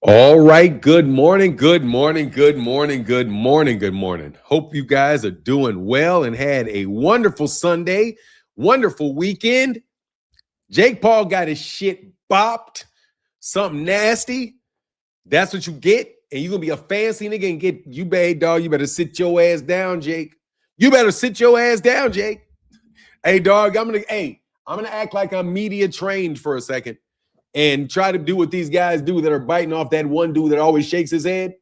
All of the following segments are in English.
All right. Good morning. Good morning. Good morning. Good morning. Good morning. Hope you guys are doing well and had a wonderful Sunday, wonderful weekend. Jake Paul got his shit bopped, something nasty. That's what you get. And you're going to be a fancy nigga and get you bad dog. You better sit your ass down, Jake. You better sit your ass down, Jake. Hey, dog, I'm going to act like I'm media trained for a second and try to do what these guys do that are biting off that one dude that always shakes his head.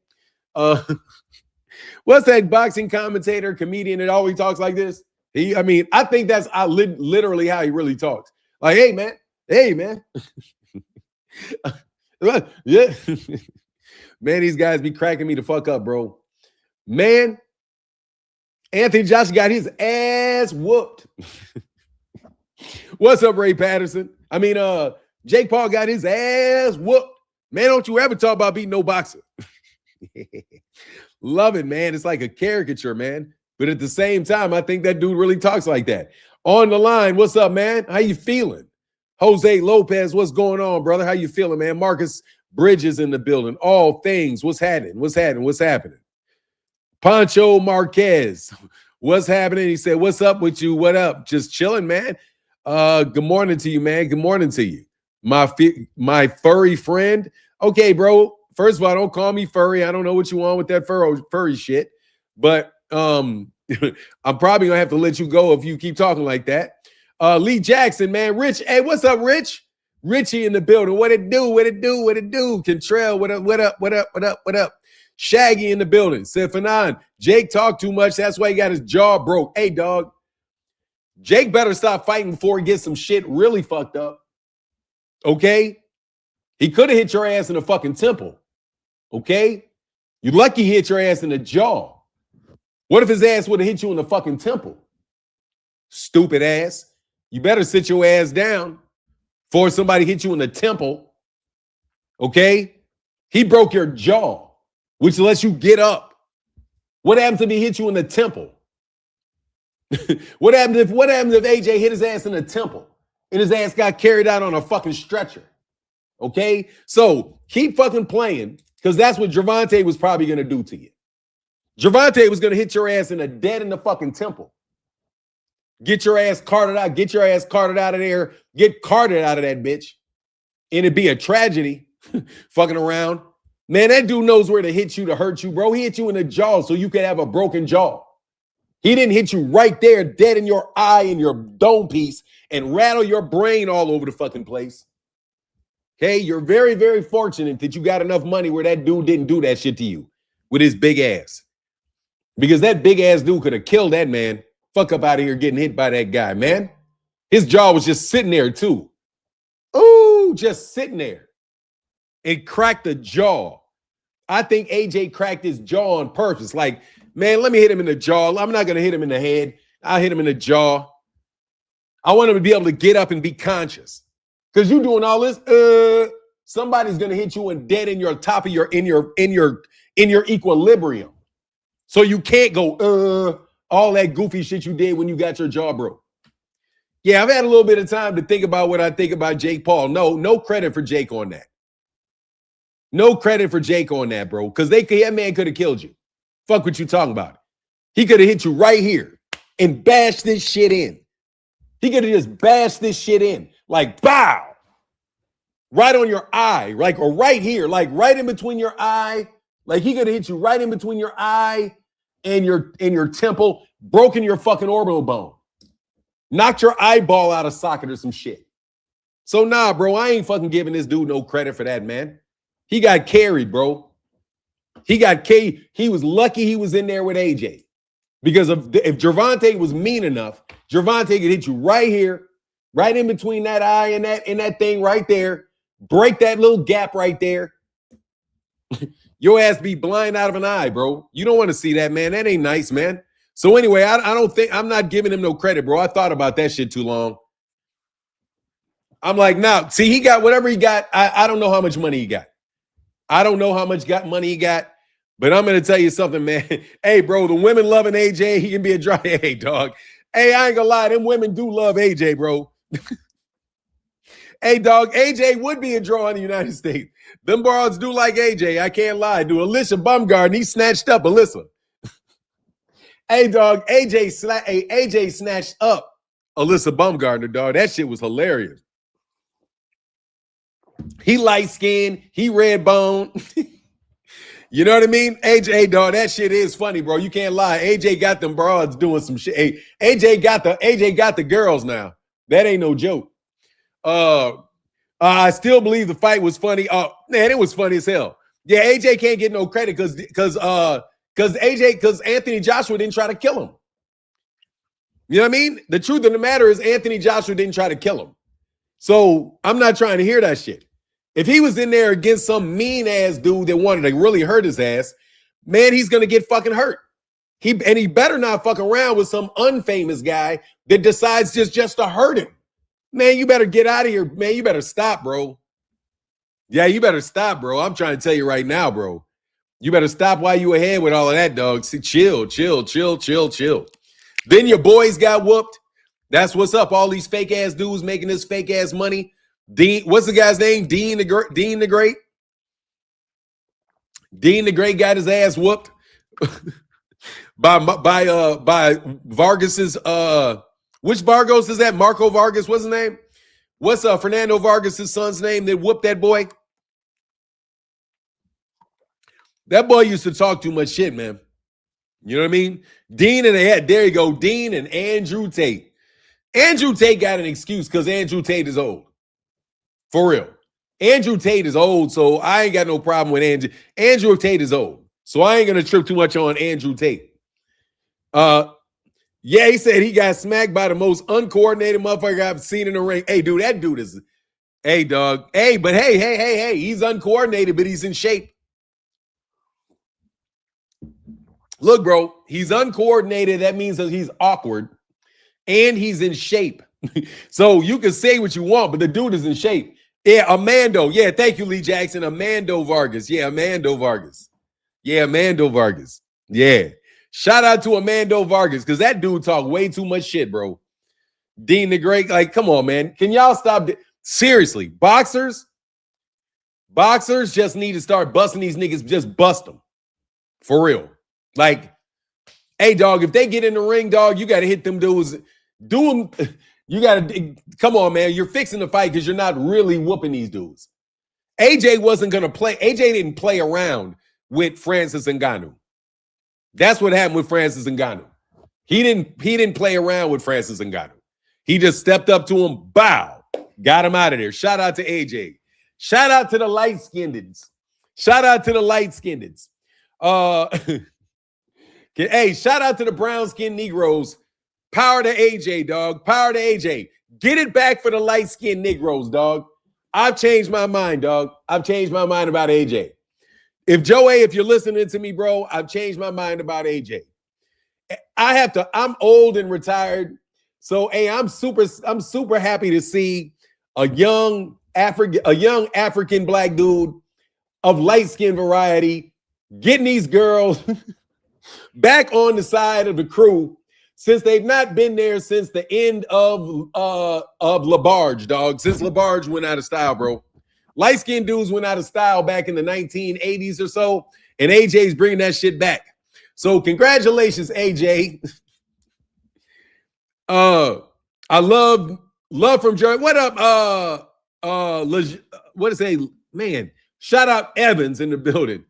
What's that boxing commentator, comedian that always talks like this? I think that's literally how he really talks. Like, hey, man. Yeah. Man, these guys be cracking me the fuck up, bro. Man, Anthony Joshua got his ass whooped. What's up, Ray Patterson? Jake Paul got his ass whooped. Man, don't you ever talk about beating no boxer. Love it, man. It's like a caricature, man. But at the same time, I think that dude really talks like that. On the line, what's up, man? How you feeling? Jose Lopez, what's going on, brother? How you feeling, man? Marcus Bridges in the building. All things, what's happening? What's happening? Pancho Marquez, what's happening? He said, what's up with you? What up? Just chilling, man. Good morning to you, man. Good morning to you. My furry friend. Okay, bro. First of all, don't call me furry. I don't know what you want with that furry shit. But I'm probably gonna have to let you go if you keep talking like that. Lee Jackson, man. Rich, hey, what's up, Rich? Richie in the building. What it do? Cantrell, what up? Shaggy in the building. Said Fanon, Jake talked too much. That's why he got his jaw broke. Hey, dog. Jake better stop fighting before he gets some shit really fucked up. Okay? He could have hit your ass in the fucking temple. Okay? You're lucky he hit your ass in the jaw. What if his ass would have hit you in the fucking temple? Stupid ass. You better sit your ass down before somebody hit you in the temple. Okay? He broke your jaw, which lets you get up. What happens if he hit you in the temple? What happens if AJ hit his ass in the temple and his ass got carried out on a fucking stretcher? Okay? So keep fucking playing, because that's what Gervonta was probably going to do to you. Gervonta was going to hit your ass in the fucking temple. Get your ass carted out. Get your ass carted out of there. Get carted out of that bitch. And it'd be a tragedy fucking around. Man, that dude knows where to hit you to hurt you, bro. He hit you in the jaw so you could have a broken jaw. He didn't hit you right there, dead in your eye and your dome piece, and rattle your brain all over the fucking place. Okay, you're very, very fortunate that you got enough money where that dude didn't do that shit to you with his big ass. Because that big ass dude could have killed that man. Fuck up out of here getting hit by that guy, man. His jaw was just sitting there too. Ooh, just sitting there. It cracked the jaw. I think AJ cracked his jaw on purpose. Like, man, let me hit him in the jaw. I'm not going to hit him in the head. I'll hit him in the jaw. I want him to be able to get up and be conscious. Because you doing all this, somebody's going to hit you and dead in your top of your equilibrium. So you can't go, all that goofy shit you did when you got your jaw broke. Yeah, I've had a little bit of time to think about what I think about Jake Paul. No credit for Jake on that. No credit for Jake on that, bro. Because that man could have killed you. Fuck what you talking about. He could have hit you right here and bashed this shit in. He could have just bashed this shit in. Like, bow. Right on your eye. Like, or right here. Like, right in between your eye. Like, he could have hit you right in between your eye and your temple. Broken your fucking orbital bone. Knocked your eyeball out of socket or some shit. So, nah, bro. I ain't fucking giving this dude no credit for that, man. He got carried, bro. He was lucky he was in there with AJ. Because if Gervonta was mean enough, Gervonta could hit you right here, right in between that eye and that thing right there. Break that little gap right there. Your ass be blind out of an eye, bro. You don't want to see that, man. That ain't nice, man. So anyway, I'm not giving him no credit, bro. I thought about that shit too long. I'm like, nah, see, he got whatever he got. I don't know how much money he got. I don't know how much money he got, but I'm going to tell you something, man. Hey, bro, the women loving AJ, he can be a dry. Hey, dog. Hey, I ain't going to lie. Them women do love AJ, bro. Hey, dog, AJ would be a draw in the United States. Them broads do like AJ. I can't lie. Do Alicia Bumgarner. He snatched up Alyssa. Hey, dog, AJ snatched up Alyssa Bumgarner, dog. That shit was hilarious. He light-skinned. He red bone. You know what I mean? AJ, dog, that shit is funny, bro. You can't lie. AJ got them broads doing some shit. Hey, AJ got the girls now. That ain't no joke. I still believe the fight was funny. Man, it was funny as hell. Yeah, AJ can't get no credit because Anthony Joshua didn't try to kill him. You know what I mean? The truth of the matter is Anthony Joshua didn't try to kill him. So I'm not trying to hear that shit. If he was in there against some mean ass dude that wanted to really hurt his ass, man, he's gonna get fucking hurt. He better not fuck around with some unfamous guy that decides just to hurt him. Man, you better get out of here. Man, you better stop, bro. Yeah, you better stop, bro. I'm trying to tell you right now, bro. You better stop while you ahead with all of that, dog. See, chill. Then your boys got whooped. That's what's up. All these fake ass dudes making this fake ass money. Dean, what's the guy's name? Dean the Great. Dean the Great got his ass whooped by Vargas's which Vargas is that? Marco Vargas, what's his name? What's Fernando Vargas' son's name that whooped that boy? That boy used to talk too much shit, man. You know what I mean? There you go, Dean and Andrew Tate. Andrew Tate got an excuse because Andrew Tate is old. For real. Andrew Tate is old, so I ain't got no problem with Andrew. Andrew Tate is old, so I ain't going to trip too much on Andrew Tate. Yeah, he said he got smacked by the most uncoordinated motherfucker I've seen in the ring. Hey, dude, that dude is, hey, dog. Hey, but hey, he's uncoordinated, but he's in shape. Look, bro, he's uncoordinated. That means that he's awkward, and he's in shape. So you can say what you want, but the dude is in shape. Yeah, Amando. Yeah, thank you, Lee Jackson. Amando Vargas. Yeah, Amando Vargas. Yeah. Shout out to Amando Vargas because that dude talk way too much shit, bro. Dean the Great, like, come on, man. Can y'all stop? Seriously, boxers just need to start busting these niggas. Just bust them. For real. Like, hey, dog, if they get in the ring, dog, you got to hit them dudes. Do them. You got to, come on, man. You're fixing the fight because you're not really whooping these dudes. AJ wasn't going to play. AJ didn't play around with Francis Ngannou. That's what happened with Francis Ngannou. He didn't play around with Francis Ngannou. He just stepped up to him, bow, got him out of there. Shout out to AJ. Shout out to the light-skinneds. Hey, shout out to the brown-skinned Negroes. Power to AJ, dog. Power to AJ. Get it back for the light-skinned Negroes, dog. I've changed my mind, dog. I've changed my mind about AJ. If you're listening to me, bro, I've changed my mind about AJ. I'm old and retired. So, hey, I'm super happy to see a young African black dude of light-skinned variety getting these girls back on the side of the crew since they've not been there since the end of LaBarge, dog. Since LaBarge went out of style, bro. Light-skinned dudes went out of style back in the 1980s or so, and AJ's bringing that shit back. So congratulations, AJ. I love from Joy. What up? What is it? Man, shout out Evans in the building.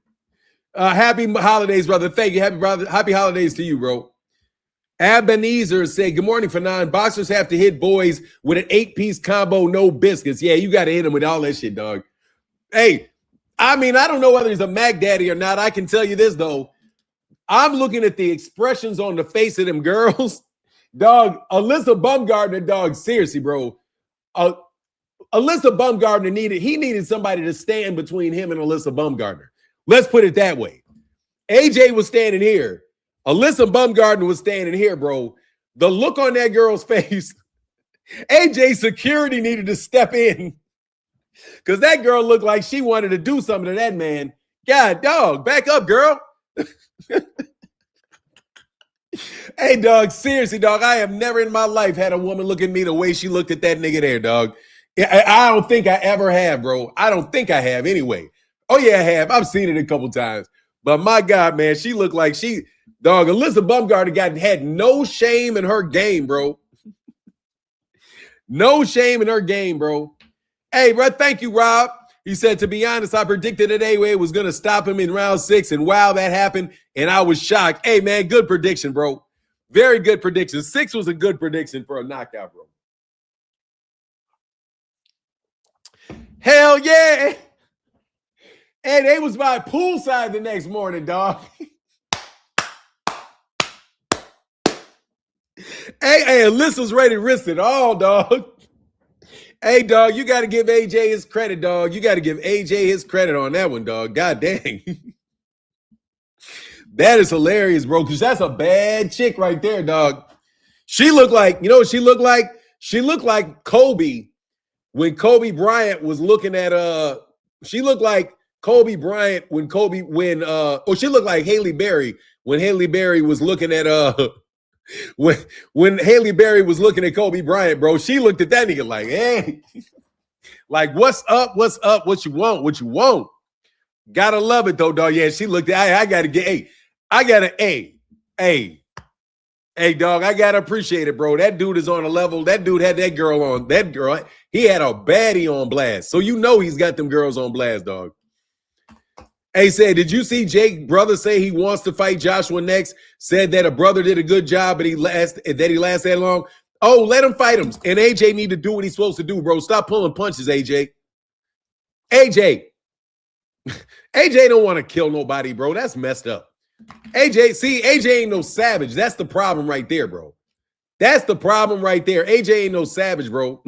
Happy holidays, brother. Thank you. Happy holidays to you, bro. Ebenezer said, good morning, Fanon. Boxers have to hit boys with an 8-piece combo, no biscuits. Yeah, you got to hit them with all that shit, dog. Hey, I mean, I don't know whether he's a Mac Daddy or not. I can tell you this, though. I'm looking at the expressions on the face of them girls. Dog, Alyssa Bumgarner, dog, seriously, bro. Alyssa Bumgarner needed somebody to stand between him and Alyssa Bumgarner. Let's put it that way. AJ was standing here. Alyssa Bumgarner was standing here, bro. The look on that girl's face, AJ security needed to step in because that girl looked like she wanted to do something to that man. God, dog, back up, girl. Hey, dog, seriously, dog, I have never in my life had a woman look at me the way she looked at that nigga there, dog. I don't think I ever have, bro. I don't think I have anyway. Oh, yeah, I have. I've seen it a couple times. But my God, man, she looked like dog, Alyssa Baumgartner had no shame in her game, bro. No shame in her game, bro. Hey, bro, thank you, Rob. He said, to be honest, I predicted that A-Way was going to stop him in round 6, and wow, that happened, and I was shocked. Hey, man, good prediction, bro. Very good prediction. 6 was a good prediction for a knockout, bro. Hell yeah. And they was by poolside the next morning, dog. Hey, Alyssa's ready to risk it all, dog. Hey, dog, you got to give AJ his credit, dog. You got to give AJ his credit on that one, dog. God dang. That is hilarious, bro, because that's a bad chick right there, dog. She looked like, you know what she looked like? She looked like Kobe when Kobe Bryant was looking at, she looked like Kobe Bryant when she looked like Halle Berry when Halle Berry was looking at, when Halle Berry was looking at Kobe Bryant, bro. She looked at that nigga like, hey, like, what's up? What's up? What you want? What you want? Gotta love it though, dog. Yeah, she looked at, hey, I gotta get, hey, dog, I gotta appreciate it, bro. That dude is on a level. That dude had that girl, he had a baddie on blast. So you know he's got them girls on blast, dog. Hey, said, did you see Jake brother say he wants to fight Joshua next? Said that a brother did a good job, but he lasted that long. Oh, let him fight him. And AJ need to do what he's supposed to do, bro. Stop pulling punches, AJ. AJ don't want to kill nobody, bro. That's messed up. AJ ain't no savage. That's the problem right there, bro. That's the problem right there. AJ ain't no savage, bro.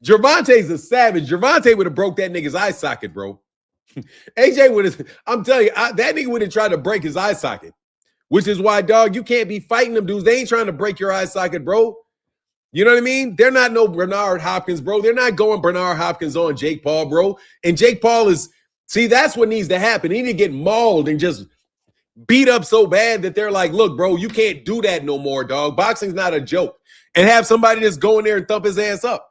Gervonta's a savage. Gervonta would have broke that nigga's eye socket, bro. AJ would have, I'm telling you, that nigga would have tried to break his eye socket, which is why, dog, you can't be fighting them dudes. They ain't trying to break your eye socket, bro. You know what I mean? They're not no Bernard Hopkins, bro. They're not going Bernard Hopkins on Jake Paul, bro. And Jake Paul that's what needs to happen. He need to get mauled and just beat up so bad that they're like, look, bro, you can't do that no more, dog. Boxing's not a joke. And have somebody just go in there and thump his ass up.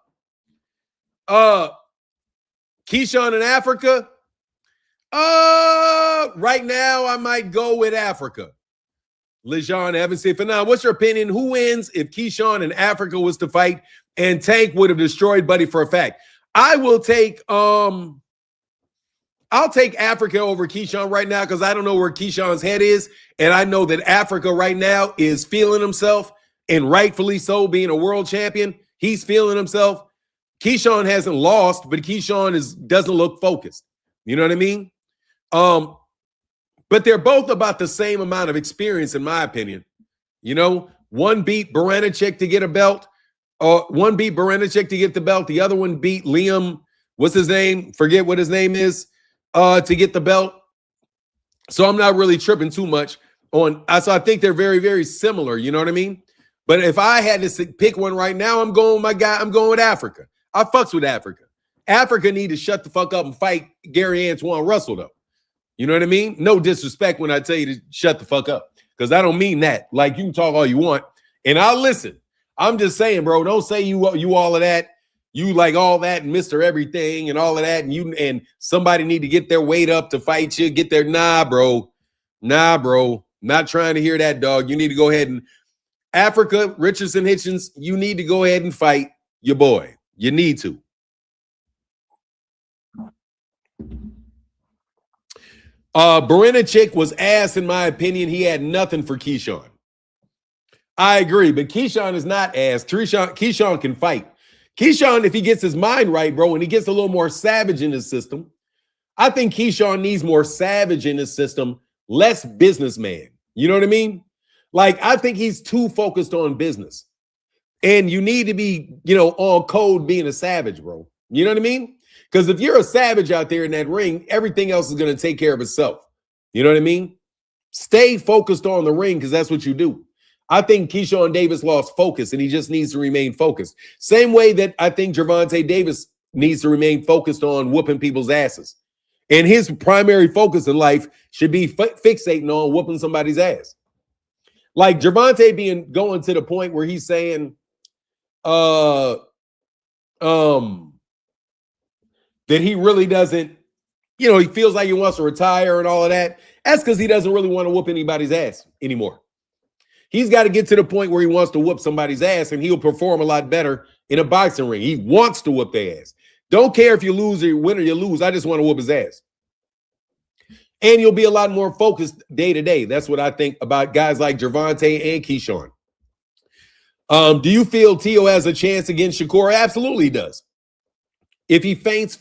Keyshawn in Africa. Right now, I might go with Africa. Lejean Evans, for now, what's your opinion? Who wins if Keyshawn and Africa was to fight and Tank would have destroyed Buddy for a fact? I'll take Africa over Keyshawn right now because I don't know where Keyshawn's head is. And I know that Africa right now is feeling himself, and rightfully so, being a world champion. He's feeling himself. Keyshawn hasn't lost, but Keyshawn doesn't look focused. You know what I mean? But they're both about the same amount of experience, in my opinion. You know, one beat Baranicek to get a belt. One beat Baranicek to get the belt. The other one beat Liam, what's his name? Forget what his name is, to get the belt. So I'm not really tripping too much on. So I think they're very, very similar. You know what I mean? But if I had to pick one right now, I'm going with Africa. I fucks with Africa. Africa need to shut the fuck up and fight Gary Antoine Russell, though. You know what I mean? No disrespect when I tell you to shut the fuck up, because I don't mean that. Like, you can talk all you want, and I'll listen. I'm just saying, bro, don't say you all of that. You like all that and Mr. Everything and all of that, and somebody need to get their weight up to fight you. Get their nah, bro. Not trying to hear that, dog. You need to go ahead and Africa, Richardson Hitchens, you need to go ahead and fight your boy. You need to. Baranicek was ass, in my opinion. He had nothing for Keyshawn. I agree, but Keyshawn is not ass. Keyshawn can fight. Keyshawn, if he gets his mind right, bro, and he gets a little more savage in his system, I think Keyshawn needs more savage in his system, less businessman. You know what I mean? Like, I think he's too focused on business. And you need to be, on code being a savage, bro. You know what I mean? Because if you're a savage out there in that ring, everything else is going to take care of itself. You know what I mean? Stay focused on the ring, because that's what you do. I think Keyshawn Davis lost focus, and he just needs to remain focused. Same way that I think Gervonta Davis needs to remain focused on whooping people's asses. And his primary focus in life should be fixating on whooping somebody's ass. Like Gervonta going to the point where he's saying, that he really doesn't, he feels like he wants to retire and all of that. That's because he doesn't really want to whoop anybody's ass anymore. He's got to get to the point where he wants to whoop somebody's ass, and he'll perform a lot better in a boxing ring. He wants to whoop their ass. Don't care if you lose or you win or you lose. I just want to whoop his ass. And you'll be a lot more focused day to day. That's what I think about guys like Gervonta and Keyshawn. Do you feel Tio has a chance against Shakur? Absolutely he does. If he faints,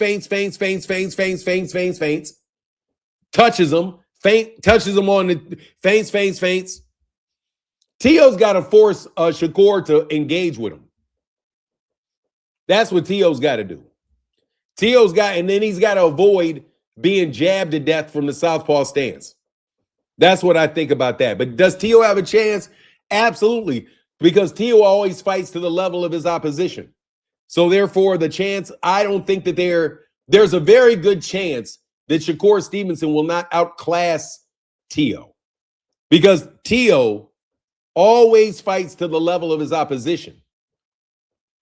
touches him, touches him on the faints. Tio's got to force Shakur to engage with him. That's what Tio's got to do. And then he's got to avoid being jabbed to death from the southpaw stance. That's what I think about that. But does Tio have a chance? Absolutely. Because Tio always fights to the level of his opposition. So therefore, the chance, I don't think that there's a very good chance that Shakur Stevenson will not outclass Tio. Because Tio always fights to the level of his opposition.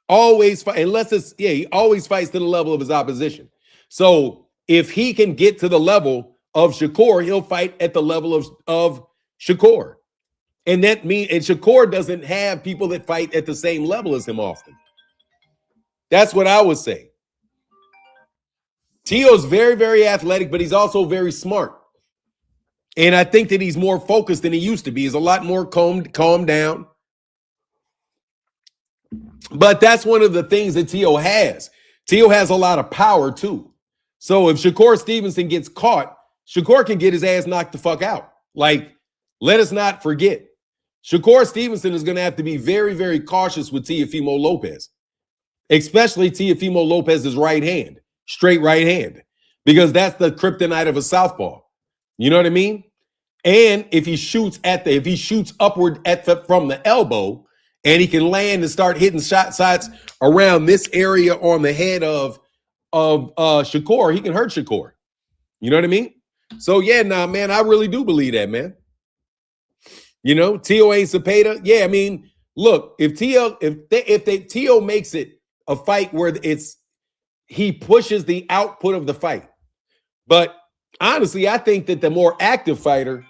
Always fight, he always fights to the level of his opposition. So if he can get to the level of Shakur, he'll fight at the level of Shakur. And and Shakur doesn't have people that fight at the same level as him often. That's what I would say. Tio's very, very athletic, but he's also very smart. And I think that he's more focused than he used to be. He's a lot more calmed down. But that's one of the things that Tio has. Tio has a lot of power too. So if Shakur Stevenson gets caught, Shakur can get his ass knocked the fuck out. Like, let us not forget. Shakur Stevenson is going to have to be very, very cautious with Teofimo Lopez, especially Teofimo Lopez's right hand, straight right hand, because that's the kryptonite of a southpaw. You know what I mean? And if he shoots upward from the elbow, and he can land and start hitting shots around this area on the head of Shakur, he can hurt Shakur. You know what I mean? So yeah, man, I really do believe that, man. Tio ain't Cepeda. Yeah, I mean, look, if Tio makes it a fight where he pushes the output of the fight. But honestly, I think that the more active fighter,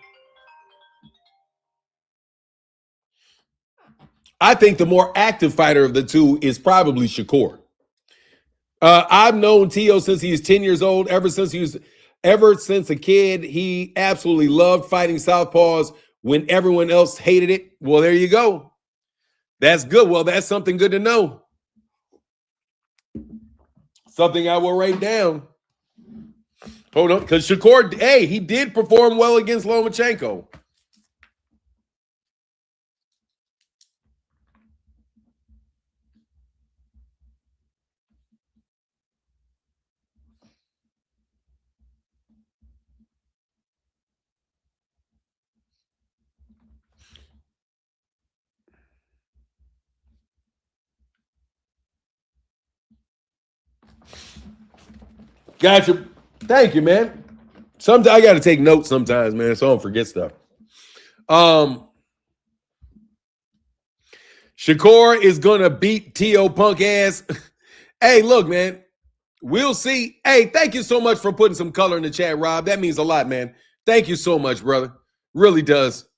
of the two is probably Shakur. I've known Tio since he was 10 years old. Ever since a kid, he absolutely loved fighting southpaws when everyone else hated it. Well, there you go. That's good. Well, that's something good to know. Something I will write down. Hold on, because Shakur, he did perform well against Lomachenko. Gotcha. Thank you, man. Sometimes I got to take notes sometimes, man, so I don't forget stuff. Shakur is going to beat Tio punk ass. Hey, look, man, we'll see. Hey, thank you so much for putting some color in the chat, Rob. That means a lot, man. Thank you so much, brother. Really does.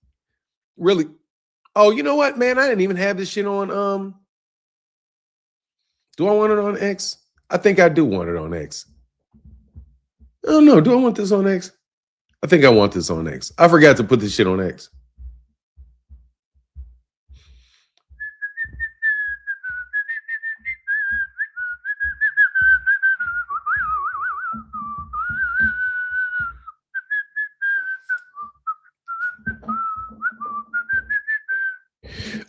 Really. Oh, you know what, man? I didn't even have this shit on. Do I want it on X? I think I do want it on X. Oh, no. Do I want this on X? I think I want this on X. I forgot to put this shit on X.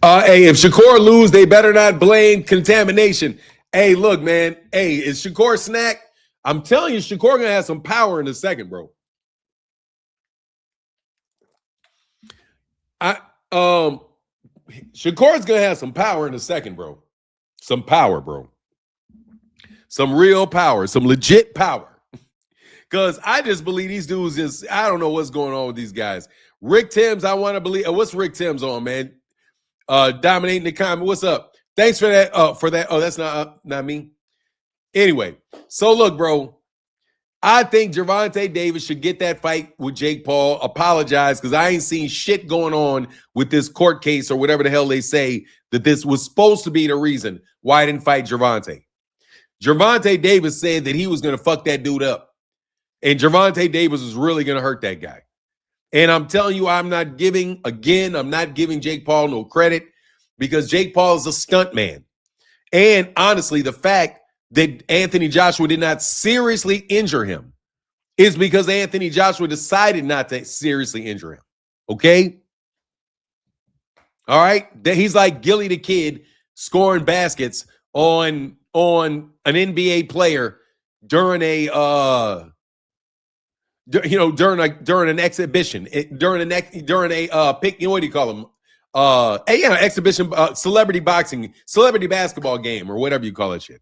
Hey, if Shakur lose, they better not blame contamination. Hey, look, man. Hey, is Shakur snack? I'm telling you, Shakur gonna have some power in a second, bro. Shakur's gonna have some power in a second, bro. Some power, bro. Some real power, some legit power. Because I just believe these dudes I don't know what's going on with these guys. Rick Timms, I want to believe. What's Rick Timms on, man? Dominating the comment. What's up? Thanks for that. Oh, that's not me. Anyway, so look, bro. I think Gervonta Davis should get that fight with Jake Paul, apologize, because I ain't seen shit going on with this court case or whatever the hell they say that this was supposed to be the reason why I didn't fight Gervonta. Gervonta Davis said that he was going to fuck that dude up. And Gervonta Davis was really going to hurt that guy. And I'm telling you, I'm not giving Jake Paul no credit because Jake Paul is a stunt man. And honestly, the fact that Anthony Joshua did not seriously injure him is because Anthony Joshua decided not to seriously injure him. Okay? All right? He's like Gilly the Kid scoring baskets on an NBA player during during an exhibition, during a pick, what do you call them? Exhibition, celebrity basketball game, or whatever you call that shit.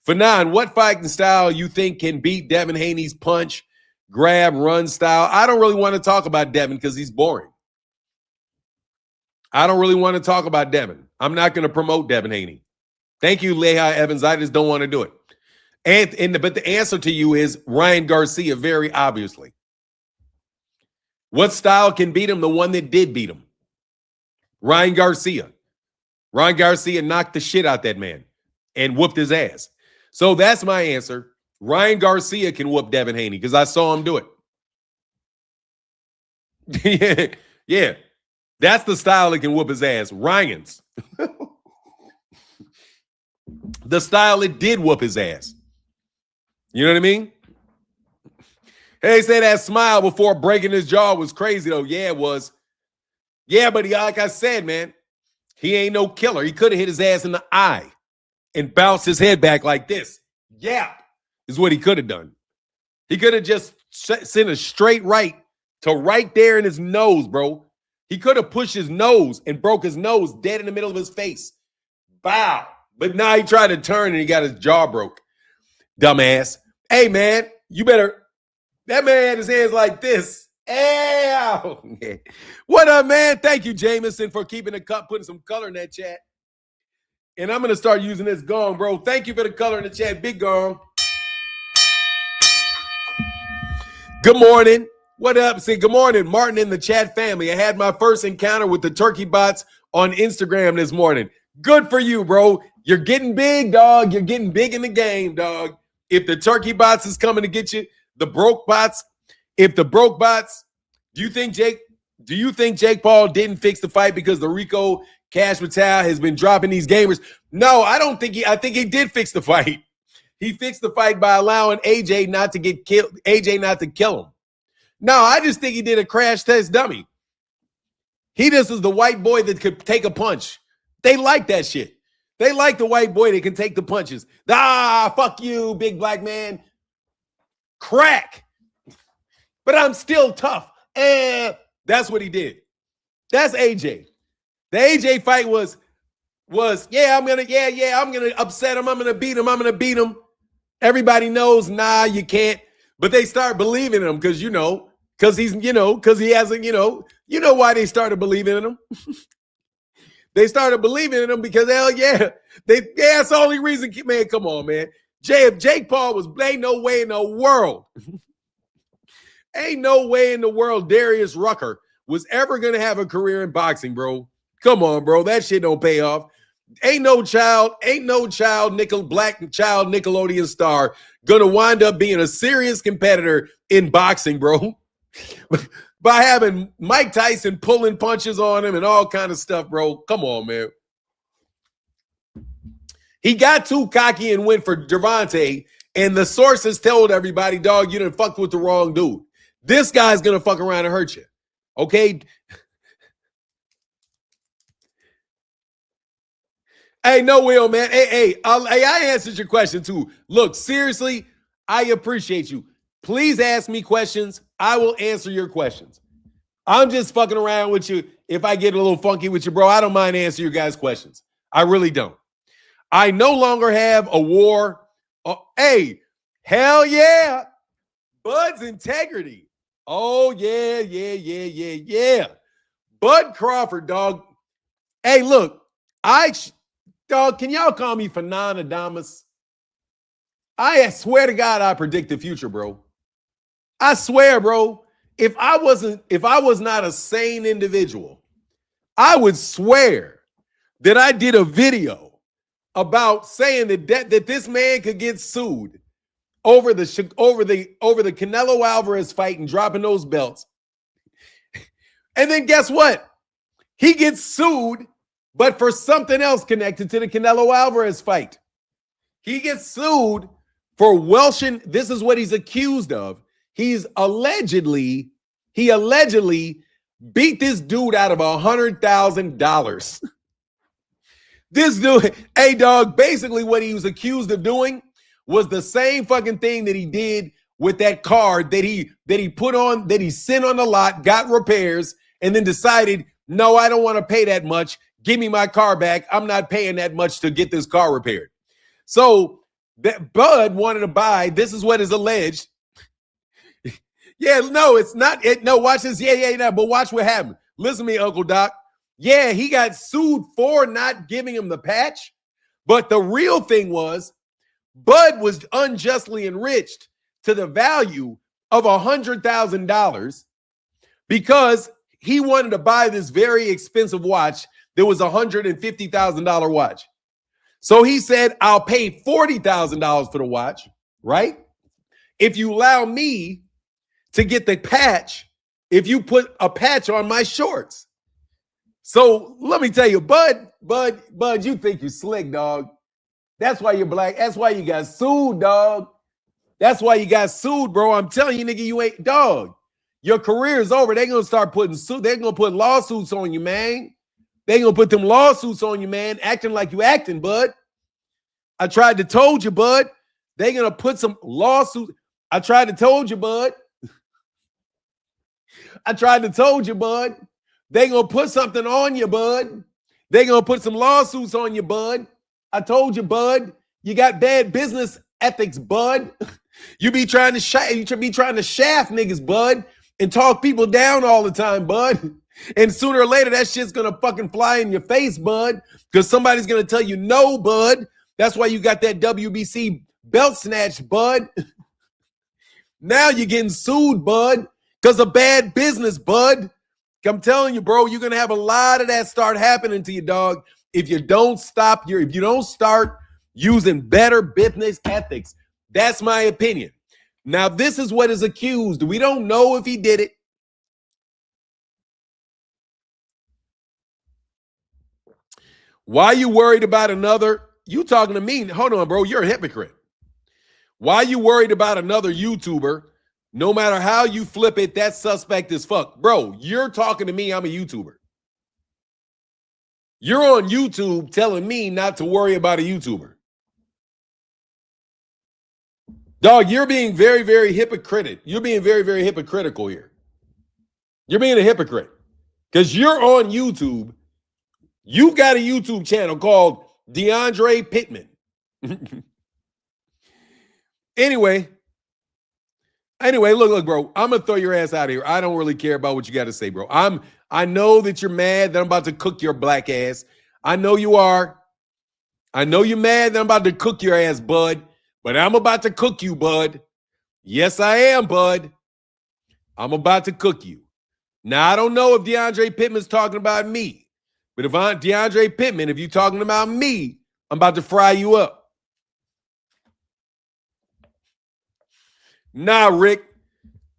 Fanon, what fighting style you think can beat Devin Haney's punch, grab, run style? I don't really want to talk about Devin because he's boring. I don't really want to talk about Devin. I'm not going to promote Devin Haney. Thank you, Lehigh Evans. I just don't want to do it. But the answer to you is Ryan Garcia, very obviously. What style can beat him? The one that did beat him. Ryan Garcia. Ryan Garcia knocked the shit out that man and whooped his ass. So that's my answer. Ryan Garcia can whoop Devin Haney because I saw him do it. Yeah. That's the style that can whoop his ass. Ryan's. The style that did whoop his ass. You know what I mean? Hey, say that smile before breaking his jaw was crazy, though. Yeah, it was. Yeah, but like I said, man, he ain't no killer. He could have hit his ass in the eye and bounced his head back like this. Yeah, is what he could have done. He could have just sent a straight right to right there in his nose, bro. He could have pushed his nose and broke his nose dead in the middle of his face. Bow. But now he tried to turn and he got his jaw broke. Dumbass. Hey, man, you better. That man had his hands like this. Ow. What up, man? Thank you, Jameson, for keeping the cup, putting some color in that chat. And I'm going to start using this gong, bro. Thank you for the color in the chat. Big gong. Good morning. What up? Say good morning, Martin in the chat family. I had my first encounter with the turkey bots on Instagram this morning. Good for you, bro. You're getting big, dog. You're getting big in the game, dog. If the turkey bots is coming to get you, the broke bots, do you think Jake Paul didn't fix the fight because the Rico Cash Patel has been dropping these gamers? No, I think he did fix the fight. He fixed the fight by allowing AJ not to kill him. No, I just think he did a crash test dummy. He just is the white boy that could take a punch. They like that shit. They like the white boy that can take the punches. Fuck you, big black man. Crack. But I'm still tough. That's what he did. That's AJ. The AJ fight was I'm gonna upset him. I'm gonna beat him. Everybody knows, you can't. But they start believing in him because he hasn't, why they started believing in him. They started believing in him because hell yeah. That's the only reason, man. Come on, man. If Jake Paul was, ain't no way in the world. Ain't no way in the world Darius Rucker was ever gonna have a career in boxing, bro. Come on, bro. That shit don't pay off. Ain't no child Nickelodeon star gonna wind up being a serious competitor in boxing, bro. By having Mike Tyson pulling punches on him and all kind of stuff, bro. Come on, man. He got too cocky and went for Gervonta, and the sources told everybody, dog, you done fucked with the wrong dude. This guy's gonna fuck around and hurt you. Okay? Hey, no, Will, man. Hey, I answered your question too. Look, seriously, I appreciate you. Please ask me questions. I will answer your questions. I'm just fucking around with you. If I get a little funky with you, bro, I don't mind answering your guys' questions. I really don't. I no longer have a war. Hey, hell yeah. Bud's integrity. Oh, yeah. Bud Crawford, dog. Hey, look, dog, can y'all call me Fanon Adamas? I swear to God, I predict the future, bro. I swear, bro. If I was not a sane individual, I would swear that I did a video about saying that this man could get sued over the Canelo Alvarez fight and dropping those belts. And then guess what? He gets sued, but for something else connected to the Canelo Alvarez fight. He gets sued for welshing. This is what he's accused of. He allegedly beat this dude out of $100,000. This dude, hey dog, basically what he was accused of doing was the same fucking thing that he did with that car that he sent on the lot, got repairs, and then decided, no, I don't want to pay that much. Give me my car back. I'm not paying that much to get this car repaired. So that Bud wanted to buy, this is what is alleged. Yeah, no, it's not it. No, watch this. Yeah, but watch what happened. Listen to me, Uncle Doc. Yeah, he got sued for not giving him the patch. But the real thing was Bud was unjustly enriched to the value of $100,000 because he wanted to buy this very expensive watch that was $150,000 watch. So he said, I'll pay $40,000 for the watch, right? If you allow me to get the patch, if you put a patch on my shorts. So let me tell you, Bud, you think you're slick, dog. That's why you're black. That's why you got sued, dog. That's why you got sued, bro. I'm telling you, nigga, you ain't, dog. Your career is over. They're going to start putting they're going to put lawsuits on you, man. They're going to put them lawsuits on you, man, acting like you acting, Bud. I tried to told you, Bud. They're going to put some lawsuits. I tried to told you, Bud. I tried to told you, Bud. They gonna put something on you, Bud. They gonna put some lawsuits on you, Bud. I told you, Bud. You got bad business ethics, Bud. You be trying to shaft niggas, Bud, and talk people down all the time, Bud. And sooner or later, that shit's gonna fucking fly in your face, Bud, because somebody's gonna tell you no, Bud. That's why you got that WBC belt snatch, Bud. Now you're getting sued, Bud. Because of bad business, Bud. I'm telling you, bro, you're going to have a lot of that start happening to you, dog. If you don't start using better business ethics. That's my opinion. Now, this is what is accused. We don't know if he did it. Why are you worried about another? You talking to me? Hold on, bro. You're a hypocrite. Why are you worried about another YouTuber? No matter how you flip it, that's suspect as fuck. Bro, you're talking to me. I'm a YouTuber. You're on YouTube telling me not to worry about a YouTuber. Dog, you're being very, very hypocritical. You're being very, very hypocritical here. You're being a hypocrite because you're on YouTube. You've got a YouTube channel called DeAndre Pittman. Anyway, look, bro, I'm going to throw your ass out of here. I don't really care about what you got to say, bro. I know that you're mad that I'm about to cook your black ass. I know you are. I know you're mad that I'm about to cook your ass, Bud, but I'm about to cook you, Bud. Yes, I am, Bud. I'm about to cook you. Now, I don't know if DeAndre Pittman's talking about me, but if I'm DeAndre Pittman, if you're talking about me, I'm about to fry you up. Nah, Rick.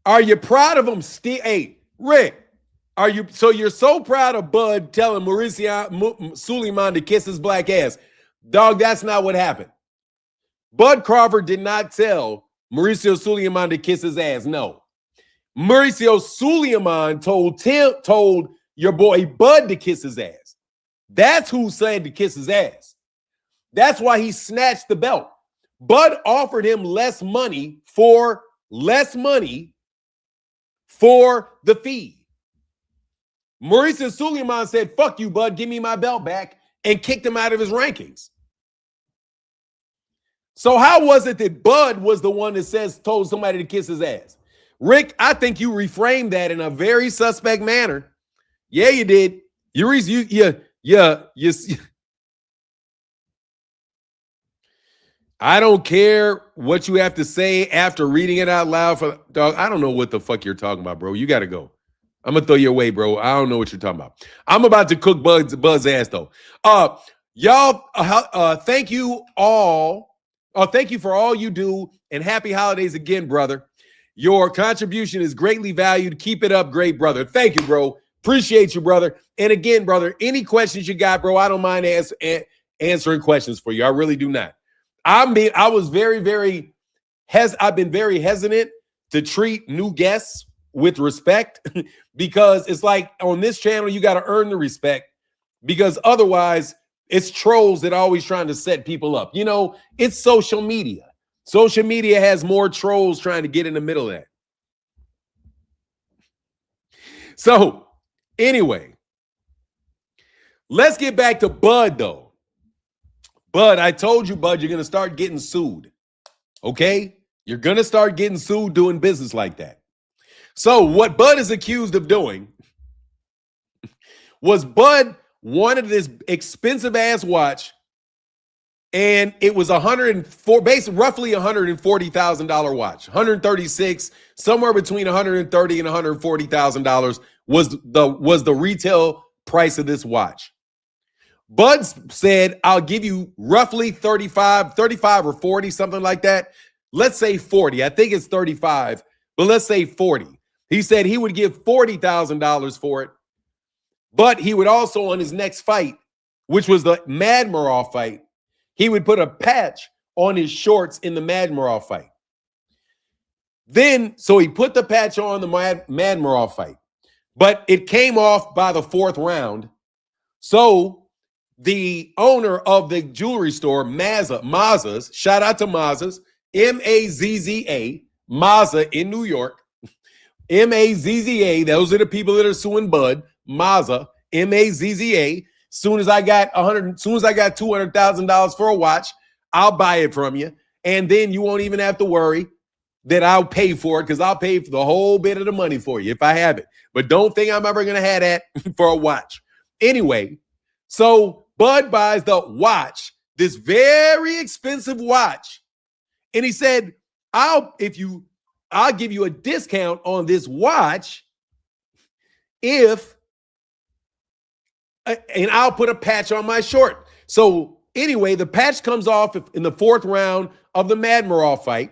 Are you proud of him? Hey, Rick, you're so proud of Bud telling Mauricio Suleiman to kiss his black ass? Dog, that's not what happened. Bud Crawford did not tell Mauricio Suleiman to kiss his ass. No. Mauricio Suleiman told your boy Bud to kiss his ass. That's who said to kiss his ass. That's why he snatched the belt. Bud offered him less money for the fee. Mauricio Suleiman said, fuck you, Bud, give me my belt back, and kicked him out of his rankings. So how was it that Bud was the one that told somebody to kiss his ass? Rick, I think you reframed that in a very suspect manner. Yeah, you did. I don't care what you have to say after reading it out loud. For dog, I don't know what the fuck you're talking about, bro. You got to go. I'm gonna throw you away, bro. I don't know what you're talking about. I'm about to cook Buzz ass though. Y'all, thank you all. Thank you for all you do, and happy holidays again, brother. Your contribution is greatly valued. Keep it up, great brother. Thank you, bro. Appreciate you, brother. And again, brother, any questions you got, bro, I don't mind answering questions for you. I really do not. I've been very hesitant to treat new guests with respect because it's like on this channel, you got to earn the respect because otherwise it's trolls that are always trying to set people up. You know, it's social media. Social media has more trolls trying to get in the middle of that. So anyway, let's get back to Bud though. Bud, I told you, Bud, you're going to start getting sued. Okay? You're going to start getting sued doing business like that. So what Bud is accused of doing was Bud wanted this expensive ass watch, and it was roughly $140,000 watch. 136, somewhere between $130 and $140,000 was the retail price of this watch. Bud said, I'll give you roughly 35 or 40, something like that. Let's say 40. I think it's 35, but let's say 40. He said he would give $40,000 for it, but he would also, on his next fight, which was the Madmarov fight, he would put a patch on his shorts in the Madmarov fight. So he put the patch on the Madmarov fight, but it came off by the fourth round. So the owner of the jewelry store, Mazza's, shout out to Mazza's, M-A-Z-Z-A, Mazza in New York, M-A-Z-Z-A, those are the people that are suing Bud, Mazza, M-A-Z-Z-A. Soon as I got $200,000 for a watch, I'll buy it from you. And then you won't even have to worry that I'll pay for it because I'll pay for the whole bit of the money for you if I have it. But don't think I'm ever going to have that for a watch. Anyway, so Bud buys the watch, this very expensive watch. And he said, I'll give you a discount on this watch and I'll put a patch on my short. So anyway, the patch comes off in the fourth round of the Madmarov fight.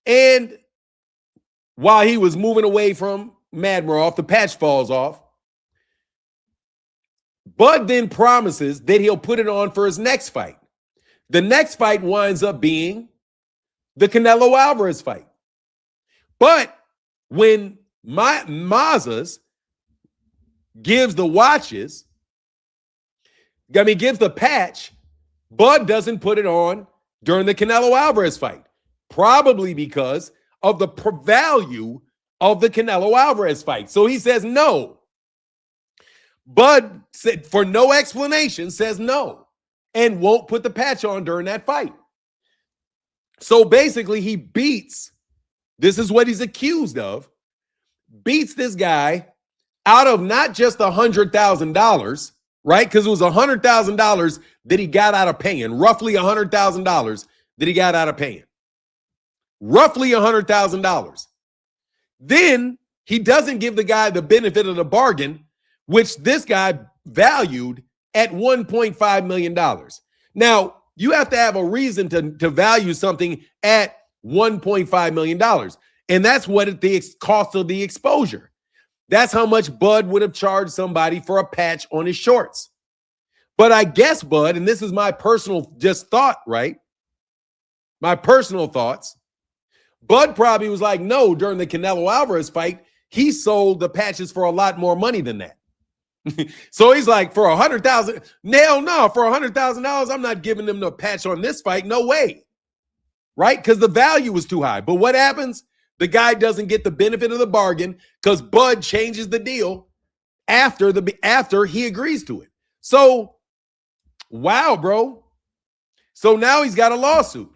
And while he was moving away from Madmarov, the patch falls off. Bud then promises that he'll put it on for his next fight. The next fight winds up being the Canelo Alvarez fight. But when Mazza's gives the patch, Bud doesn't put it on during the Canelo Alvarez fight, probably because of the value of the Canelo Alvarez fight. So he says no. Bud said, for no explanation, says no and won't put the patch on during that fight. So basically he this is what he's accused of, beats this guy out of not just $100,000, right? Because it was $100,000 that he got out of paying, roughly $100,000 that he got out of paying. Roughly $100,000. Then he doesn't give the guy the benefit of the bargain, which this guy valued at $1.5 million. Now, you have to have a reason to value something at $1.5 million. And that's what the cost of the exposure. That's how much Bud would have charged somebody for a patch on his shorts. But I guess Bud, and this is my personal thought, right? My personal thoughts. Bud probably was like, no, during the Canelo Alvarez fight, he sold the patches for a lot more money than that. So he's like, for $100,000, no, for $100,000, I'm not giving them the patch on this fight. No way. Right? Because the value was too high. But what happens? The guy doesn't get the benefit of the bargain because Bud changes the deal after he agrees to it. So, wow, bro. So now he's got a lawsuit.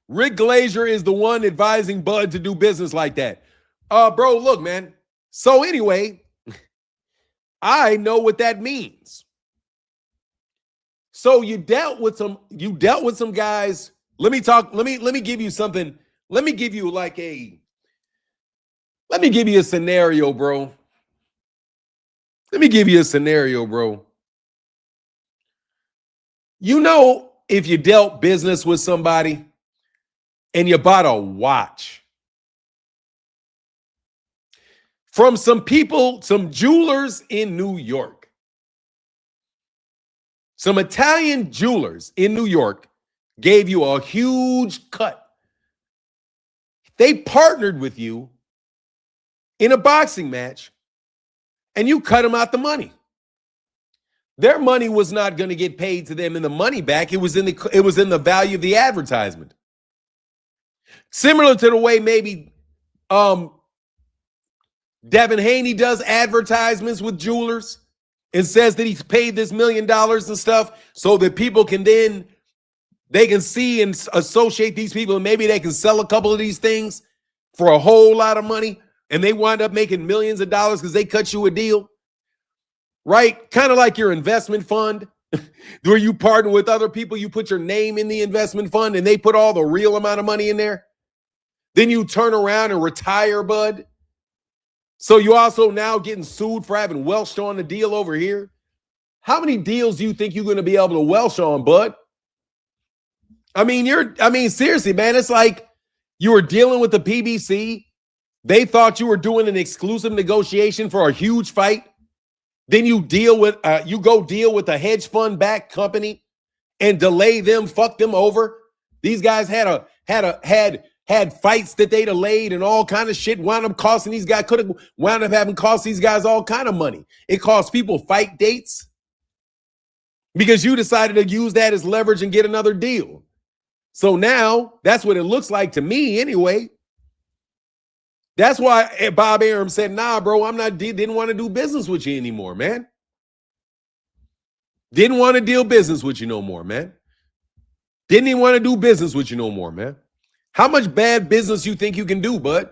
Rick Glazier is the one advising Bud to do business like that. Bro, look, man. So anyway, I know what that means. So you dealt with some guys. Let me give you something. Let me give you a scenario, bro. Let me give you a scenario, bro. You know, if you dealt business with somebody and you bought a watch from some people, some jewelers in New York, some Italian jewelers in New York gave you a huge cut. They partnered with you in a boxing match and you cut them out the money. Their money was not going to get paid to them in the money back. It was in the value of the advertisement. Similar to the way maybe Devin Haney does advertisements with jewelers and says that he's paid this $1 million and stuff so that people can then, they can see and associate these people and maybe they can sell a couple of these things for a whole lot of money and they wind up making millions of dollars because they cut you a deal. Right? Kind of like your investment fund where you partner with other people, you put your name in the investment fund and they put all the real amount of money in there. Then you turn around and retire, bud. So you also now getting sued for having welched on the deal over here. How many deals do you think you're going to be able to welch on, bud? I mean, seriously, man, it's like you were dealing with the PBC. They thought you were doing an exclusive negotiation for a huge fight. Then you go deal with a hedge fund backed company and delay them, fuck them over. These guys had fights that they delayed and all kind of shit. Wound up costing these guys, could have wound up having cost these guys all kind of money. It cost people fight dates because you decided to use that as leverage and get another deal. So now that's what it looks like to me anyway. That's why Bob Arum said, nah, bro, didn't want to do business with you anymore, man. Didn't want to deal business with you no more, man. Didn't even want to do business with you no more, man. How much bad business you think you can do, bud?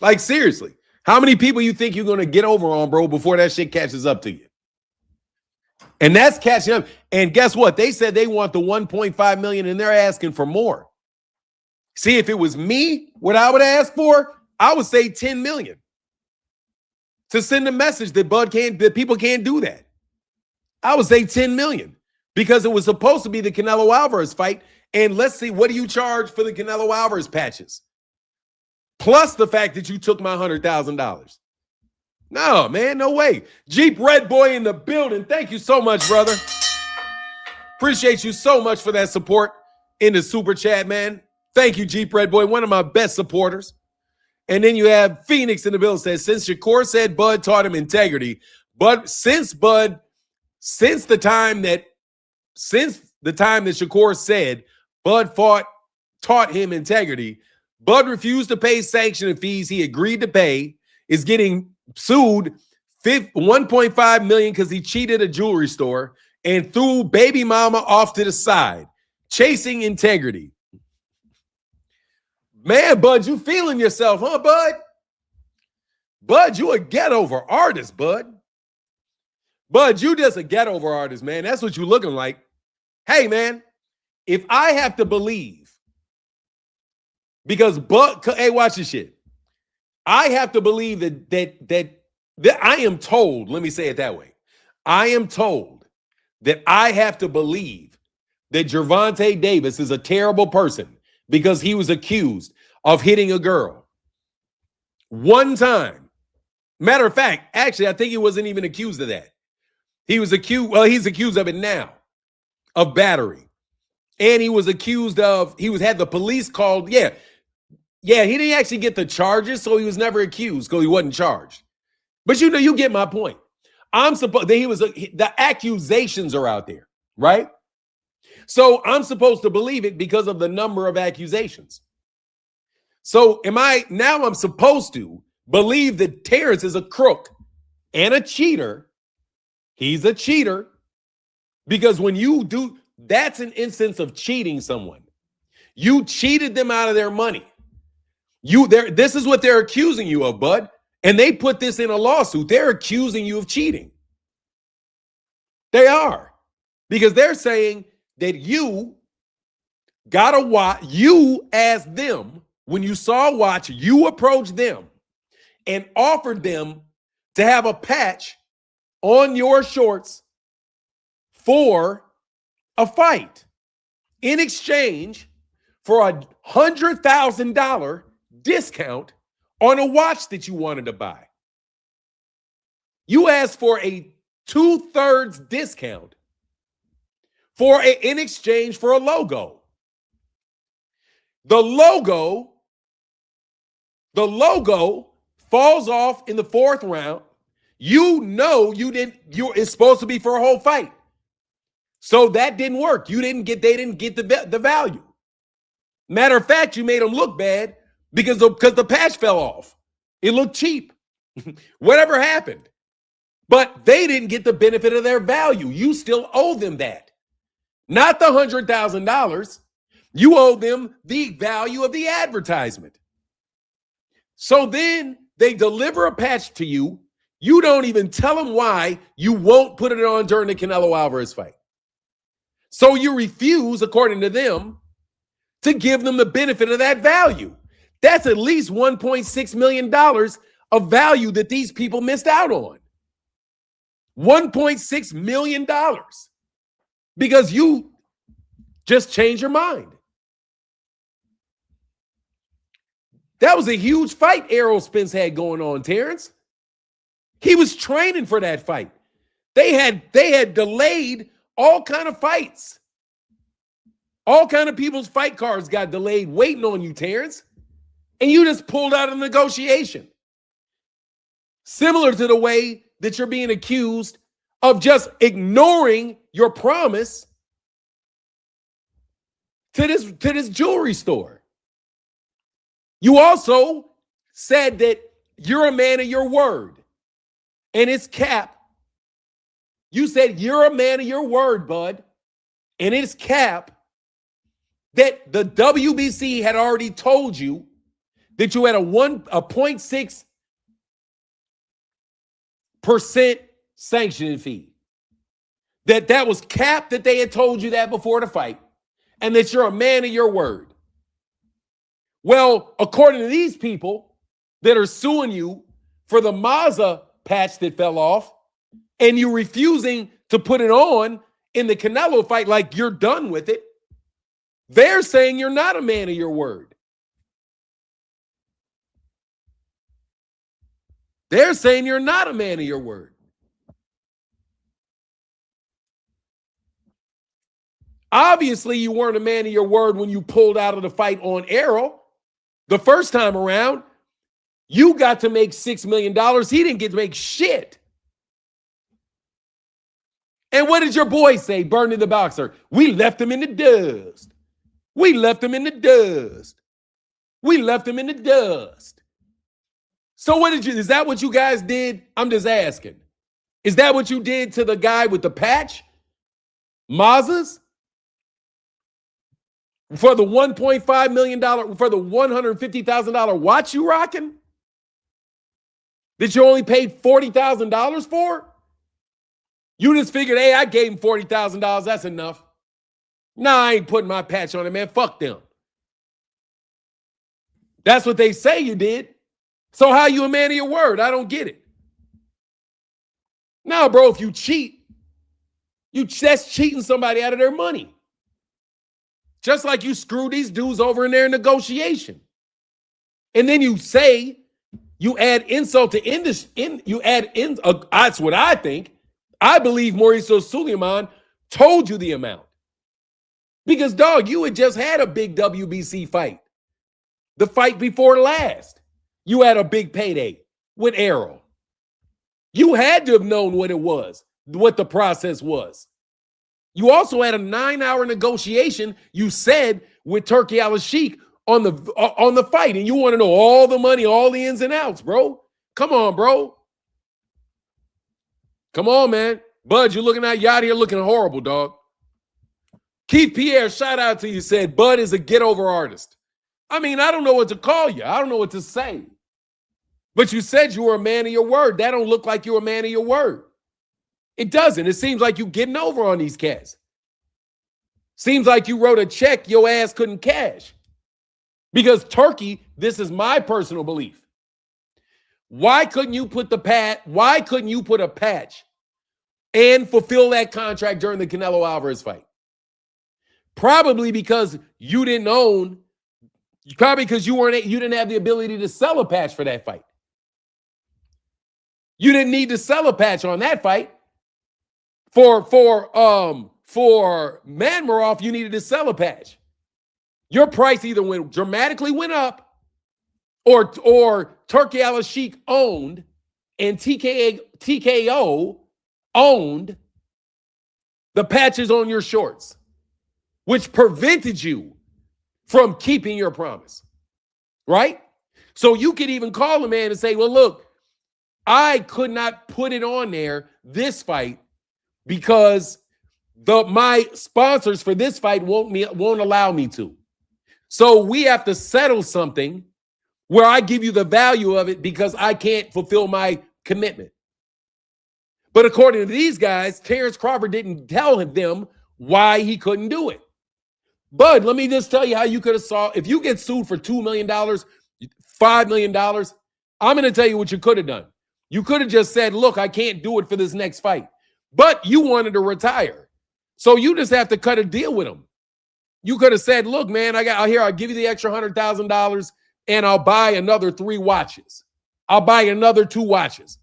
Like, seriously, how many people you think you're going to get over on, bro, before that shit catches up to you? And that's catching up. And guess what? They said they want the 1.5 million and they're asking for more. See, if it was me, what I would ask for, I would say 10 million to send a message that people can't do that. I would say 10 million because it was supposed to be the Canelo Alvarez fight. And let's see, what do you charge for the Canelo Alvarez patches? Plus the fact that you took my $100,000. No, man, no way. Jeep Red Boy in the building. Thank you so much, brother. Appreciate you so much for that support in the super chat, man. Thank you, Jeep Red Boy, one of my best supporters. And then you have Phoenix in the bill says, since Shakur said Bud taught him integrity, but since the time that Shakur said Bud taught him integrity, Bud refused to pay sanction fees he agreed to pay, is getting sued $1.5 million because he cheated a jewelry store and threw baby mama off to the side, chasing integrity. Man, Bud, you feeling yourself, huh, Bud? Bud, you a get-over artist, Bud. Bud, you just a get-over artist, man. That's what you looking like. Hey, man, if I have to believe, because Bud, hey, watch this shit. I have to believe that I am told, let me say it that way. I am told that I have to believe that Gervonta Davis is a terrible person because he was accused of hitting a girl one time. Matter of fact, actually, I think he wasn't even accused of that. He was accused, well, he's accused of it now, of battery. And he was accused of, had the police called, yeah, he didn't actually get the charges, so he was never accused because he wasn't charged. But you get my point. I'm supposed that the accusations are out there, right? So I'm supposed to believe it because of the number of accusations. So I'm supposed to believe that Terence is a crook and a cheater. He's a cheater because when you do, that's an instance of cheating someone. You cheated them out of their money. This is what they're accusing you of, bud. And they put this in a lawsuit. They're accusing you of cheating. They are. Because they're saying that you got a watch, you as them, when you saw a watch, you approached them and offered them to have a patch on your shorts for a fight in exchange for $100,000 discount on a watch that you wanted to buy. You asked for a 2/3 discount in exchange for a logo. The logo falls off in the 4th round. You know it's supposed to be for a whole fight. So that didn't work. They didn't get the value. Matter of fact, you made them look bad because the patch fell off. It looked cheap. Whatever happened. But they didn't get the benefit of their value. You still owe them that. Not the $100,000. You owe them the value of the advertisement. So then they deliver a patch to you. You don't even tell them why you won't put it on during the Canelo Alvarez fight. So you refuse, according to them, to give them the benefit of that value. That's at least $1.6 million of value that these people missed out on. $1.6 million because you just changed your mind. That was a huge fight Errol Spence had going on, Terence. He was training for that fight. They had delayed all kind of fights. All kind of people's fight cards got delayed waiting on you, Terence. And you just pulled out of negotiation. Similar to the way that you're being accused of just ignoring your promise to this jewelry store. You also said that you're a man of your word. And it's cap. You said you're a man of your word, bud. And it's cap that the WBC had already told you that you had a 0.6% sanctioning fee. That was capped, that they had told you that before the fight, and that you're a man of your word. Well, according to these people that are suing you for the Mazda patch that fell off, and you refusing to put it on in the Canelo fight like you're done with it, they're saying you're not a man of your word. They're saying you're not a man of your word. Obviously, you weren't a man of your word when you pulled out of the fight on Errol. The first time around, you got to make $6 million. He didn't get to make shit. And what did your boy say, Bernie the boxer? We left him in the dust. We left him in the dust. We left him in the dust. So what did you, is that what you guys did? I'm just asking. Is that what you did to the guy with the patch? Mazas? For the $1.5 million, for the $150,000 watch you rocking? That you only paid $40,000 for? You just figured, hey, I gave him $40,000. That's enough. Nah, I ain't putting my patch on it, man. Fuck them. That's what they say you did. So how you a man of your word? I don't get it. Now, bro, if you cheat, that's cheating somebody out of their money. Just like you screw these dudes over in their negotiation. And then you say, you add insult to that's what I think. I believe Mauricio Suleiman told you the amount. Because, dog, you had just had a big WBC fight. The fight before last. You had a big payday with Errol. You had to have known what it was, what the process was. You also had a 9-hour negotiation, you said, with Turki Al-Sheikh on the fight. And you want to know all the money, all the ins and outs, bro. Come on, bro. Come on, man. Bud, you out here looking horrible, dog. Keith Pierre, shout out to you, said, Bud is a get-over artist. I mean, I don't know what to call you. I don't know what to say. But you said you were a man of your word. That don't look like you're a man of your word. It doesn't. It seems like you getting over on these cats. Seems like you wrote a check your ass couldn't cash. Because Turkey, this is my personal belief. Why couldn't you put a patch and fulfill that contract during the Canelo Alvarez fight? Probably because you didn't own, probably because you didn't have the ability to sell a patch for that fight. You didn't need to sell a patch on that fight. For Manmaroff, you needed to sell a patch. Your price either dramatically went up, or Turkey Al-Sheikh owned and TKO owned the patches on your shorts, which prevented you from keeping your promise, right? So you could even call a man and say, well, look, I could not put it on there this fight because my sponsors for this fight won't allow me to. So we have to settle something where I give you the value of it because I can't fulfill my commitment. But according to these guys, Terence Crawford didn't tell them why he couldn't do it. Bud, let me just tell you how you could have if you get sued for $2 million, $5 million, I'm going to tell you what you could have done. You could have just said, look, I can't do it for this next fight. But you wanted to retire. So you just have to cut a deal with him. You could have said, look, man, I'll give you the extra $100,000 and I'll buy another 3 watches. I'll buy another 2 watches.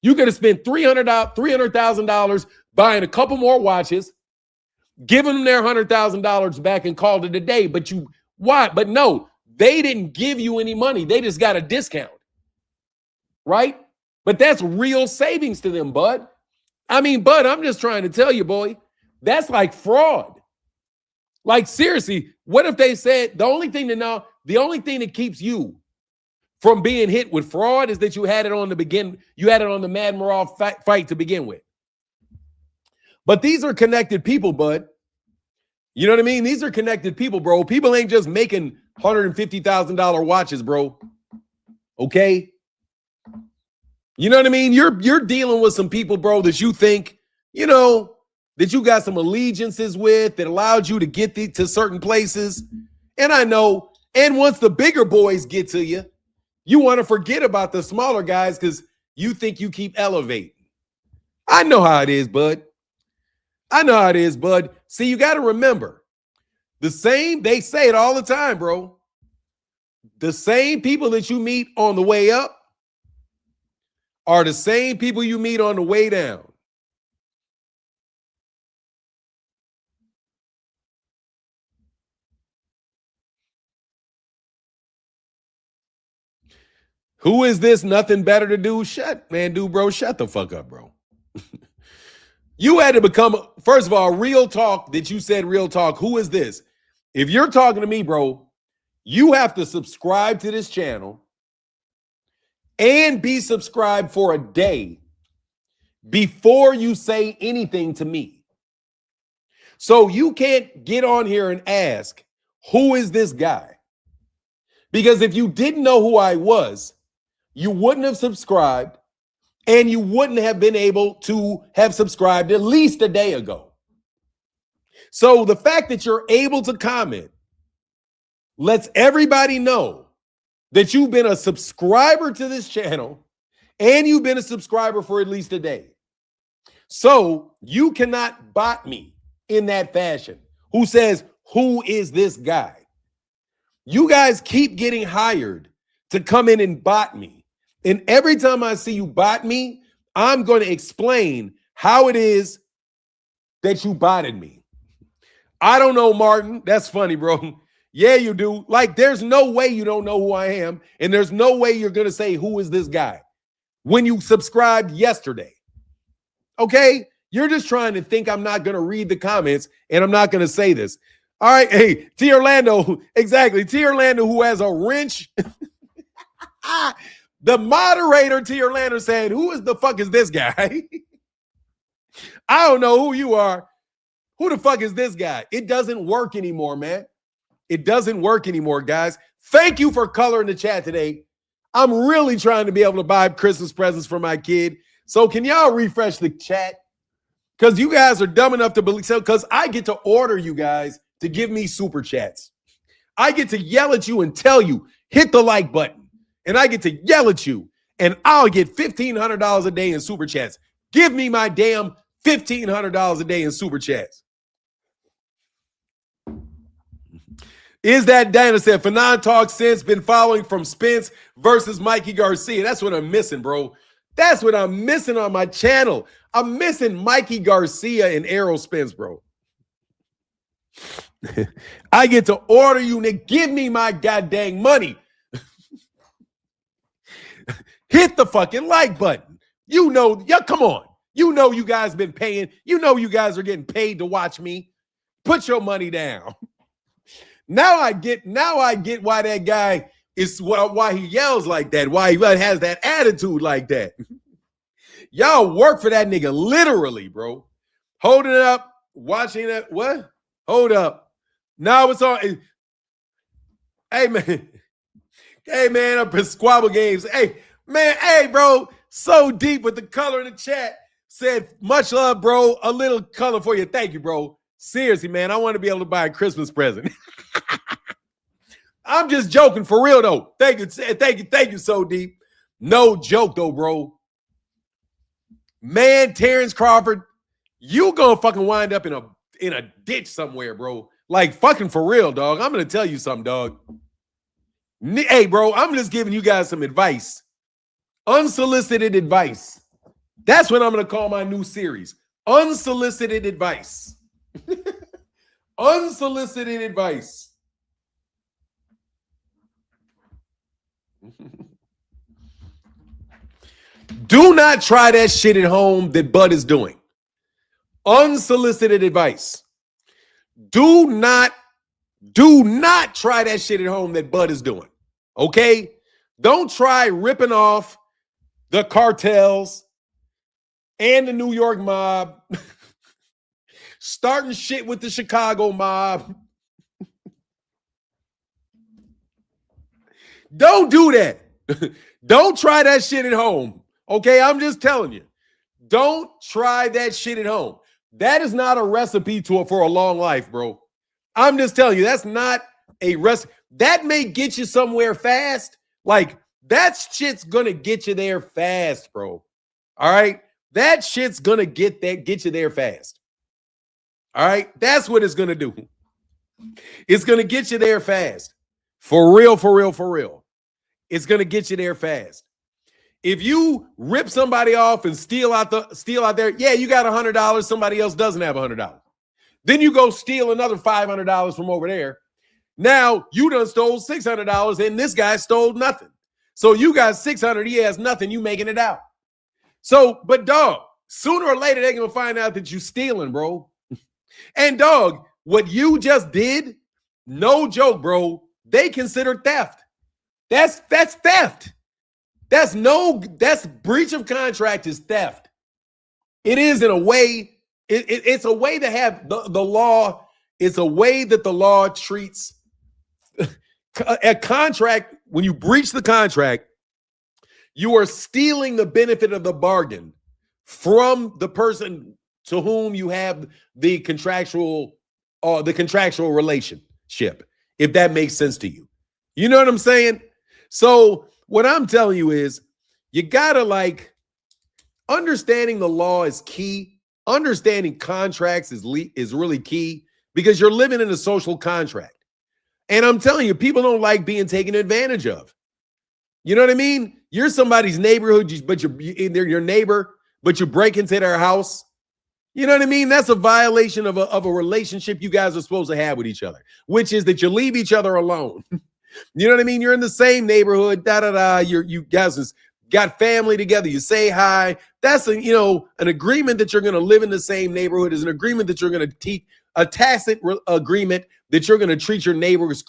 You could have spent $300,000 buying a couple more watches, giving them their $100,000 back and called it a day. But But no, they didn't give you any money. They just got a discount, right? But that's real savings to them, Bud. I mean, Bud, I'm just trying to tell you, boy, that's like fraud. Like, seriously, what if they said the only thing that keeps you from being hit with fraud is that you had it on the Manmaroff fight to begin with. But these are connected people, Bud. You know what I mean? These are connected people, bro. People ain't just making $150,000 watches, bro. Okay? You know what I mean? You're dealing with some people, bro, that you think, that you got some allegiances with that allowed you to get to certain places. And I know, and once the bigger boys get to you, you want to forget about the smaller guys because you think you keep elevating. I know how it is, bud. I know how it is, bud. See, you got to remember, they say it all the time, bro. The same people that you meet on the way up are the same people you meet on the way down. Who is this? Nothing better to do? Shut the fuck up, bro. You had to become, first of all, real talk that you said real talk. Who is this? If you're talking to me, bro, you have to subscribe to this channel and be subscribed for a day before you say anything to me. So you can't get on here and ask, who is this guy? Because if you didn't know who I was, you wouldn't have subscribed, and you wouldn't have been able to have subscribed at least a day ago. So the fact that you're able to comment lets everybody know that you've been a subscriber to this channel and you've been a subscriber for at least a day. So you cannot bot me in that fashion. Who says, who is this guy? You guys keep getting hired to come in and bot me. And every time I see you bot me, I'm going to explain how it is that you botted me. I don't know, Martin. That's funny, bro. Yeah, you do. Like, there's no way you don't know who I am. And there's no way you're going to say, who is this guy? When you subscribed yesterday. Okay? You're just trying to think I'm not going to read the comments and I'm not going to say this. All right. Hey, T. Orlando. Exactly. T. Orlando, who has a wrench. The moderator, T. Orlando, saying, who is the fuck is this guy? I don't know who you are. Who the fuck is this guy? It doesn't work anymore, man. It doesn't work anymore, guys. Thank you for coloring the chat today. I'm really trying to be able to buy Christmas presents for my kid. So can y'all refresh the chat? Because you guys are dumb enough to believe so. Because I get to order you guys to give me super chats. I get to yell at you and tell you, hit the like button. And I get to yell at you, and I'll get $1,500 a day in super chats. Give me my damn $1,500 a day in super chats. Is that Dana said, Fanon talk since been following from Spence versus Mikey Garcia. That's what I'm missing, bro. That's what I'm missing on my channel. I'm missing Mikey Garcia and Errol Spence, bro. I get to order you to give me my goddamn money. Hit the fucking like button. You know, yeah, come on. You know you guys been paying. You know you guys are getting paid to watch me. Put your money down. Now I get why that guy is why he yells like that, why he has that attitude like that. Y'all work for that nigga literally, bro. Holding it up, watching it. What? Hold up. Now it's on. Hey, man. Hey, man, up in Squabble Games. Hey, man, hey, bro. So deep with the color in the chat. Said, much love, bro. A little color for you. Thank you, bro. Seriously, man. I want to be able to buy a Christmas present. I'm just joking for real, though. Thank you, so deep. No joke, though, bro. Man, Terence Crawford, you gonna fucking wind up in a ditch somewhere, bro. Like, fucking for real, dog. I'm gonna tell you something, dog. Hey, bro, I'm just giving you guys some advice. Unsolicited advice. That's what I'm gonna call my new series. Unsolicited advice. Unsolicited advice. Do not try that shit at home that Bud is doing. Unsolicited advice. Do not try that shit at home that Bud is doing. Okay? Don't try ripping off the cartels and the New York mob. Starting shit with the Chicago mob. Don't do that. Don't try that shit at home. Okay, I'm just telling you. Don't try that shit at home. That is not a recipe for a long life, bro. I'm just telling you, that's not a recipe. That may get you somewhere fast. Like, that shit's gonna get you there fast, bro. All right? That shit's gonna get you there fast. All right? That's what it's gonna do. It's gonna get you there fast. For real, for real, for real. It's gonna get you there fast. If you rip somebody off and steal out there, yeah, you got $100. Somebody else doesn't have $100. Then you go steal another $500 from over there. Now you done stole $600 and this guy stole nothing. So you got $600. He has nothing. You making it out. So, but dog, sooner or later they're gonna find out that you stealing, bro. And dog, what you just did, no joke, bro. They consider theft. That's theft. That's breach of contract is theft. It is in a way, it's a way to have the law, it's a way that the law treats a contract. When you breach the contract, you are stealing the benefit of the bargain from the person to whom you have the contractual relationship, if that makes sense to you. You know what I'm saying? So what I'm telling you is you gotta understanding the law is key. Understanding contracts is really key because you're living in a social contract. And I'm telling you, people don't like being taken advantage of. You know what I mean? You're somebody's neighborhood, but they're your neighbor, but you break into their house. You know what I mean? That's a violation of a relationship you guys are supposed to have with each other, which is that you leave each other alone. You know what I mean? You're in the same neighborhood, you guys got family together. You say hi. That's an agreement that you're going to live in the same neighborhood. Is an agreement that you're going to teach, a tacit agreement that you're going to treat your neighbors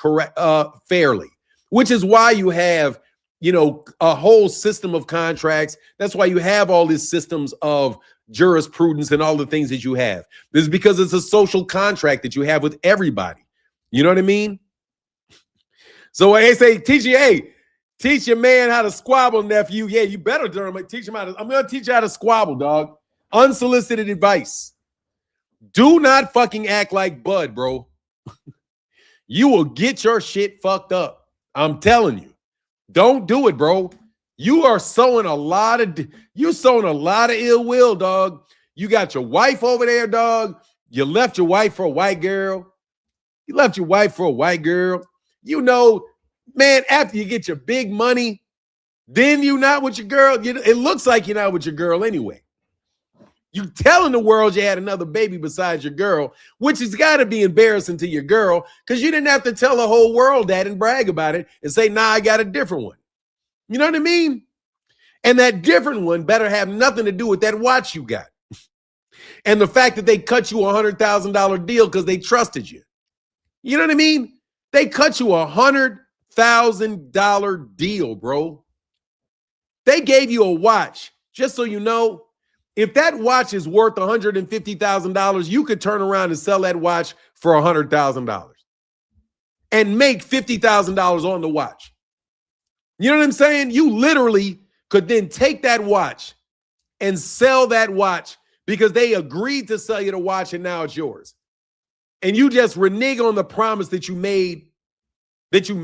fairly, which is why you have, a whole system of contracts. That's why you have all these systems of jurisprudence and all the things that you have. This is because it's a social contract that you have with everybody. You know what I mean? So I say, teach your man how to squabble, nephew. Yeah, you better teach him how to. I'm going to teach you how to squabble, dog. Unsolicited advice. Do not fucking act like Bud, bro. You will get your shit fucked up. I'm telling you. Don't do it, bro. You are sowing a lot of ill will, dog. You got your wife over there, dog. You left your wife for a white girl. You left your wife for a white girl. You know, man, after you get your big money, then you're not with your girl. It looks like you're not with your girl anyway. You telling the world you had another baby besides your girl, which has got to be embarrassing to your girl because you didn't have to tell the whole world that and brag about it and say, nah, I got a different one. You know what I mean? And that different one better have nothing to do with that watch you got. And the fact that they cut you a $100,000 deal because they trusted you. You know what I mean? They cut you a $100,000 deal, bro. They gave you a watch, just so you know. If that watch is worth $150,000, you could turn around and sell that watch for $100,000 and make $50,000 on the watch. You know what I'm saying? You literally could then take that watch and sell that watch because they agreed to sell you the watch and now it's yours. And you just renege on the promise that you made. And you're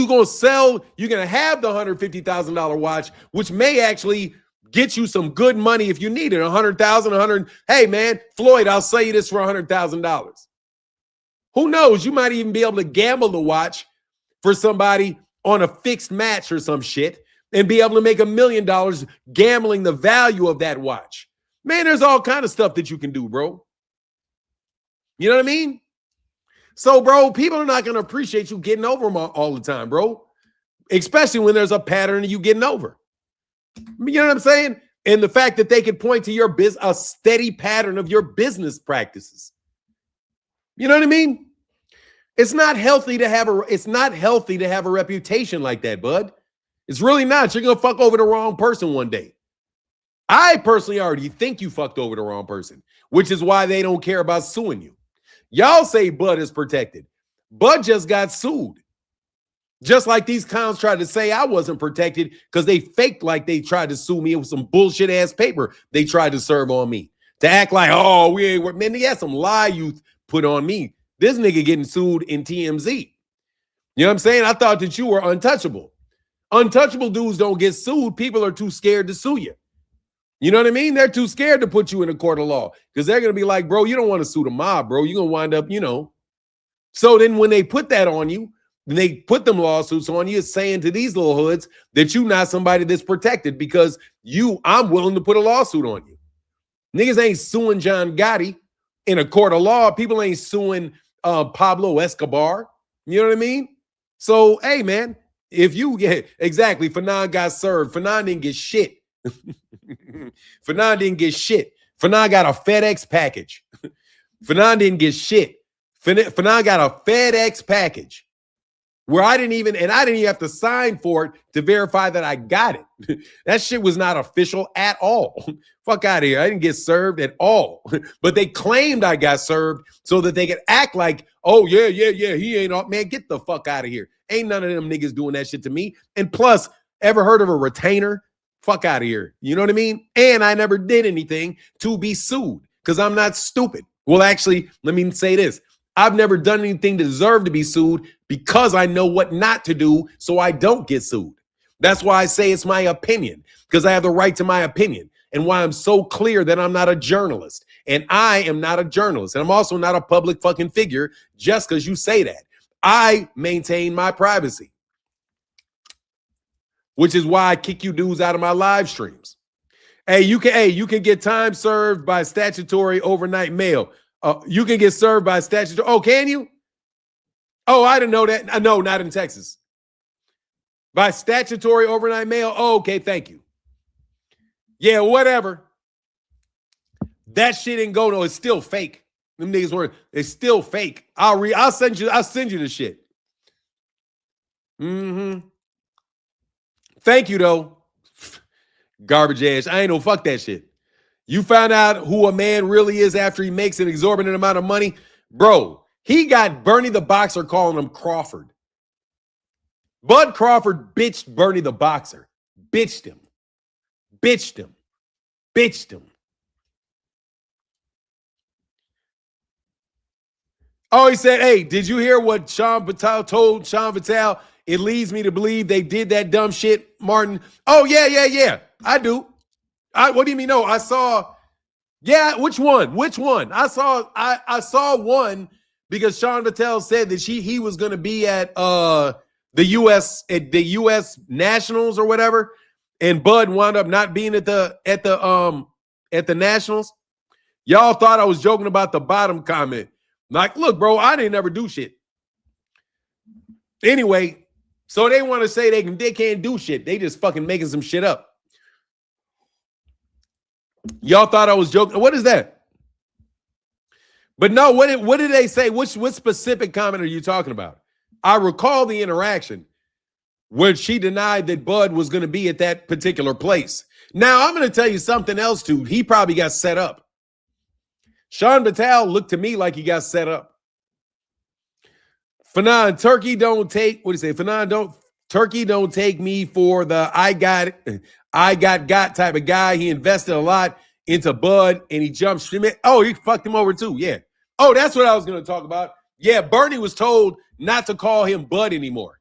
going to have the $150,000 watch, which may actually get you some good money if you need it. $100,000. Hey, man, Floyd, I'll sell you this for $100,000. Who knows? You might even be able to gamble the watch for somebody on a fixed match or some shit and be able to make $1 million gambling the value of that watch. Man, there's all kind of stuff that you can do, bro. You know what I mean? So, bro, people are not going to appreciate you getting over them all the time, bro. Especially when there's a pattern of you getting over. You know what I'm saying? And the fact that they could point to a steady pattern of your business practices. You know what I mean? It's not healthy to have a reputation like that, bud. It's really not. You're going to fuck over the wrong person one day. I personally already think you fucked over the wrong person, which is why they don't care about suing you. Y'all say Bud is protected. Bud just got sued. Just like these clowns tried to say I wasn't protected because they faked like they tried to sue me with some bullshit ass paper they tried to serve on me. To act like, oh, we ain't, man, they had some lie you put on me. This nigga getting sued in TMZ. You know what I'm saying? I thought that you were untouchable. Untouchable dudes don't get sued. People are too scared to sue you. You know what I mean? They're too scared to put you in a court of law because they're going to be like, bro, you don't want to sue the mob, bro. You're going to wind up, So then when they put that on you, then they put them lawsuits on you, saying to these little hoods that you're not somebody that's protected because I'm willing to put a lawsuit on you. Niggas ain't suing John Gotti in a court of law. People ain't suing Pablo Escobar. You know what I mean? So, hey, man, if you get exactly, Fanon got served. Fanon didn't get shit. Fanon didn't get shit. Fanon got a FedEx package. Fanon didn't get shit. Fanon got a FedEx package where I didn't even have to sign for it to verify that I got it. That shit was not official at all. Fuck out of here. I didn't get served at all. But they claimed I got served so that they could act like, oh, yeah, he ain't all. Man, get the fuck out of here. Ain't none of them niggas doing that shit to me. And plus, ever heard of a retainer? Fuck out of here. You know what I mean? And I never did anything to be sued because I'm not stupid. Well, actually, let me say this. I've never done anything to deserve to be sued because I know what not to do so I don't get sued. That's why I say it's my opinion, because I have the right to my opinion, and why I'm so clear that I'm not a journalist. And I am not a journalist. And I'm also not a public fucking figure just because you say that. I maintain my privacy, which is why I kick you dudes out of my live streams. Hey, you can get time served by statutory overnight mail. You can get served by statutory. Oh, can you? Oh, I didn't know that. No, not in Texas. By statutory overnight mail. Oh, okay, thank you. Yeah, whatever. That shit didn't go. No, it's still fake. Them niggas were. It's still fake. I'll send you the shit. Thank you though. Garbage ass. I ain't no fuck that shit. You found out who a man really is after he makes an exorbitant amount of money? Bro, he got Bernie the boxer calling him Crawford. Bud Crawford bitched Bernie the boxer. Bitched him. Oh, he said, hey, did you hear what Sean Vitale told Sean Vitale? It leads me to believe they did that dumb shit, Martin. Oh, yeah. I do. What do you mean? No, I saw. Yeah, which one? Which one? I saw one because Sean Vitale said that he was going to be at the US Nationals or whatever, and Bud wound up not being at the Nationals. Y'all thought I was joking about the bottom comment. Like, look, bro, I didn't ever do shit. Anyway, so they want to say they can't do shit. They just fucking making some shit up. Y'all thought I was joking. What is that? But no, what did they say? What specific comment are you talking about? I recall the interaction where she denied that Bud was going to be at that particular place. Now, I'm going to tell you something else, too. He probably got set up. Sean Vitale looked to me like he got set up. Fanon, Turkey don't take, what do you say? Turkey don't take me for the I got type of guy. He invested a lot into Bud and he jumped. Oh, he fucked him over too. Yeah. Oh, that's what I was going to talk about. Yeah, Bernie was told not to call him Bud anymore.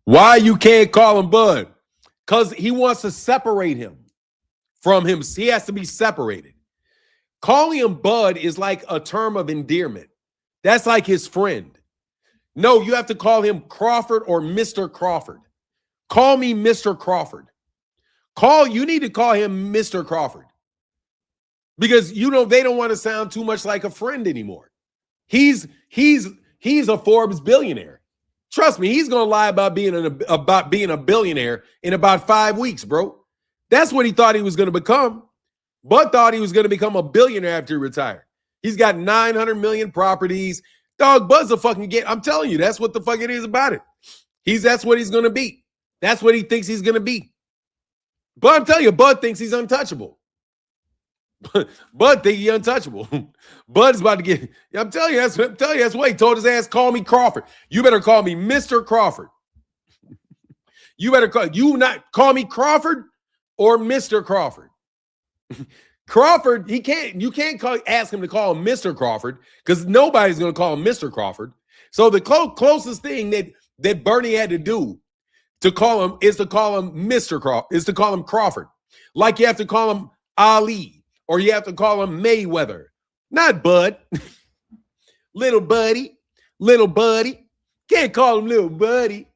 Why you can't call him Bud? Because he wants to separate him from him. He has to be separated. Calling him Bud is like a term of endearment. That's like his friend. No, you have to call him Crawford or Mr. Crawford. Call me Mr. Crawford. You need to call him Mr. Crawford. Because they don't want to sound too much like a friend anymore. He's a Forbes billionaire. Trust me, he's gonna lie about being a billionaire in about 5 weeks, bro. That's what he thought he was gonna become. Bud thought he was gonna become a billionaire after he retired. He's got 900 million properties. Dog, Bud's a fucking get. I'm telling you, that's what the fuck it is about it. That's what he's gonna be. That's what he thinks he's gonna be. But I'm telling you, Bud thinks he's untouchable. Bud think he's untouchable. Bud's about to get. I'm telling you, that's why he told his ass, call me Crawford. You better call me Mr. Crawford. You better call me Crawford or Mr. Crawford. Crawford, you can't ask him to call him Mr. Crawford because nobody's going to call him Mr. Crawford. So the closest thing that Bernie had to do to call him is to call him Mr. Crawford, is to call him Crawford. Like you have to call him Ali or you have to call him Mayweather. Not Bud. Little buddy. Can't call him little buddy.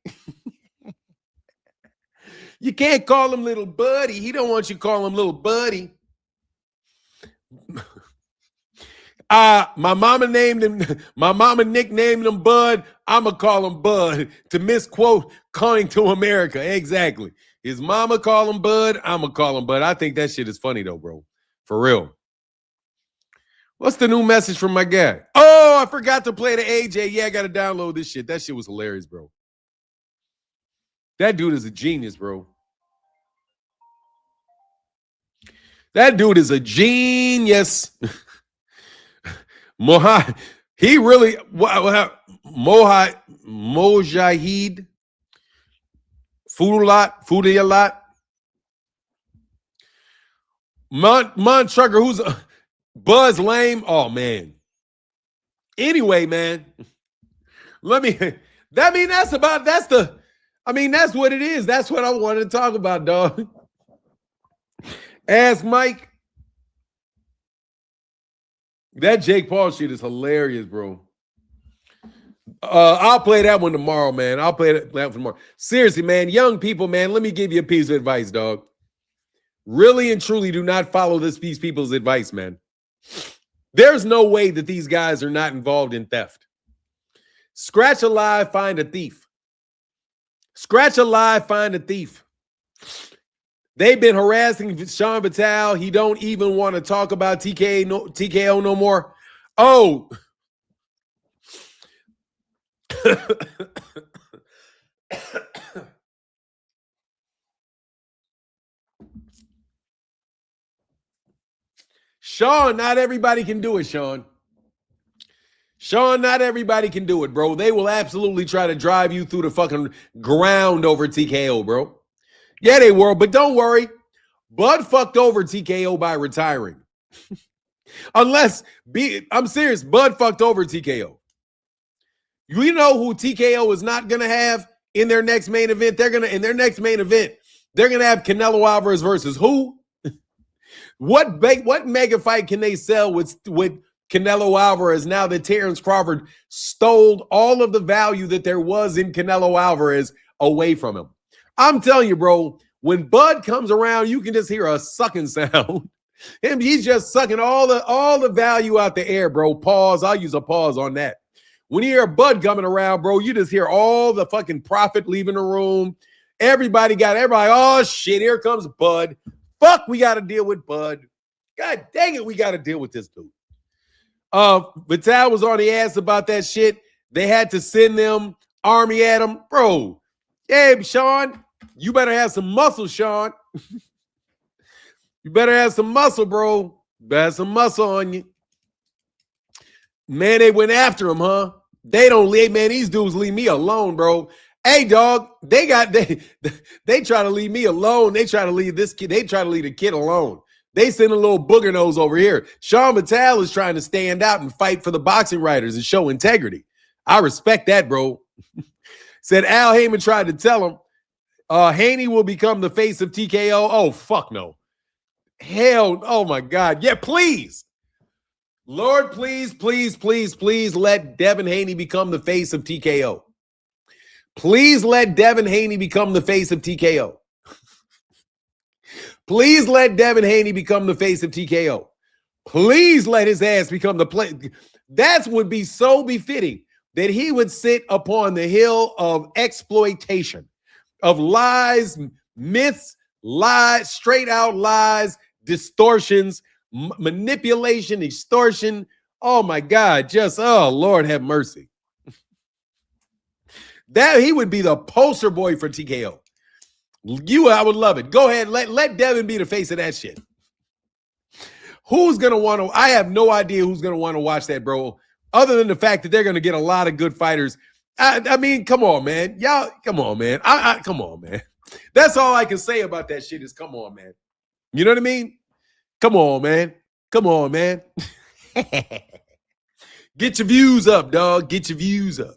You can't call him little buddy. He don't want you to call him little buddy. My mama nicknamed him Bud. I'ma call him Bud to misquote Coming to America. Exactly. His mama call him Bud. I'ma call him Bud. I think that shit is funny though, bro. For real. What's the new message from my guy? Oh, I forgot to play the AJ. Yeah, I got to download this shit. That shit was hilarious, bro. That dude is a genius, bro. That dude is a genius. He really, Mojahid, Foodalot, Mon Trucker, who's Buzz Lame. Oh man. Anyway, man, that's what it is. That's what I wanted to talk about, dog. Ask Mike. That Jake Paul shit is hilarious, bro. I'll play that one tomorrow, man. I'll play that one tomorrow. Seriously, man, young people, man, let me give you a piece of advice, dog. Really and truly do not follow these people's advice, man. There's no way that these guys are not involved in theft. Scratch a lie, find a thief. Scratch a lie, find a thief. They've been harassing Sean Vitale. He don't even want to talk about TKO no more. Oh. Sean, not everybody can do it, Sean. Sean, not everybody can do it, bro. They will absolutely try to drive you through the fucking ground over TKO, bro. Yeah, they will, but don't worry. Bud fucked over TKO by retiring. I'm serious, Bud fucked over TKO. You know who TKO is not going to have in their next main event? In their next main event, they're going to have Canelo Alvarez versus who? What mega fight can they sell with Canelo Alvarez now that Terence Crawford stole all of the value that there was in Canelo Alvarez away from him? I'm telling you, bro, when Bud comes around, you can just hear a sucking sound. He's just sucking all the value out the air, bro. Pause. I'll use a pause on that. When you hear Bud coming around, bro, you just hear all the fucking profit leaving the room. Everybody, oh shit, here comes Bud. Fuck, we got to deal with Bud. God dang it, we got to deal with this dude. Vital was on the ass about that shit. They had to send them army at him. Bro, hey, Sean, you better have some muscle, Sean. You better have some muscle, bro. Better have some muscle on you. Man, they went after him, huh? They don't leave, man. These dudes leave me alone, bro. Hey, dog, they try to leave me alone. They try to leave this kid. They try to leave the kid alone. They send a little booger nose over here. Sean Vital is trying to stand out and fight for the boxing writers and show integrity. I respect that, bro. Said Al Heyman tried to tell him, Haney will become the face of TKO. Oh, fuck no. Hell, oh my God. Yeah, please. Lord, please, please, please, please let Devin Haney become the face of TKO. Please let Devin Haney become the face of TKO. Please let Devin Haney become the face of TKO. Please let his ass become the play. That would be so befitting that he would sit upon the hill of exploitation, of lies, myths, lies, straight out lies, distortions, manipulation, extortion. Oh my God, oh Lord have mercy. That he would be the poster boy for TKO. I would love it. Go ahead, let Devin be the face of that shit. Who's gonna want to? I have no idea who's gonna want to watch that, bro. Other than the fact that they're gonna get a lot of good fighters. I mean, come on, man. Y'all, come on, man. Come on, man. That's all I can say about that shit is come on, man. You know what I mean? Come on, man. Come on, man. Get your views up, dog. Get your views up.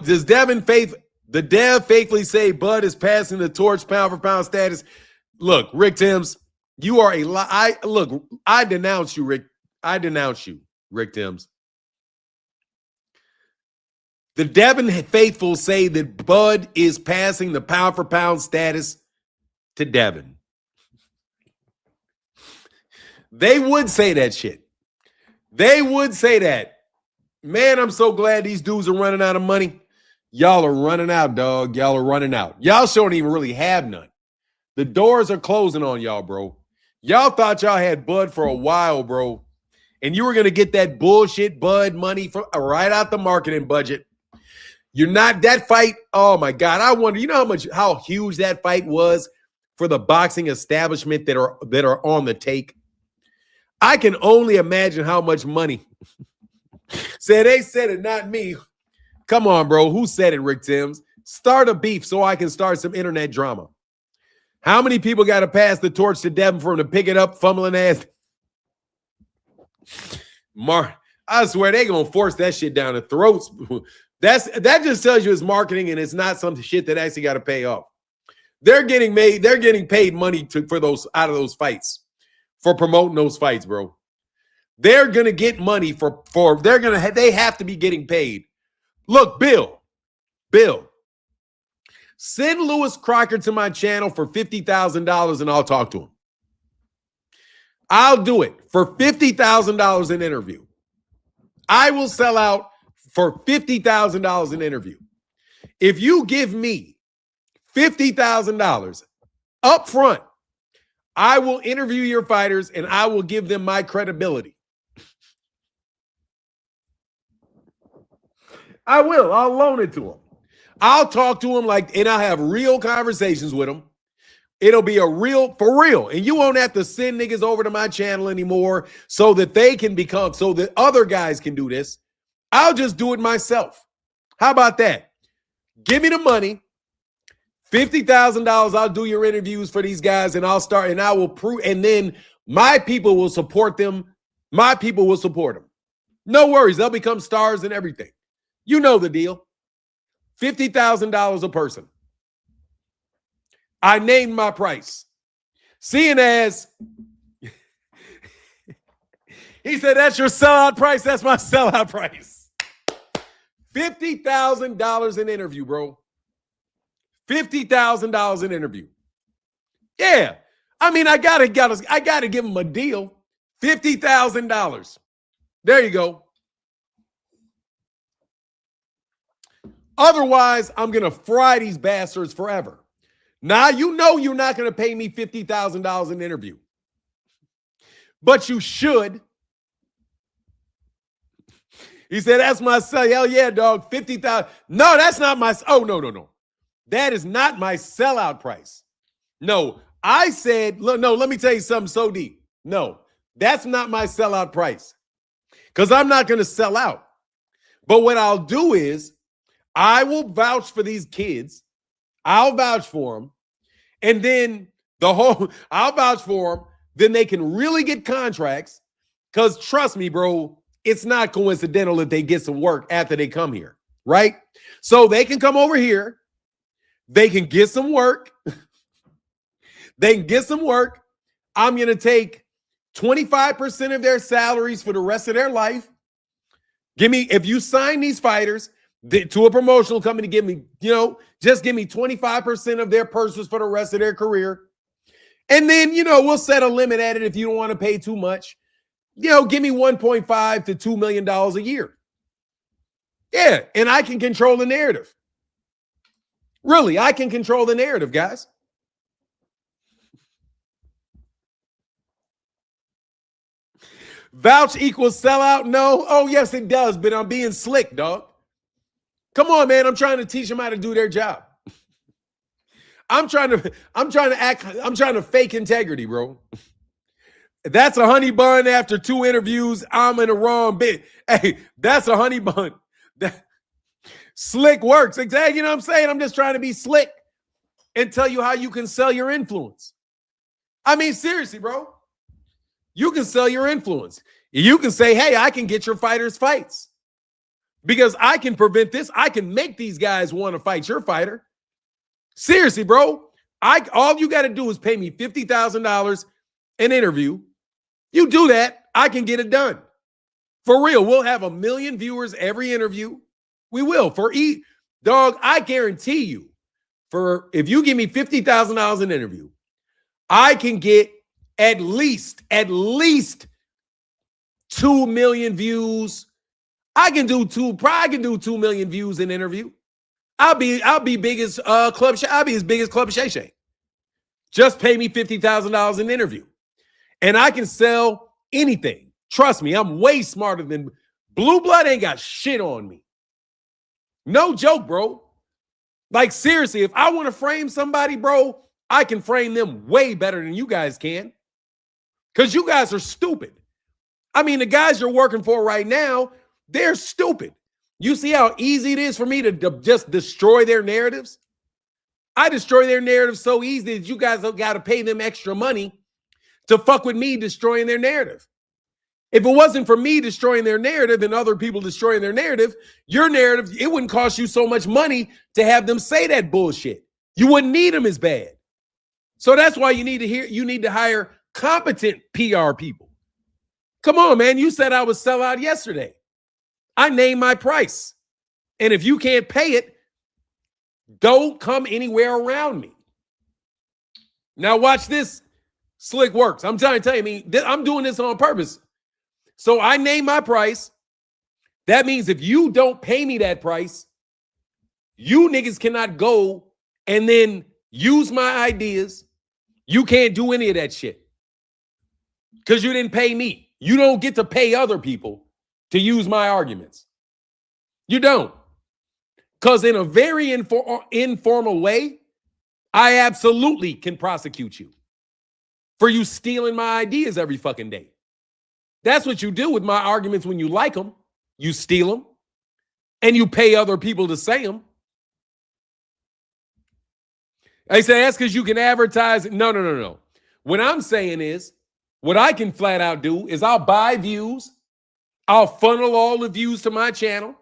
Does the Dev faithfully say Bud is passing the torch pound for pound status? Look, Rick Timms, you are a lie. I denounce you, Rick. I denounce you, Rick Timms. The Devin faithful say that Bud is passing the pound for pound status to Devin. They would say that shit. They would say that. Man, I'm so glad these dudes are running out of money. Y'all are running out, dog. Y'all are running out. Y'all don't even really have none. The doors are closing on y'all, bro. Y'all thought y'all had Bud for a while, bro. And you were going to get that bullshit Bud money from right out the marketing budget. You're not that fight. Oh my God. I wonder, you know how huge that fight was for the boxing establishment that are on the take? I can only imagine how much money. They said it, not me. Come on, bro. Who said it, Rick Timms? Start a beef so I can start some internet drama. How many people got to pass the torch to Devin for him to pick it up, fumbling ass? I swear they gonna force that shit down the throats. That just tells you it's marketing and it's not some shit that actually got to pay off. They're getting paid money for those out of those fights, for promoting those fights, bro. They're gonna get money they have to be getting paid. Look, Bill, send Lewis Crocker to my channel for $50,000 and I'll talk to him. I'll do it for $50,000 an interview. I will sell out for $50,000 an interview. If you give me $50,000 up front, I will interview your fighters and I will give them my credibility. I will. I'll loan it to them. I'll talk to them and I'll have real conversations with them. It'll be for real. And you won't have to send niggas over to my channel anymore so that so that other guys can do this. I'll just do it myself. How about that? Give me the money. $50,000. I'll do your interviews for these guys and I will prove, and then my people will support them. My people will support them. No worries. They'll become stars and everything. You know the deal. $50,000 a person. I named my price. Seeing as he said, that's your sellout price. That's my sellout price. $50,000 an interview, bro. $50,000 an interview. Yeah. I mean, I gotta give him a deal. $50,000. There you go. Otherwise, I'm going to fry these bastards forever. Now, you know you're not going to pay me $50,000 an interview. But you should. He said, that's my sell. Hell yeah, dog. 50,000. No, that's not my. Oh, no. That is not my sellout price. No, I said, no, let me tell you something so deep. No, that's not my sellout price. Because I'm not going to sell out. But what I'll do is I will vouch for these kids. I'll vouch for them. And then I'll vouch for them. Then they can really get contracts. Because trust me, bro, it's not coincidental that they get some work after they come here, right? So they can come over here. They can get some work. They can get some work. I'm going to take 25% of their salaries for the rest of their life. If you sign these fighters to a promotional company, just give me 25% of their purses for the rest of their career. And then, we'll set a limit at it if you don't want to pay too much. Give me $1.5 to $2 million a year. Yeah, and I can control the narrative. Really, I can control the narrative, guys. Vouch equals sellout? No. Oh, yes, it does, but I'm being slick, dog. Come on, man. I'm trying to teach them how to do their job. I'm trying to fake integrity, bro. That's a honey bun after 2 interviews. I'm in the wrong bit. Hey, that's a honey bun. Slick works. Exactly. You know what I'm saying? I'm just trying to be slick and tell you how you can sell your influence. I mean, seriously, bro. You can sell your influence. You can say, hey, I can get your fighters fights because I can prevent this. I can make these guys want to fight your fighter. Seriously, bro. All you got to do is pay me $50,000 an interview. You do that, I can get it done. For real, we'll have 1 million viewers every interview. We will. Dog, I guarantee you, if you give me $50,000 an interview, I can get at least 2 million views. I can do 2 million views in interview. I'll be big as Club Shay. I'll be as big as Club Shay Shay. Just pay me $50,000 an interview. And I can sell anything. Trust me, I'm way smarter than Blue Blood ain't got shit on me. No joke, bro. Like, seriously, if I want to frame somebody, bro, I can frame them way better than you guys can. Because you guys are stupid. I mean, the guys you're working for right now, they're stupid. You see how easy it is for me to just destroy their narratives? I destroy their narrative so easy that you guys don't got to pay them extra money to fuck with me destroying their narrative. If it wasn't for me destroying their narrative and other people destroying their narrative, your narrative, it wouldn't cost you so much money to have them say that bullshit. You wouldn't need them as bad. So that's why you need to hire competent PR people. Come on, man. You said I would sell out yesterday. I named my price. And if you can't pay it, don't come anywhere around me. Now watch this. Slick works. I'm trying to tell you, I'm doing this on purpose. So I name my price. That means if you don't pay me that price, you niggas cannot go and then use my ideas. You can't do any of that shit because you didn't pay me. You don't get to pay other people to use my arguments. You don't. Because in a very informal way, I absolutely can prosecute you for you stealing my ideas every fucking day. That's what you do with my arguments when you like them. You steal them and you pay other people to say them. I say that's because you can advertise. No. What I'm saying is, what I can flat out do is I'll buy views. I'll funnel all the views to my channel.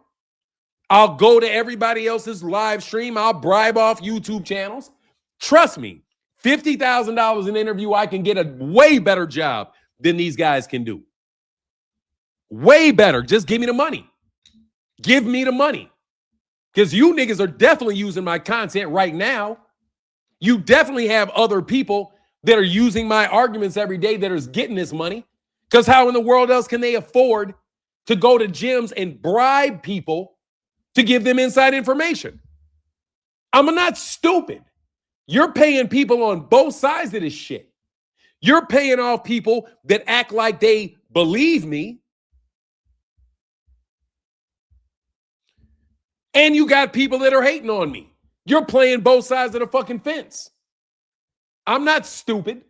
I'll go to everybody else's live stream. I'll bribe off YouTube channels. Trust me, $50,000 an interview, I can get a way better job than these guys can do. Way better. Just give me the money. Give me the money. Because you niggas are definitely using my content right now. You definitely have other people that are using my arguments every day that are getting this money. Because how in the world else can they afford to go to gyms and bribe people to give them inside information? I'm not stupid. You're paying people on both sides of this shit. You're paying off people that act like they believe me. And you got people that are hating on me. You're playing both sides of the fucking fence. I'm not stupid.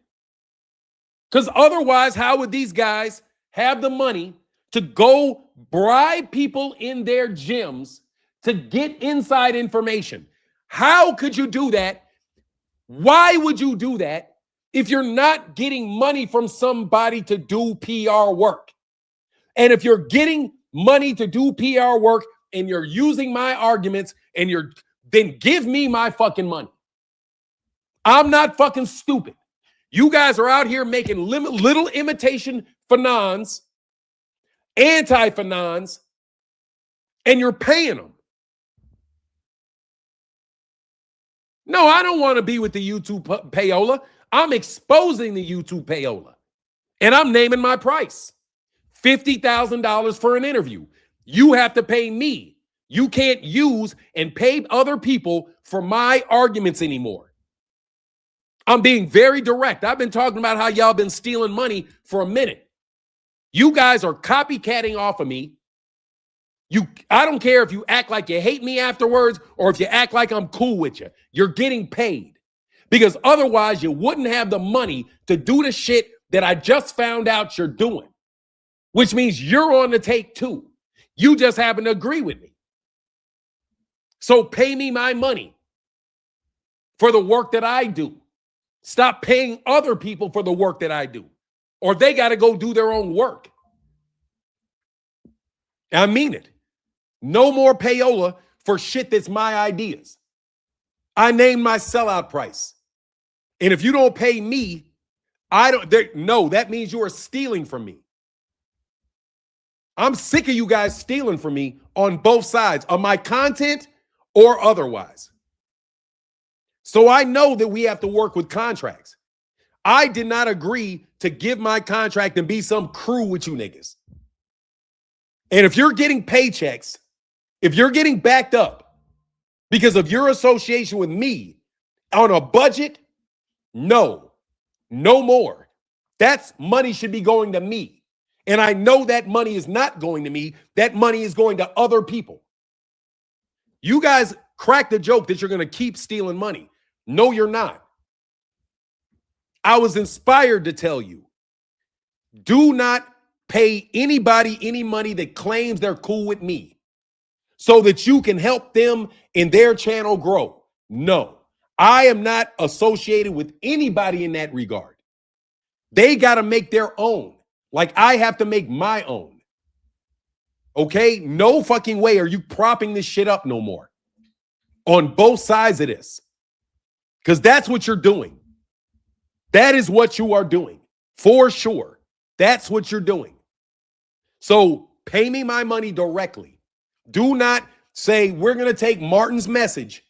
Because otherwise, how would these guys have the money to go bribe people in their gyms to get inside information? How could you do that? Why would you do that if you're not getting money from somebody to do PR work? And if you're getting money to do PR work and you're using my arguments and then give me my fucking money. I'm not fucking stupid. You guys are out here making little imitation fanons, anti-fanons, and you're paying them. No, I don't want to be with the YouTube payola. I'm exposing the YouTube payola. And I'm naming my price. $50,000 for an interview. You have to pay me. You can't use and pay other people for my arguments anymore. I'm being very direct. I've been talking about how y'all been stealing money for a minute. You guys are copycatting off of me. I don't care if you act like you hate me afterwards or if you act like I'm cool with you. You're getting paid. Because otherwise you wouldn't have the money to do the shit that I just found out you're doing. Which means you're on the take too. You just happen to agree with me. So pay me my money for the work that I do. Stop paying other people for the work that I do. Or they got to go do their own work. I mean it. No more payola for shit that's my ideas. I named my sellout price. And if you don't pay me, that means you are stealing from me. I'm sick of you guys stealing from me on both sides of my content or otherwise. So I know that we have to work with contracts. I did not agree to give my contract and be some crew with you niggas. And if you're getting paychecks, if you're getting backed up because of your association with me on a budget, no more. That's money should be going to me. And I know that money is not going to me. That money is going to other people. You guys crack the joke that you're going to keep stealing money. No, you're not. I was inspired to tell you, do not pay anybody any money that claims they're cool with me so that you can help them in their channel grow. No, I am not associated with anybody in that regard. They got to make their own, like I have to make my own. Okay? No fucking way are you propping this shit up no more on both sides of this. Because that's what you're doing. That is what you are doing. For sure. That's what you're doing. So pay me my money directly. Do not say we're going to take Martin's message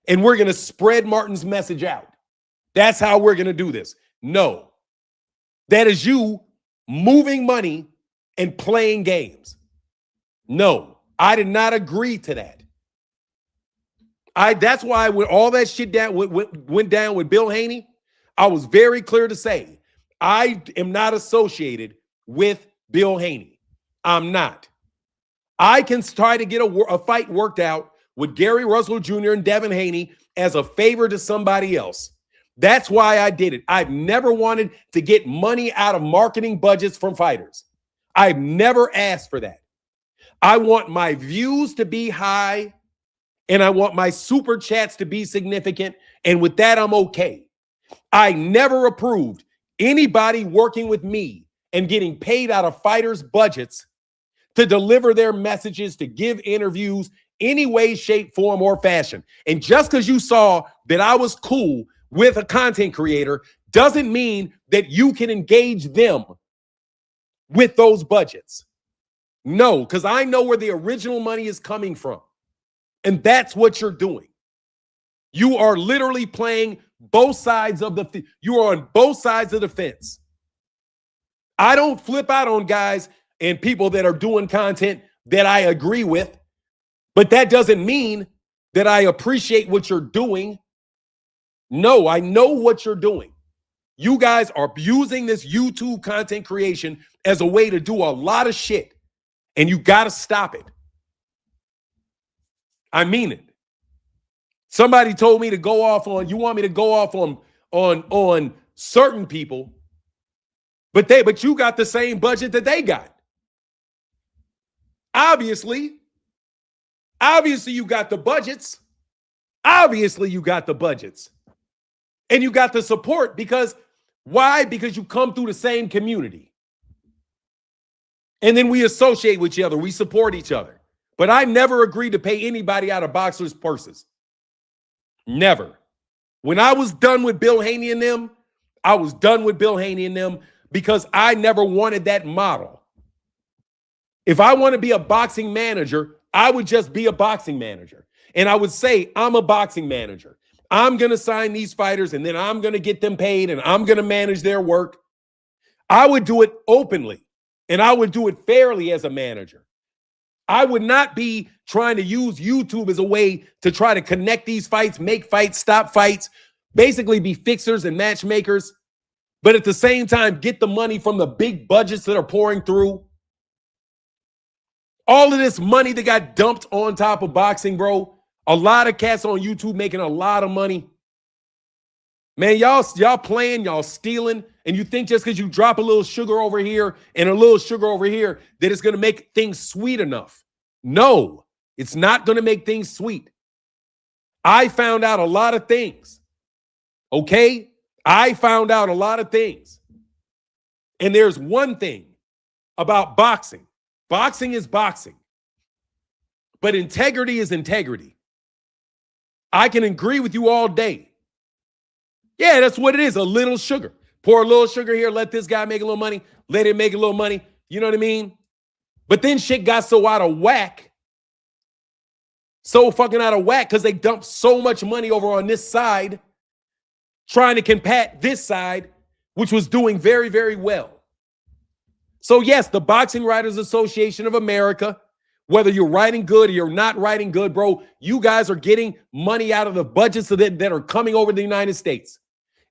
and we're going to spread Martin's message out. That's how we're going to do this. No. That is you moving money and playing games. No, I did not agree to that. That's why when all that shit went down with Bill Haney, I was very clear to say, I am not associated with Bill Haney. I'm not. I can try to get a fight worked out with Gary Russell Jr. and Devin Haney as a favor to somebody else. That's why I did it. I've never wanted to get money out of marketing budgets from fighters. I've never asked for that. I want my views to be high, and I want my super chats to be significant, and with that, I'm okay. I never approved anybody working with me and getting paid out of fighters' budgets to deliver their messages, to give interviews, any way, shape, form, or fashion. And just because you saw that I was cool with a content creator doesn't mean that you can engage them with those budgets. No, because I know where the original money is coming from. And that's what you're doing. You are literally playing both sides of you are on both sides of the fence. I don't flip out on guys and people that are doing content that I agree with, but that doesn't mean that I appreciate what you're doing. No, I know what you're doing. You guys are using this YouTube content creation as a way to do a lot of shit, and you got to stop it. I mean it. Somebody told me to go off on, you want me to go off on certain people, but you got the same budget that they got. Obviously you got the budgets. Obviously you got the budgets. And you got the support because why? Because you come through the same community. And then we associate with each other. We support each other. But I never agreed to pay anybody out of boxers' purses. Never. When I was done with Bill Haney and them, I was done with Bill Haney and them because I never wanted that model. If I want to be a boxing manager, I would just be a boxing manager. And I would say, I'm a boxing manager. I'm going to sign these fighters and then I'm going to get them paid and I'm going to manage their work. I would do it openly and I would do it fairly as a manager. I would not be trying to use YouTube as a way to try to connect these fights, make fights, stop fights, basically be fixers and matchmakers, but at the same time, get the money from the big budgets that are pouring through. All of this money that got dumped on top of boxing, bro. A lot of cats on YouTube making a lot of money. Man, y'all playing, y'all stealing, and you think just because you drop a little sugar over here and a little sugar over here that it's going to make things sweet enough. No, it's not going to make things sweet. I found out a lot of things, okay? I found out a lot of things. And there's one thing about boxing. Boxing is boxing. But integrity is integrity. I can agree with you all day. Yeah, that's what it is, a little sugar. Pour a little sugar here, let this guy make a little money, let him make a little money. You know what I mean? But then shit got so out of whack, so fucking out of whack because they dumped so much money over on this side trying to combat this side, which was doing very, very well. So yes, the Boxing Writers Association of America, whether you're writing good or you're not writing good, bro, you guys are getting money out of the budgets that are coming over the United States.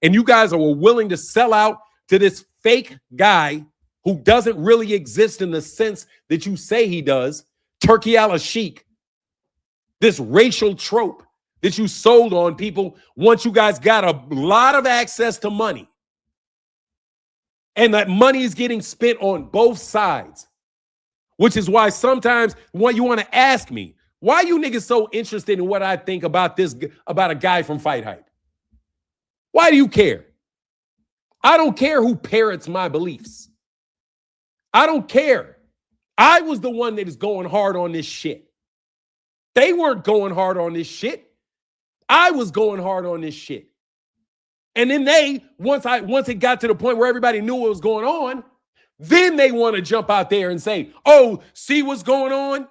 And you guys are willing to sell out to this fake guy who doesn't really exist in the sense that you say he does, Turkey al-Sheikh, this racial trope that you sold on people once you guys got a lot of access to money. And that money is getting spent on both sides, which is why sometimes when you want to ask me, why you niggas so interested in what I think about about a guy from Fight Hype? Why do you care? I don't care who parrots my beliefs. I don't care. I was the one that is going hard on this shit. They weren't going hard on this shit. I was going hard on this shit. And then once it got to the point where everybody knew what was going on, then they want to jump out there and say, oh, see what's going on?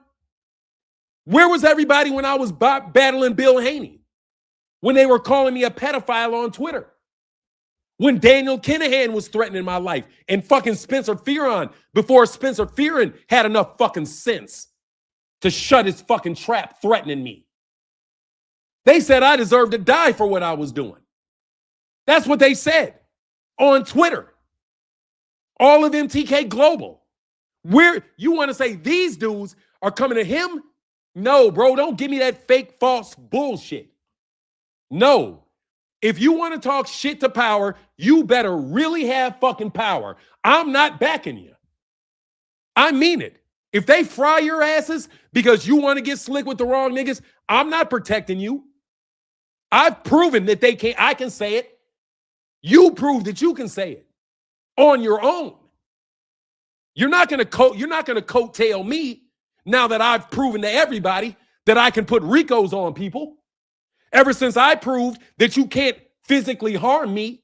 Where was everybody when I was battling Bill Haney? When they were calling me a pedophile on Twitter? When Daniel Kinahan was threatening my life and fucking Spencer Fearon before Spencer Fearon had enough fucking sense to shut his fucking trap threatening me. They said I deserved to die for what I was doing. That's what they said on Twitter. All of MTK Global. Where you want to say these dudes are coming to him, No, bro, don't give me that fake, false bullshit. No. If you want to talk shit to power, you better really have fucking power. I'm not backing you. I mean it. If they fry your asses because you want to get slick with the wrong niggas, I'm not protecting you. I've proven that they can't. I can say it. You prove that you can say it on your own. You're not going to coattail me now that I've proven to everybody that I can put RICOs on people. Ever since I proved that you can't physically harm me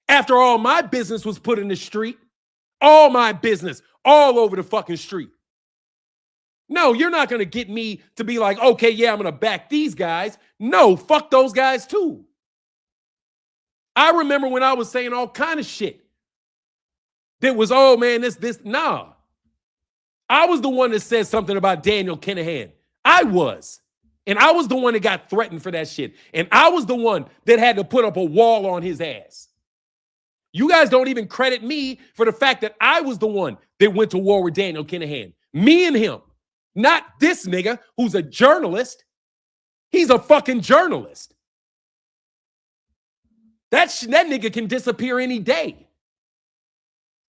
after all my business was put in the street, all my business, all over the fucking street. No, you're not going to get me to be like, okay, yeah, I'm going to back these guys. No, fuck those guys too. I remember when I was saying all kind of shit that was, oh man, this. Nah. I was the one that said something about Daniel Kinahan. I was. And I was the one that got threatened for that shit. And I was the one that had to put up a wall on his ass. You guys don't even credit me for the fact that I was the one that went to war with Daniel Kinahan. Me and him. Not this nigga who's a journalist. He's a fucking journalist. That nigga can disappear any day.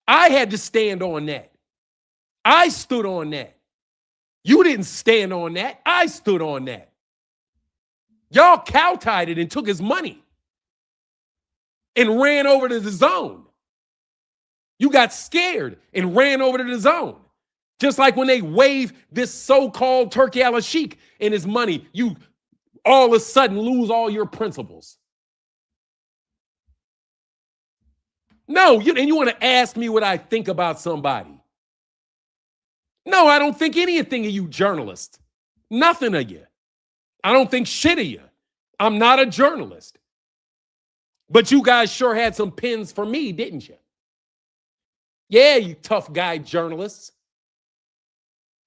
I had to stand on that. I stood on that. You didn't stand on that. I stood on that. Y'all cow-tied it and took his money and ran over to the zone. You got scared and ran over to the zone. Just like when they wave this so-called Turkey al-Sheikh and his money, you all of a sudden lose all your principles. No, and you want to ask me what I think about somebody. No, I don't think anything of you journalists. Nothing of you. I don't think shit of you. I'm not a journalist. But you guys sure had some pins for me, didn't you? Yeah, you tough guy journalists.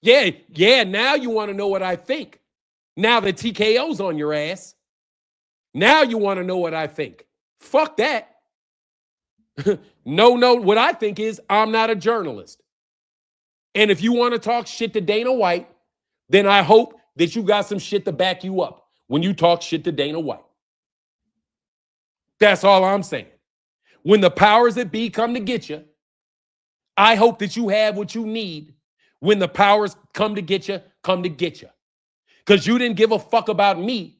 Yeah, now you want to know what I think. Now the TKO's on your ass. Now you want to know what I think. Fuck that. No, what I think is I'm not a journalist. And if you want to talk shit to Dana White, then I hope that you got some shit to back you up when you talk shit to Dana White. That's all I'm saying. When the powers that be come to get you, I hope that you have what you need when the powers come to get you, come to get you. Because you didn't give a fuck about me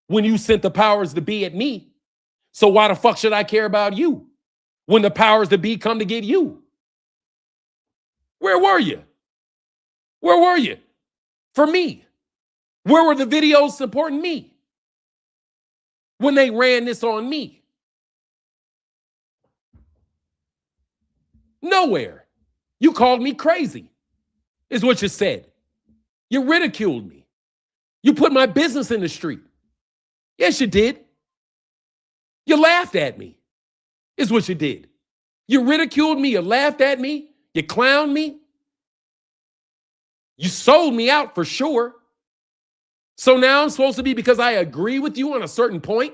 when you sent the powers to be at me. So why the fuck should I care about you when the powers that be come to get you? Where were you? Where were you? For me. Where were the videos supporting me when they ran this on me? Nowhere. You called me crazy, is what you said. You ridiculed me. You put my business in the street. Yes, you did. You laughed at me, is what you did. You ridiculed me. You laughed at me. You clowned me. You sold me out for sure. So now I'm supposed to be, because I agree with you on a certain point,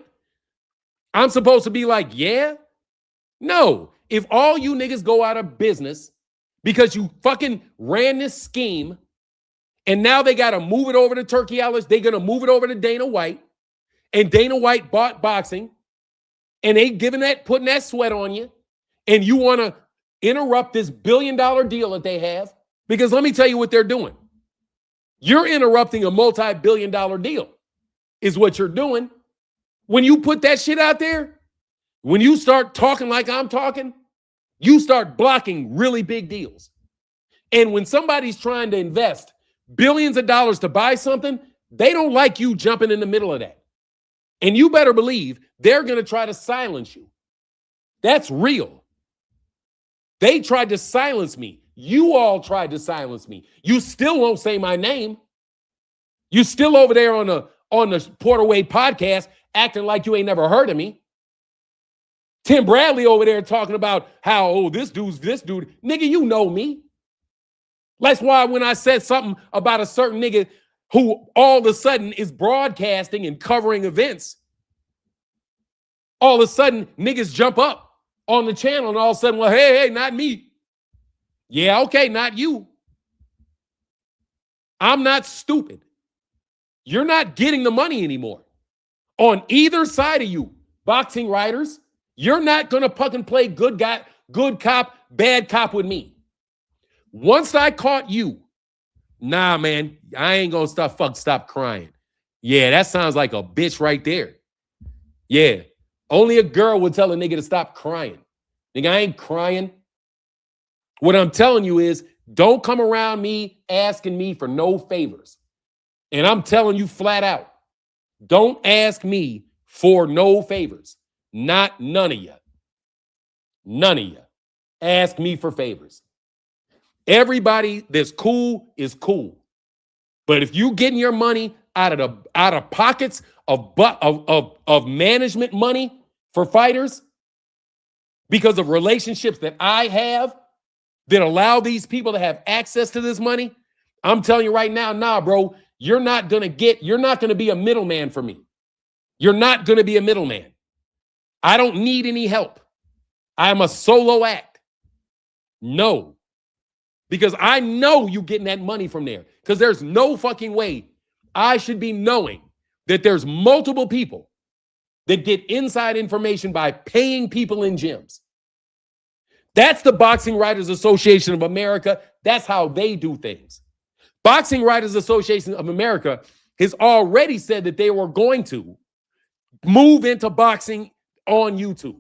I'm supposed to be like, yeah? No. If all you niggas go out of business because you fucking ran this scheme and now they got to move it over to Turkey Ellis, they're going to move it over to Dana White, and Dana White bought boxing and they putting that sweat on you, and you want to interrupt this $1 billion deal that they have, because let me tell you what they're doing. You're interrupting a multi-billion-dollar deal is what you're doing. When you put that shit out there, when you start talking like I'm talking, you start blocking really big deals. And when somebody's trying to invest billions of dollars to buy something, they don't like you jumping in the middle of that. And you better believe they're going to try to silence you. That's real. They tried to silence me. You all tried to silence me. You still won't say my name. You still over there on the Porterway podcast acting like you ain't never heard of me. Tim Bradley over there talking about how, oh, this dude. Nigga, you know me. That's why when I said something about a certain nigga who all of a sudden is broadcasting and covering events, all of a sudden niggas jump up on the channel and all of a sudden, well, hey, not me. Yeah, okay, not you. I'm not stupid. You're not getting the money anymore. On either side of you, boxing writers, you're not going to fucking play good guy, good cop, bad cop with me. Once I caught you, nah, man, I ain't going to stop crying. Yeah, that sounds like a bitch right there. Yeah, only a girl would tell a nigga to stop crying. Nigga, I ain't crying. What I'm telling you is, don't come around me asking me for no favors. And I'm telling you flat out, don't ask me for no favors. None of you. None of you. Ask me for favors. Everybody that's cool is cool. But if you getting your money out of pockets of management money for fighters because of relationships that I have that allow these people to have access to this money, I'm telling you right now, nah, bro, you're not going to be a middleman for me. You're not going to be a middleman. I don't need any help. I'm a solo act. No. Because I know you getting that money from there. Because there's no fucking way I should be knowing that there's multiple people that get inside information by paying people in gyms. That's the Boxing Writers Association of America. That's how they do things. Boxing Writers Association of America has already said that they were going to move into boxing on YouTube.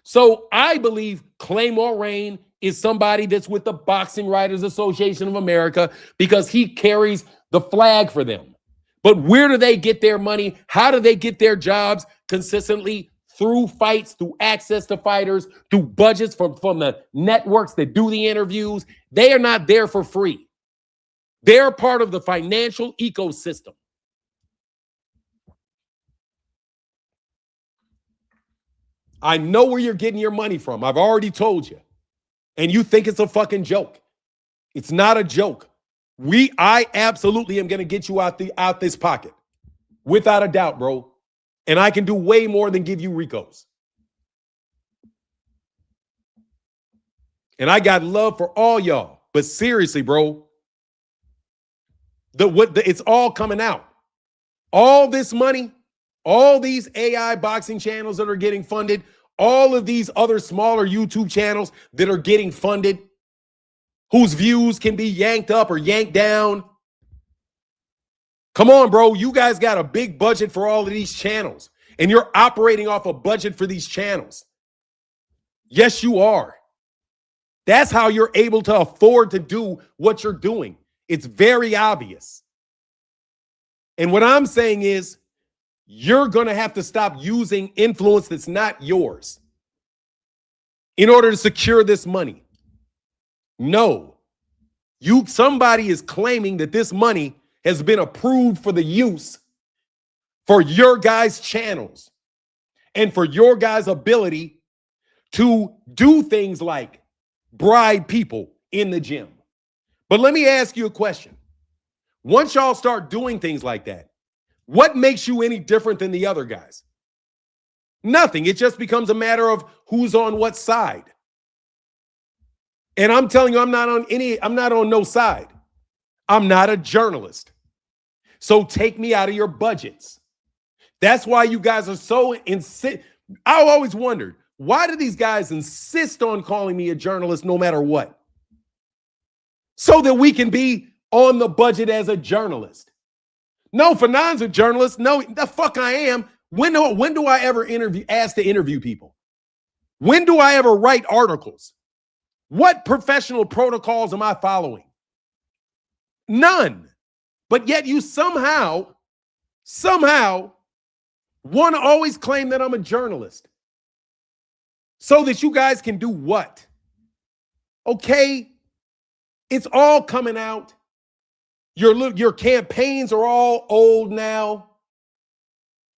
So I believe Claymore Rain is somebody that's with the Boxing Writers Association of America because he carries the flag for them. But where do they get their money? How do they get their jobs consistently? Through fights, through access to fighters, through budgets from the networks that do the interviews. They are not there for free. They're part of the financial ecosystem. I know where you're getting your money from. I've already told you. And you think it's a fucking joke. It's not a joke. I absolutely am going to get you out this pocket. Without a doubt, bro. And I can do way more than give you Ricos. And I got love for all y'all. But seriously, bro. It's all coming out. All this money, all these AI boxing channels that are getting funded, all of these other smaller YouTube channels that are getting funded, whose views can be yanked up or yanked down. Come on, bro. You guys got a big budget for all of these channels, and you're operating off a budget for these channels. Yes, you are. That's how you're able to afford to do what you're doing. It's very obvious. And what I'm saying is, you're going to have to stop using influence that's not yours in order to secure this money. No. Somebody is claiming that this money has been approved for the use for your guys' channels and for your guys' ability to do things like bribe people in the gym. But let me ask you a question. Once y'all start doing things like that, what makes you any different than the other guys? Nothing. It just becomes a matter of who's on what side. And I'm telling you, I'm not on no side. I'm not a journalist. So take me out of your budgets. That's why you guys are so insist. I always wondered, why do these guys insist on calling me a journalist no matter what? So that we can be on the budget as a journalist. No, Fanon's a journalist. No, the fuck I am. When do I ever ask to interview people? When do I ever write articles? What professional protocols am I following? None. But yet you somehow want to always claim that I'm a journalist. So that you guys can do what? Okay, it's all coming out. Your campaigns are all old now.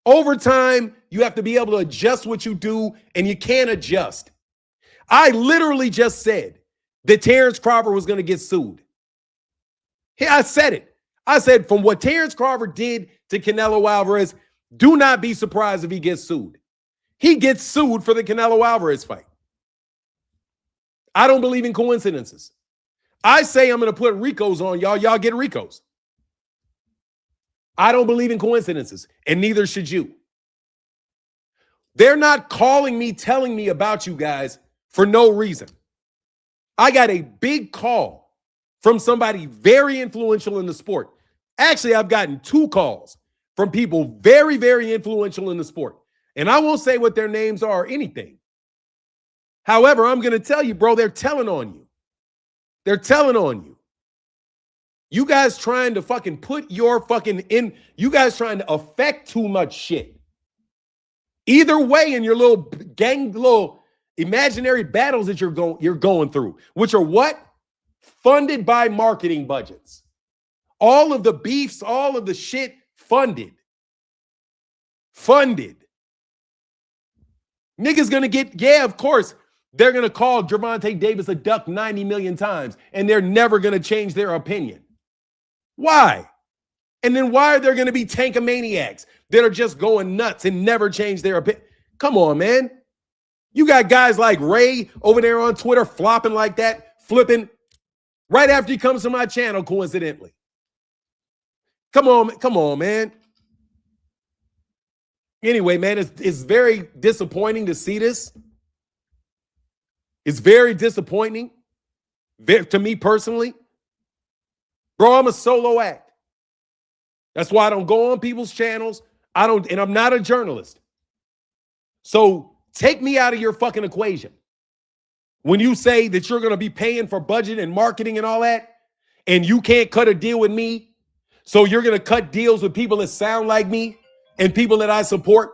Over time, you have to be able to adjust what you do, and you can't adjust. I literally just said that Terence Crawford was going to get sued. Yeah, I said it. I said from what Terence Crawford did to Canelo Alvarez, do not be surprised if he gets sued. He gets sued for the Canelo Alvarez fight. I don't believe in coincidences. I say I'm going to put Ricos on y'all. Y'all get Ricos. I don't believe in coincidences, and neither should you. They're not calling me, telling me about you guys for no reason. I got a big call from somebody very influential in the sport. Actually, I've gotten 2 calls from people very, very influential in the sport. And I won't say what their names are or anything. However, I'm going to tell you, bro, they're telling on you. They're telling on you. You guys trying to fucking put your fucking in, you guys trying to affect too much shit. Either way, in your little gang, little imaginary battles that you're going through, which are what? Funded by marketing budgets. All of the beefs, all of the shit funded. Funded. Niggas gonna get, yeah, of course, they're gonna call Gervonta Davis a duck 90 million times, and they're never gonna change their opinion. Why? And then why are there gonna be tankomaniacs that are just going nuts and never change their opinion? Come on, man. You got guys like Ray over there on Twitter flopping like that, flipping right after he comes to my channel, coincidentally. Come on, man. Anyway, man, it's very disappointing to see this. It's very disappointing to me personally. Bro, I'm a solo act. That's why I don't go on people's channels. And I'm not a journalist. So take me out of your fucking equation. When you say that you're going to be paying for budget and marketing and all that, and you can't cut a deal with me, so you're going to cut deals with people that sound like me and people that I support.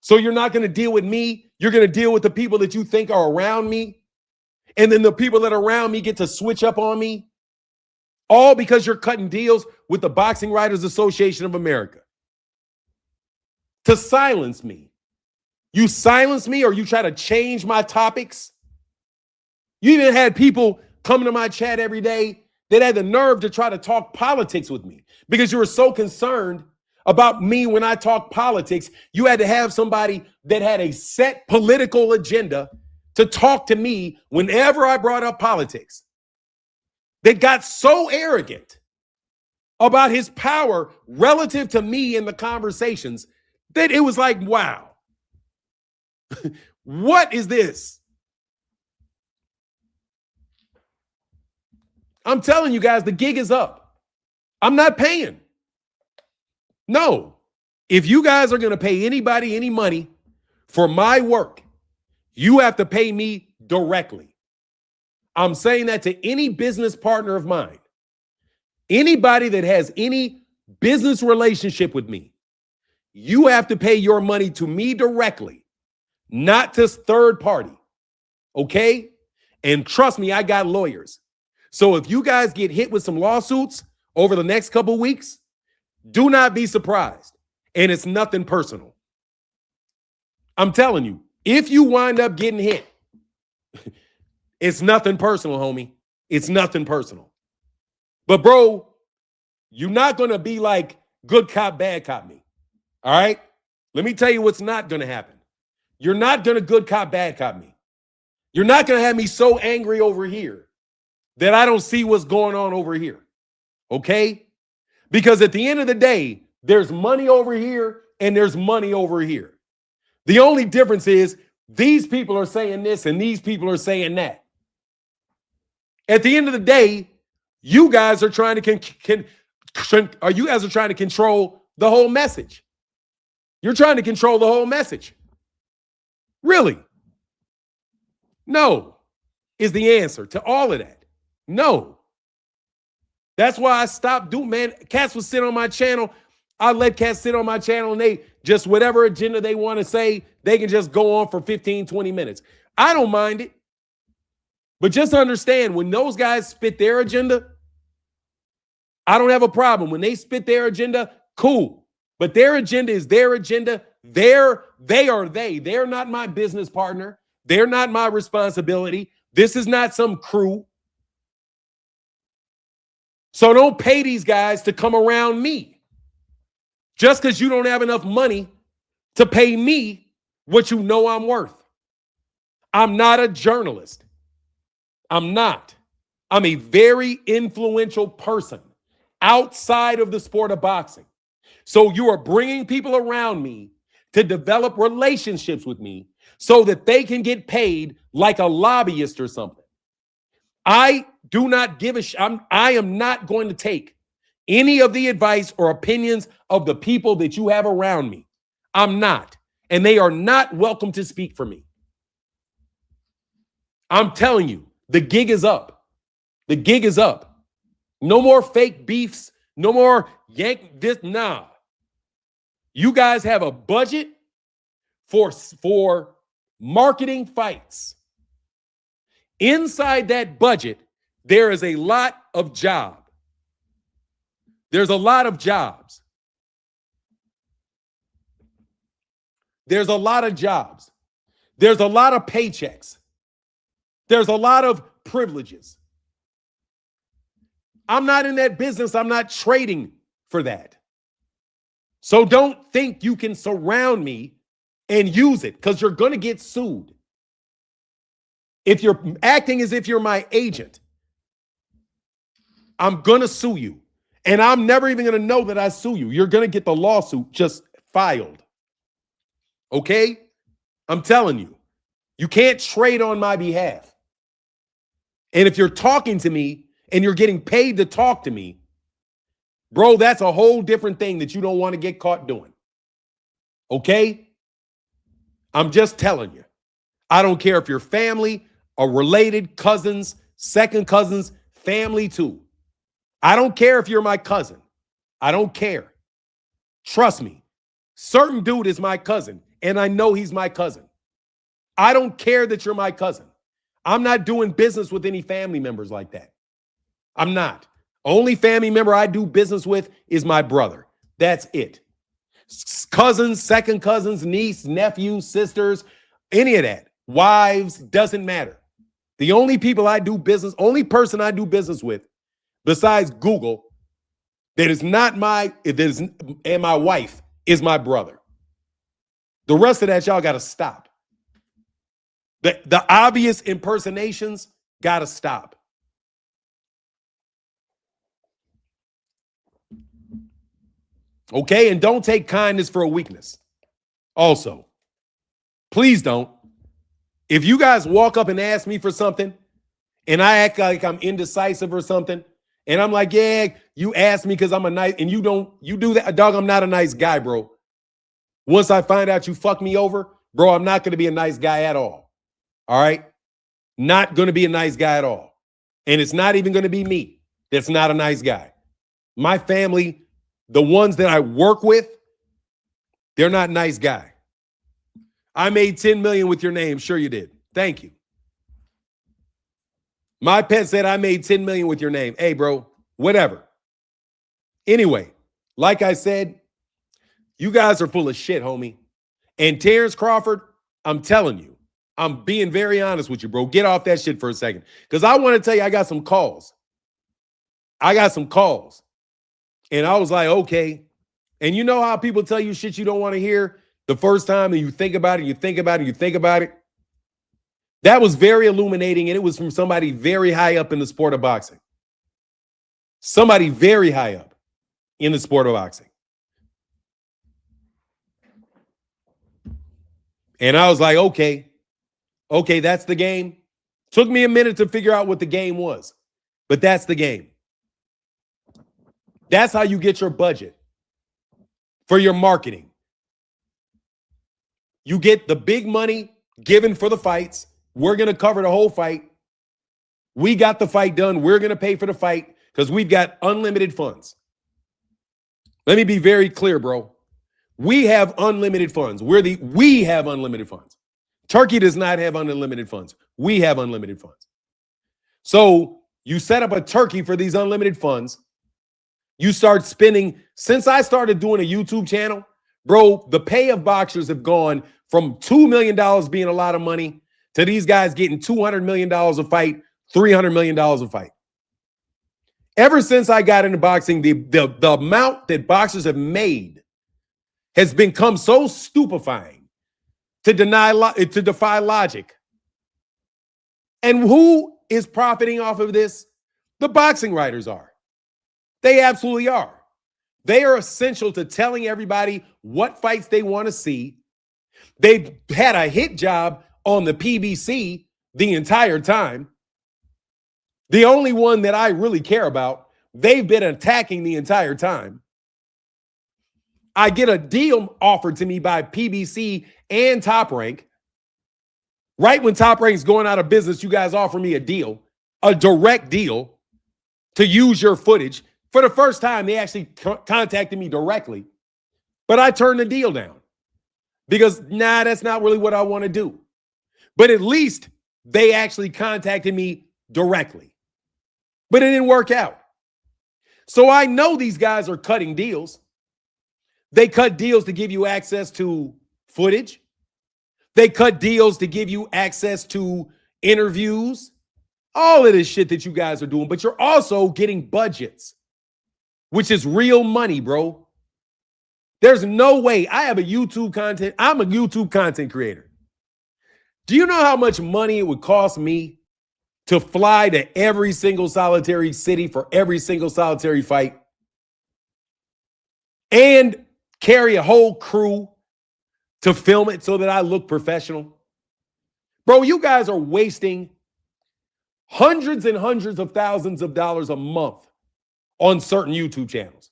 So you're not going to deal with me. You're going to deal with the people that you think are around me. And then the people that are around me get to switch up on me. All because you're cutting deals with the Boxing Writers Association of America. To silence me. You silence me or you try to change my topics. You even had people coming to my chat every day that had the nerve to try to talk politics with me because you were so concerned about me when I talk politics. You had to have somebody that had a set political agenda to talk to me whenever I brought up politics. That got so arrogant about his power relative to me in the conversations that it was like, wow, what is this? I'm telling you guys, the gig is up. I'm not paying. No. If you guys are going to pay anybody any money for my work, you have to pay me directly. I'm saying that to any business partner of mine. Anybody that has any business relationship with me, you have to pay your money to me directly, not to third party. Okay? And trust me, I got lawyers. So if you guys get hit with some lawsuits over the next couple weeks, do not be surprised. And it's nothing personal. I'm telling you, if you wind up getting hit, it's nothing personal, homie. It's nothing personal. But bro, you're not going to be like good cop, bad cop me. All right? Let me tell you what's not going to happen. You're not going to good cop, bad cop me. You're not going to have me so angry over here that I don't see what's going on over here. Okay? Because at the end of the day, there's money over here and there's money over here. The only difference is these people are saying this and these people are saying that. At the end of the day, you guys are trying to control the whole message. You're trying to control the whole message. Really? No is the answer to all of that. No. That's why I stopped doing, man. Cats would sit on my channel. I let cats sit on my channel and they just whatever agenda they want to say, they can just go on for 15, 20 minutes. I don't mind it. But just understand, when those guys spit their agenda, I don't have a problem. When they spit their agenda, cool. But their agenda is their agenda. They are they. They're not my business partner. They're not my responsibility. This is not some crew. So don't pay these guys to come around me. Just because you don't have enough money to pay me what you know I'm worth. I'm not a journalist. I'm not. I'm a very influential person outside of the sport of boxing. So you are bringing people around me to develop relationships with me so that they can get paid like a lobbyist or something. I do not give a I am not going to take any of the advice or opinions of the people that you have around me. I'm not. And they are not welcome to speak for me. I'm telling you, the gig is up. The gig is up. No more fake beefs. No more yank this. Nah. You guys have a budget for marketing fights. Inside that budget, there is a lot of job. There's a lot of jobs. There's a lot of jobs. There's a lot of paychecks. There's a lot of privileges. I'm not in that business. I'm not trading for that. So don't think you can surround me and use it, because you're going to get sued. If you're acting as if you're my agent, I'm going to sue you. And I'm never even going to know that I sue you. You're going to get the lawsuit just filed. Okay? I'm telling you, you can't trade on my behalf. And if you're talking to me and you're getting paid to talk to me, bro, that's a whole different thing that you don't want to get caught doing. Okay? I'm just telling you. I don't care if you're family or related, cousins, second cousins, family too. I don't care if you're my cousin. I don't care. Trust me. Certain dude is my cousin, and I know he's my cousin. I don't care that you're my cousin. I'm not doing business with any family members like that. I'm not. Only family member I do business with is my brother. That's it. Cousins, second cousins, niece, nephews, sisters, any of that. Wives, doesn't matter. The only people I do business, only person I do business with besides Google that is not and my wife is my brother. The rest of that, y'all got to stop. The obvious impersonations got to stop. Okay? And don't take kindness for a weakness. Also, please don't. If you guys walk up and ask me for something and I act like I'm indecisive or something, and I'm like, yeah, you asked me because I'm a nice, and you do that, dog, I'm not a nice guy, bro. Once I find out you fuck me over, bro, I'm not going to be a nice guy at all. All right? Not going to be a nice guy at all. And it's not even going to be me that's not a nice guy. My family, the ones that I work with, they're not nice guy. I made 10 million with your name. Sure you did. Thank you. My pet said I made 10 million with your name. Hey, bro, whatever. Anyway, like I said, you guys are full of shit, homie. And Terence Crawford, I'm telling you, I'm being very honest with you, bro. Get off that shit for a second. Because I want to tell you, I got some calls. And I was like, okay. And you know how people tell you shit you don't want to hear the first time, and you think about it, you think about it, you think about it? That was very illuminating, and it was from somebody very high up in the sport of boxing. Somebody very high up in the sport of boxing. And I was like, okay, that's the game. Took me a minute to figure out what the game was, but that's the game. That's how you get your budget for your marketing. You get the big money given for the fights. We're going to cover the whole fight. We got the fight done. We're going to pay for the fight because we've got unlimited funds. Let me be very clear, bro. We have unlimited funds. We have unlimited funds. Turkey does not have unlimited funds. We have unlimited funds. So you set up a Turkey for these unlimited funds. You start spending. Since I started doing a YouTube channel, bro, the pay of boxers have gone from $2 million being a lot of money to these guys getting $200 million a fight, $300 million a fight. Ever since I got into boxing, the amount that boxers have made has become so stupefying to defy logic. And who is profiting off of this? The boxing writers are. They absolutely are. They are essential to telling everybody what fights they want to see. They've had a hit job on the PBC the entire time. The only one that I really care about, they've been attacking the entire time. I get a deal offered to me by PBC and Top Rank. Right when Top Rank's going out of business, you guys offer me a deal, a direct deal to use your footage. For the first time, they actually contacted me directly, but I turned the deal down because, that's not really what I want to do. But at least they actually contacted me directly, but it didn't work out. So I know these guys are cutting deals. They cut deals to give you access to footage. They cut deals to give you access to interviews, all of this shit that you guys are doing, but you're also getting budgets, which is real money, bro. There's no way. I'm a YouTube content creator. Do you know how much money it would cost me to fly to every single solitary city for every single solitary fight and carry a whole crew to film it so that I look professional? Bro, you guys are wasting hundreds and hundreds of thousands of dollars a month on certain YouTube channels.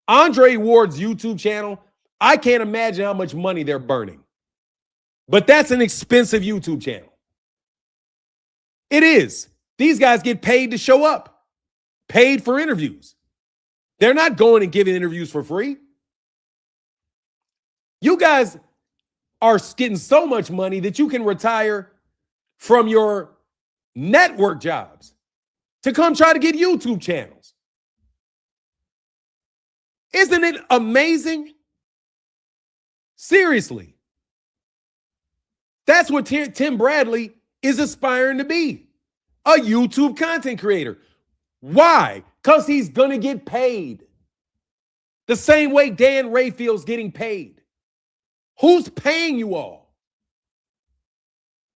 Andre Ward's YouTube channel, I can't imagine how much money they're burning. But that's an expensive YouTube channel. It is. These guys get paid to show up, paid for interviews. They're not going and giving interviews for free. You guys are getting so much money that you can retire from your network jobs to come try to get YouTube channels. Isn't it amazing? Seriously. That's what Tim Bradley is aspiring to be, a YouTube content creator. Why? Because he's going to get paid. The same way Dan Rayfield's getting paid. Who's paying you all?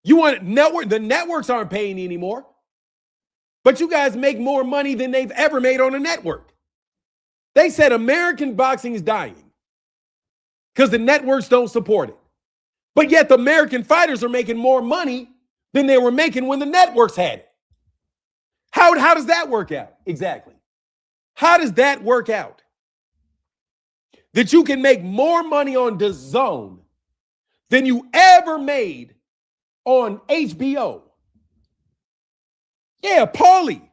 You want network? The networks aren't paying you anymore. But you guys make more money than they've ever made on a network. They said American boxing is dying because the networks don't support it. But yet the American fighters are making more money than they were making when the networks had it. How does that work out? Exactly. How does that work out? That you can make more money on DAZN than you ever made on HBO. Yeah, Paulie,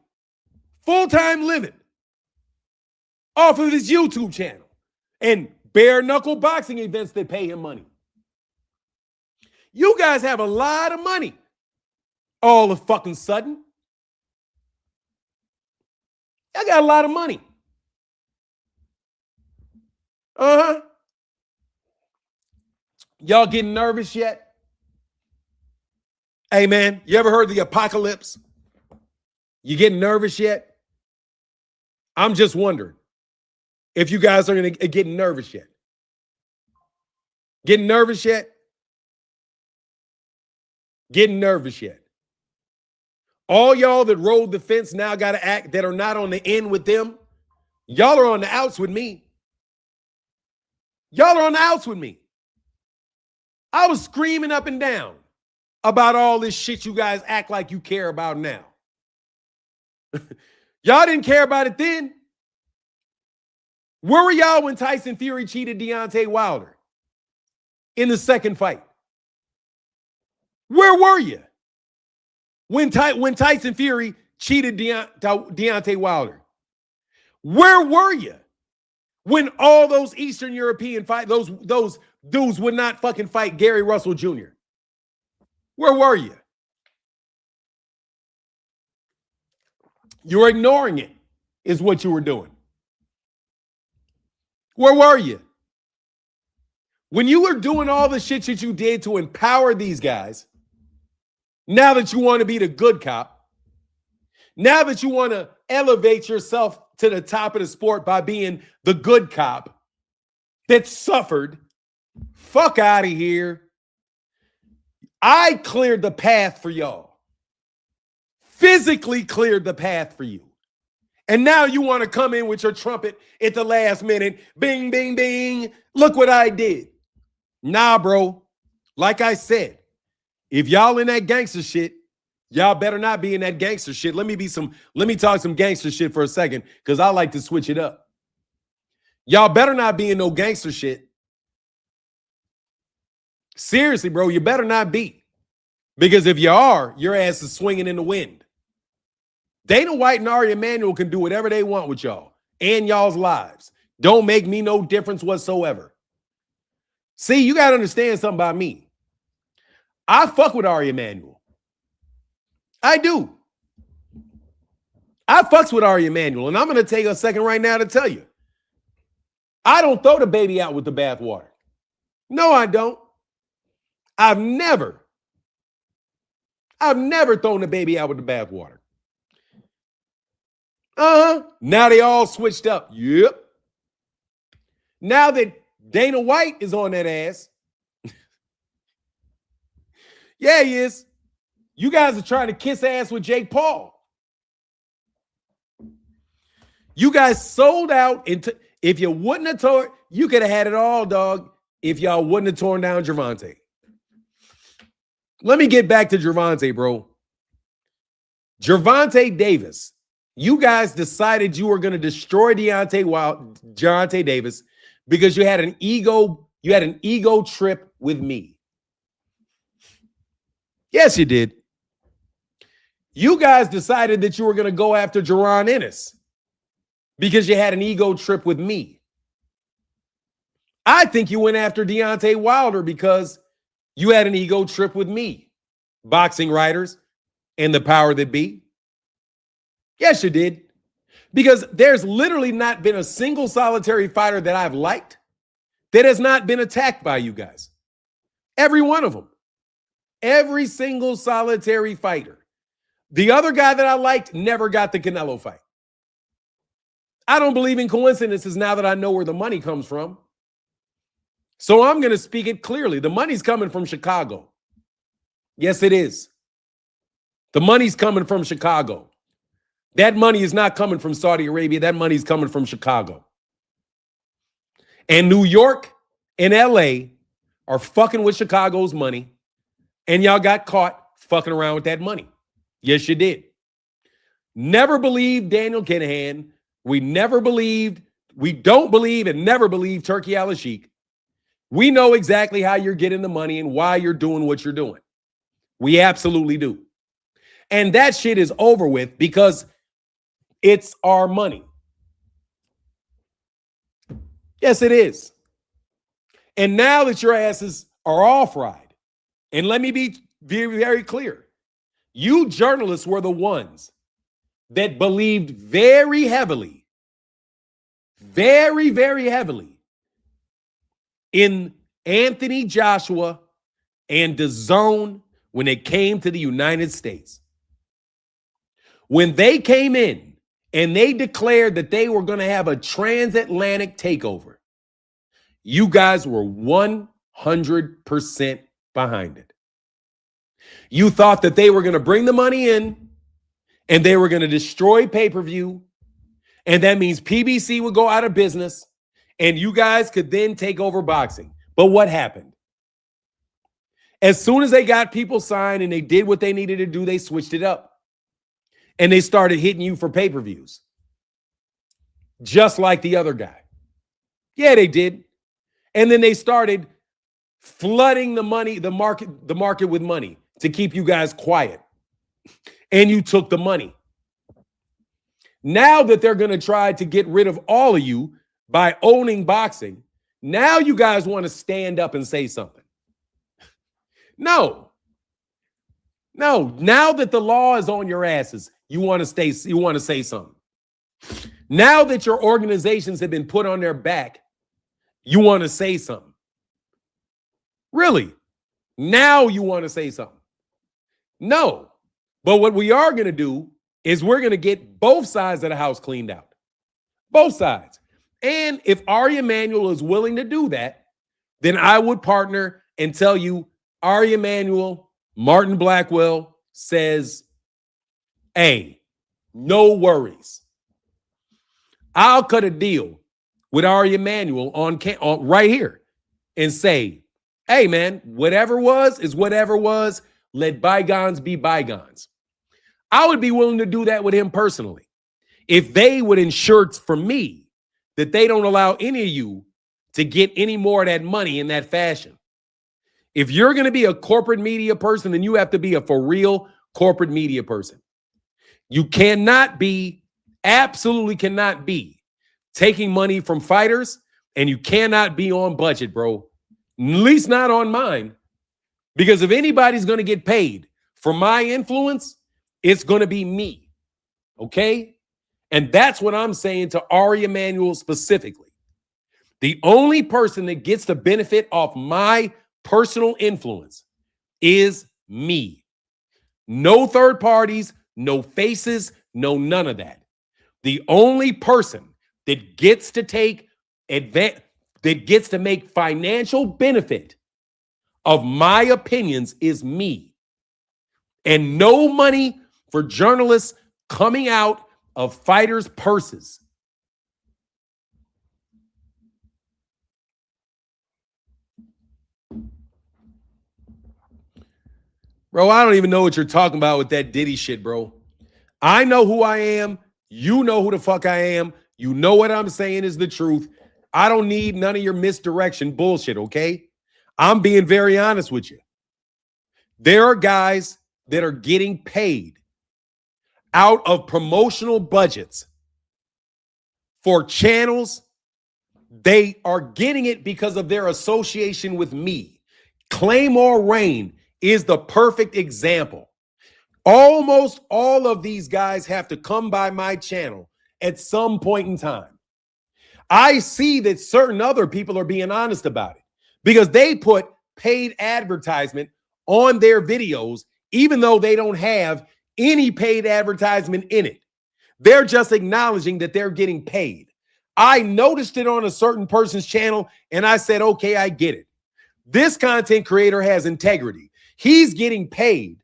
full-time living off of his YouTube channel and bare knuckle boxing events that pay him money. You guys have a lot of money all of fucking sudden. I got a lot of money. Y'all getting nervous yet? Hey, man, you ever heard the apocalypse? You getting nervous yet? I'm just wondering if you guys are going to get nervous yet. Getting nervous yet? Getting nervous yet? All y'all that rode the fence now got to act that are not on the end with them. Y'all are on the outs with me. Y'all are on the outs with me. I was screaming up and down about all this shit you guys act like you care about now. Y'all didn't care about it then. Where were y'all when Tyson Fury cheated Deontay Wilder in the second fight? Where were you when Tyson Fury cheated Deontay Wilder? Where were you when all those Eastern European those dudes would not fucking fight Gary Russell Jr.? Where were you? You were ignoring it, is what you were doing. Where were you? When you were doing all the shit that you did to empower these guys, now that you want to be the good cop, now that you want to elevate yourself to the top of the sport by being the good cop that suffered, fuck out of here. I cleared the path for y'all. physically cleared the path for you. And now you want to come in with your trumpet at the last minute. Bing, bing, bing. Look what I did. Nah, bro. Like I said, if y'all in that gangster shit, y'all better not be in that gangster shit. Let me talk some gangster shit for a second, because I like to switch it up. Y'all better not be in no gangster shit. Seriously, bro, you better not be. Because if you are, your ass is swinging in the wind. Dana White and Ari Emanuel can do whatever they want with y'all and y'all's lives. Don't make me no difference whatsoever. See, you got to understand something about me. I fuck with Ari Emanuel. I do. I fucks with Ari Emanuel, and I'm going to take a second right now to tell you. I don't throw the baby out with the bathwater. No, I don't. I've never thrown the baby out with the bathwater. Now they all switched up. Yep. Now that Dana White is on that ass. Yeah, he is. You guys are trying to kiss ass with Jake Paul. You guys sold out. If you wouldn't have torn, you could have had it all, dog, if y'all wouldn't have torn down Gervonta. Let me get back to Gervonta, bro. Gervonta Davis. You guys decided you were going to destroy Gervonta Davis because you had an ego trip with me. Yes, you did. You guys decided that you were going to go after Jaron Ennis because you had an ego trip with me. I think you went after Deontay Wilder because you had an ego trip with me, boxing writers and the power that be. Yes, you did. Because there's literally not been a single solitary fighter that I've liked that has not been attacked by you guys. Every one of them. Every single solitary fighter. The other guy that I liked never got the Canelo fight. I don't believe in coincidences now that I know where the money comes from. So I'm going to speak it clearly. The money's coming from Chicago. Yes, it is. The money's coming from Chicago. That money is not coming from Saudi Arabia. That money's coming from Chicago. And New York and LA are fucking with Chicago's money. And y'all got caught fucking around with that money. Yes, you did. Never believed Daniel Kinahan. We don't believe and never believe Turki Al-Sheikh. We know exactly how you're getting the money and why you're doing what you're doing. We absolutely do. And that shit is over with because it's our money. Yes, it is. And now that your asses are all fried, and let me be very, very clear. You journalists were the ones that believed very heavily, very, very heavily in Anthony Joshua and DAZN when it came to the United States. When they came in and they declared that they were going to have a transatlantic takeover, you guys were 100% behind it. You thought that they were going to bring the money in and they were going to destroy pay-per-view, and that means PBC would go out of business and you guys could then take over boxing. But what happened? As soon as they got people signed and they did what they needed to do, they switched it up and they started hitting you for pay-per-views. Just like the other guy. Yeah, they did. And then they started flooding the market with money to keep you guys quiet. And you took the money. Now that they're going to try to get rid of all of you by owning boxing, now you guys want to stand up and say something. No. Now that the law is on your asses, you want to say something. Now that your organizations have been put on their back, you want to say something. Really? Now you want to say something. No. But what we are going to do is we're going to get both sides of the house cleaned out. Both sides. And if Ari Emanuel is willing to do that, then I would partner and tell you, Ari Emanuel, Martin Blackwell says, Hey, no worries. I'll cut a deal with Ari Emanuel on right here and say, hey, man, whatever was is whatever was. Let bygones be bygones. I would be willing to do that with him personally if they would ensure for me that they don't allow any of you to get any more of that money in that fashion. If you're going to be a corporate media person, then you have to be a for real corporate media person. You cannot be, absolutely cannot be taking money from fighters, and you cannot be on budget, bro. At least not on mine. Because if anybody's going to get paid for my influence, it's going to be me. Okay? And that's what I'm saying to Ari Emanuel specifically. The only person that gets the benefit off my personal influence is me. No third parties, no faces, no none of that. The only person that gets to take advantage, that gets to make financial benefit of my opinions is me. And no money for journalists coming out of fighters' purses. Bro, I don't even know what you're talking about with that Diddy shit, bro. I know who I am. You know who the fuck I am. You know what I'm saying is the truth. I don't need none of your misdirection bullshit, okay? I'm being very honest with you. There are guys that are getting paid out of promotional budgets for channels. They are getting it because of their association with me. Claymore Rain is the perfect example. Almost all of these guys have to come by my channel at some point in time. I see that certain other people are being honest about it because they put paid advertisement on their videos, even though they don't have any paid advertisement in it. They're just acknowledging that they're getting paid. I noticed it on a certain person's channel and I said, okay, I get it. This content creator has integrity. He's getting paid,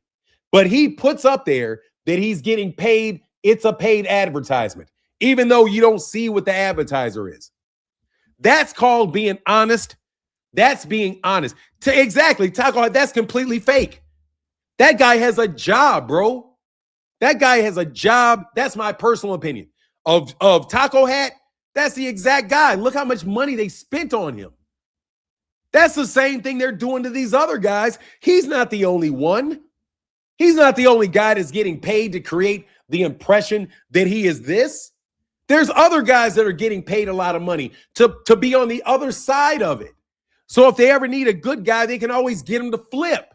but he puts up there that he's getting paid. It's a paid advertisement, even though you don't see what the advertiser is. That's called being honest. That's being honest. Exactly, Taco, that's completely fake. That guy has a job, bro. That guy has a job. That's my personal opinion. Of Taco Hat, that's the exact guy. Look how much money they spent on him. That's the same thing they're doing to these other guys. He's not the only one. He's not the only guy that's getting paid to create the impression that he is this. There's other guys that are getting paid a lot of money to be on the other side of it. So if they ever need a good guy, they can always get him to flip.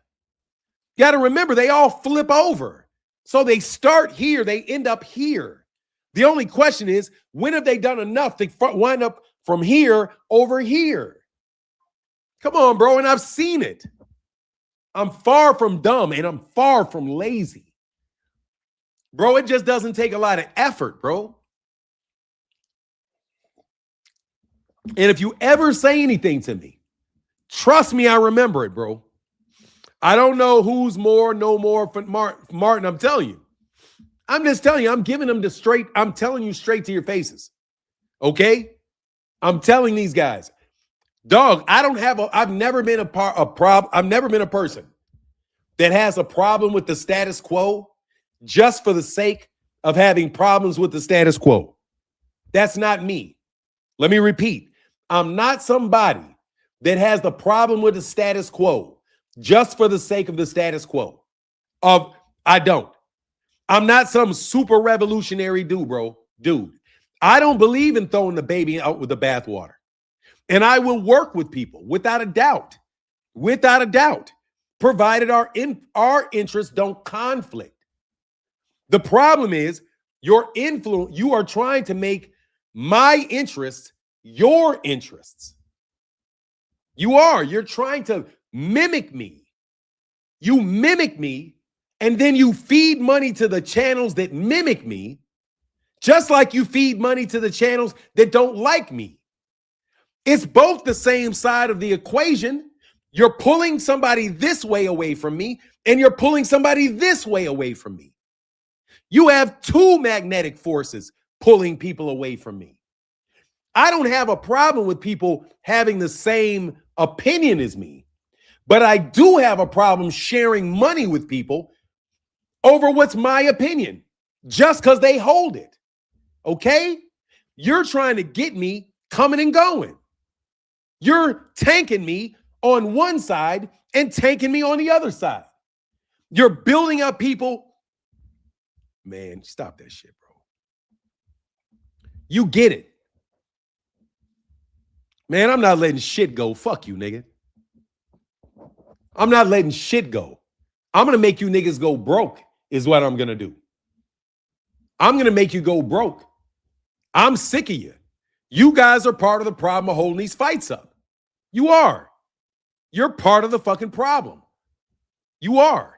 You got to remember, they all flip over. So they start here, they end up here. The only question is, when have they done enough to wind up from here over here? Come on, bro, and I've seen it. I'm far from dumb, and I'm far from lazy. Bro, it just doesn't take a lot of effort, bro. And if you ever say anything to me, trust me, I remember it, bro. I don't know who's more, no more for Martin, I'm telling you. I'm just telling you, I'm giving them I'm telling you straight to your faces. Okay? I'm telling these guys. Dog, I've never been I've never been a person that has a problem with the status quo just for the sake of having problems with the status quo. That's not me. Let me repeat. I'm not somebody that has the problem with the status quo just for the sake of the status quo. I don't. I'm not some super revolutionary dude, bro. Dude, I don't believe in throwing the baby out with the bathwater. And I will work with people without a doubt, provided our interests don't conflict. The problem is your influence. You are trying to make my interests your interests. You're trying to mimic me. You mimic me, and then you feed money to the channels that mimic me, just like you feed money to the channels that don't like me. It's both the same side of the equation. You're pulling somebody this way away from me, and you're pulling somebody this way away from me. You have two magnetic forces pulling people away from me. I don't have a problem with people having the same opinion as me, but I do have a problem sharing money with people over what's my opinion just because they hold it. Okay? You're trying to get me coming and going. You're tanking me on one side and tanking me on the other side. You're building up people. Man, stop that shit, bro. You get it. Man, I'm not letting shit go. Fuck you, nigga. I'm not letting shit go. I'm going to make you niggas go broke is what I'm going to do. I'm going to make you go broke. I'm sick of you. You guys are part of the problem of holding these fights up. You are. You're part of the fucking problem. You are.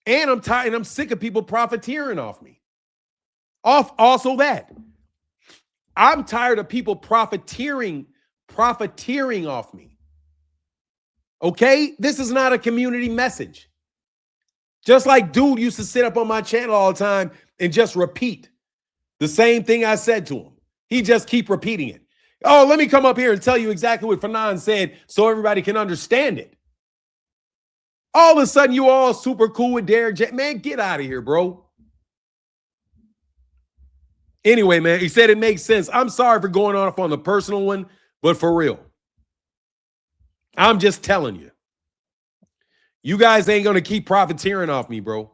And I'm tired and I'm sick of people profiteering off me. Also that. I'm tired of people profiteering off me. Okay? This is not a community message. Just like dude used to sit up on my channel all the time and just repeat the same thing I said to him. He just keep repeating it. Oh, let me come up here and tell you exactly what Fanon said so everybody can understand it. All of a sudden, you all super cool with Derek J. Man, get out of here, bro. Anyway, man, he said it makes sense. I'm sorry for going off on the personal one, but for real. I'm just telling you. You guys ain't going to keep profiteering off me, bro.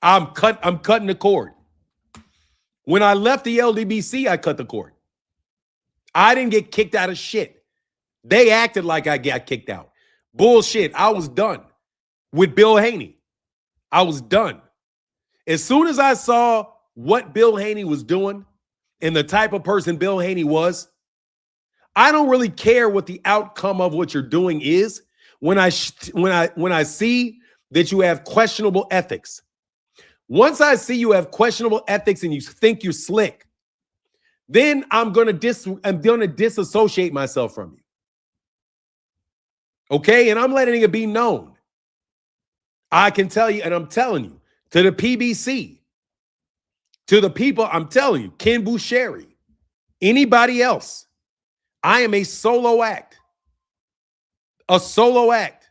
I'm cutting the cord. When I left the LDBC, I cut the cord. I didn't get kicked out of shit. They acted like I got kicked out. Bullshit. I was done with Bill Haney. I was done. As soon as I saw what Bill Haney was doing and the type of person Bill Haney was, I don't really care what the outcome of what you're doing is. When I see that you have questionable ethics, once I see you have questionable ethics and you think you're slick, then I'm gonna disassociate myself from you. Okay, and I'm letting it be known. I can tell you, and I'm telling you, to the PBC, to the people, I'm telling you, Ken Busheri, anybody else, I am a solo act. A solo act.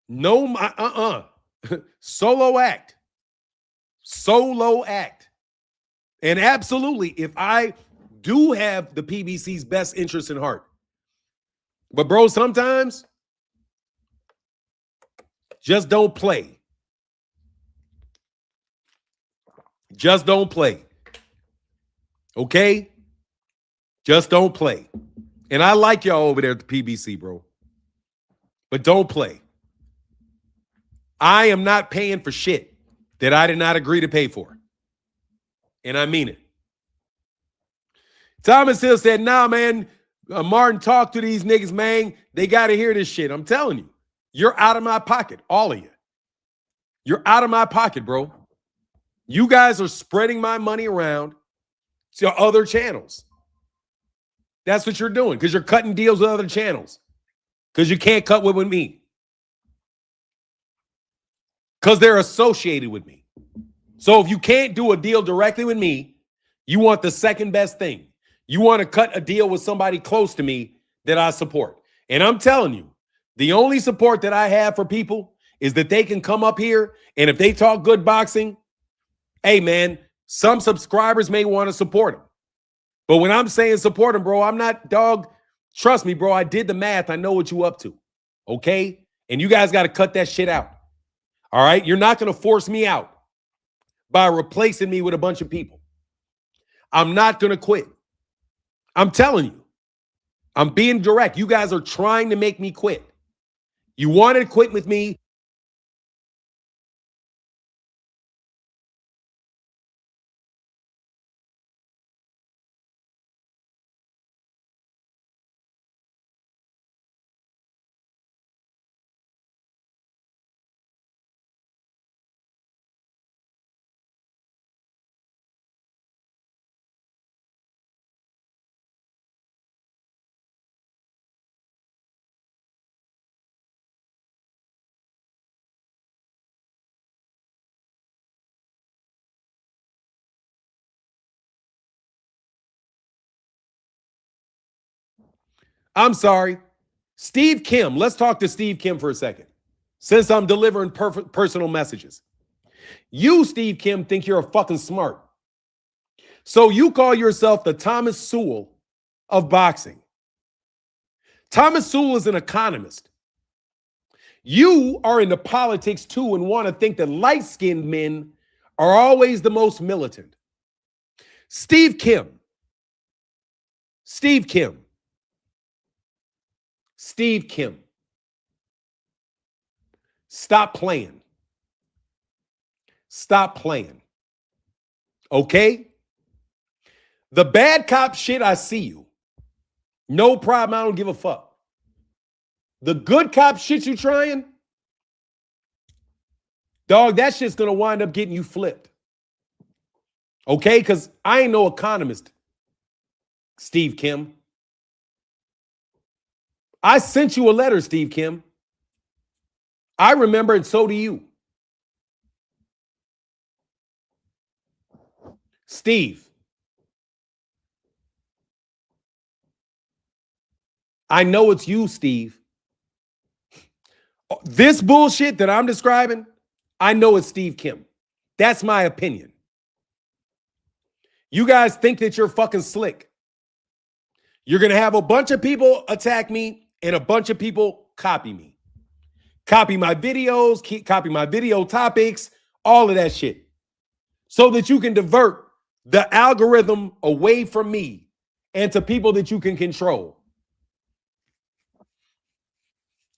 No, solo act. Solo act. And absolutely, if I do have the PBC's best interest in heart, but bro, sometimes just don't play. Just don't play. Okay? Just don't play. And I like y'all over there at the PBC, bro. But don't play. I am not paying for shit that I did not agree to pay for. And I mean it. Thomas Hill said, nah, man, Martin, talk to these niggas, man. They got to hear this shit. I'm telling you. You're out of my pocket, all of you. You're out of my pocket, bro. You guys are spreading my money around to other channels. That's what you're doing because you're cutting deals with other channels because you can't cut with me because they're associated with me. So if you can't do a deal directly with me, you want the second best thing. You want to cut a deal with somebody close to me that I support. And I'm telling you, the only support that I have for people is that they can come up here and if they talk good boxing, hey, man, some subscribers may want to support them. But when I'm saying support them, bro, I'm not, dog, trust me, bro, I did the math. I know what you up to, okay? And you guys got to cut that shit out, all right? You're not going to force me out by replacing me with a bunch of people. I'm not going to quit. I'm telling you. I'm being direct. You guys are trying to make me quit. You wanted to quit with me. I'm sorry. Steve Kim, let's talk to Steve Kim for a second, since I'm delivering personal messages. You, Steve Kim, think you're a fucking smart. So you call yourself the Thomas Sowell of boxing. Thomas Sowell is an economist. You are into politics too and want to think that light-skinned men are always the most militant. Steve Kim. Steve Kim. Steve Kim. Stop playing. Stop playing. Okay? The bad cop shit, I see you. No problem. I don't give a fuck. The good cop shit you trying, dog, that shit's going to wind up getting you flipped. Okay? Because I ain't no economist, Steve Kim. I sent you a letter, Steve Kim. I remember, and so do you. Steve, I know it's you, Steve. This bullshit that I'm describing, I know it's Steve Kim. That's my opinion. You guys think that you're fucking slick. You're going to have a bunch of people attack me and a bunch of people copy me. Copy my videos, copy my video topics, all of that shit. So that you can divert the algorithm away from me and to people that you can control.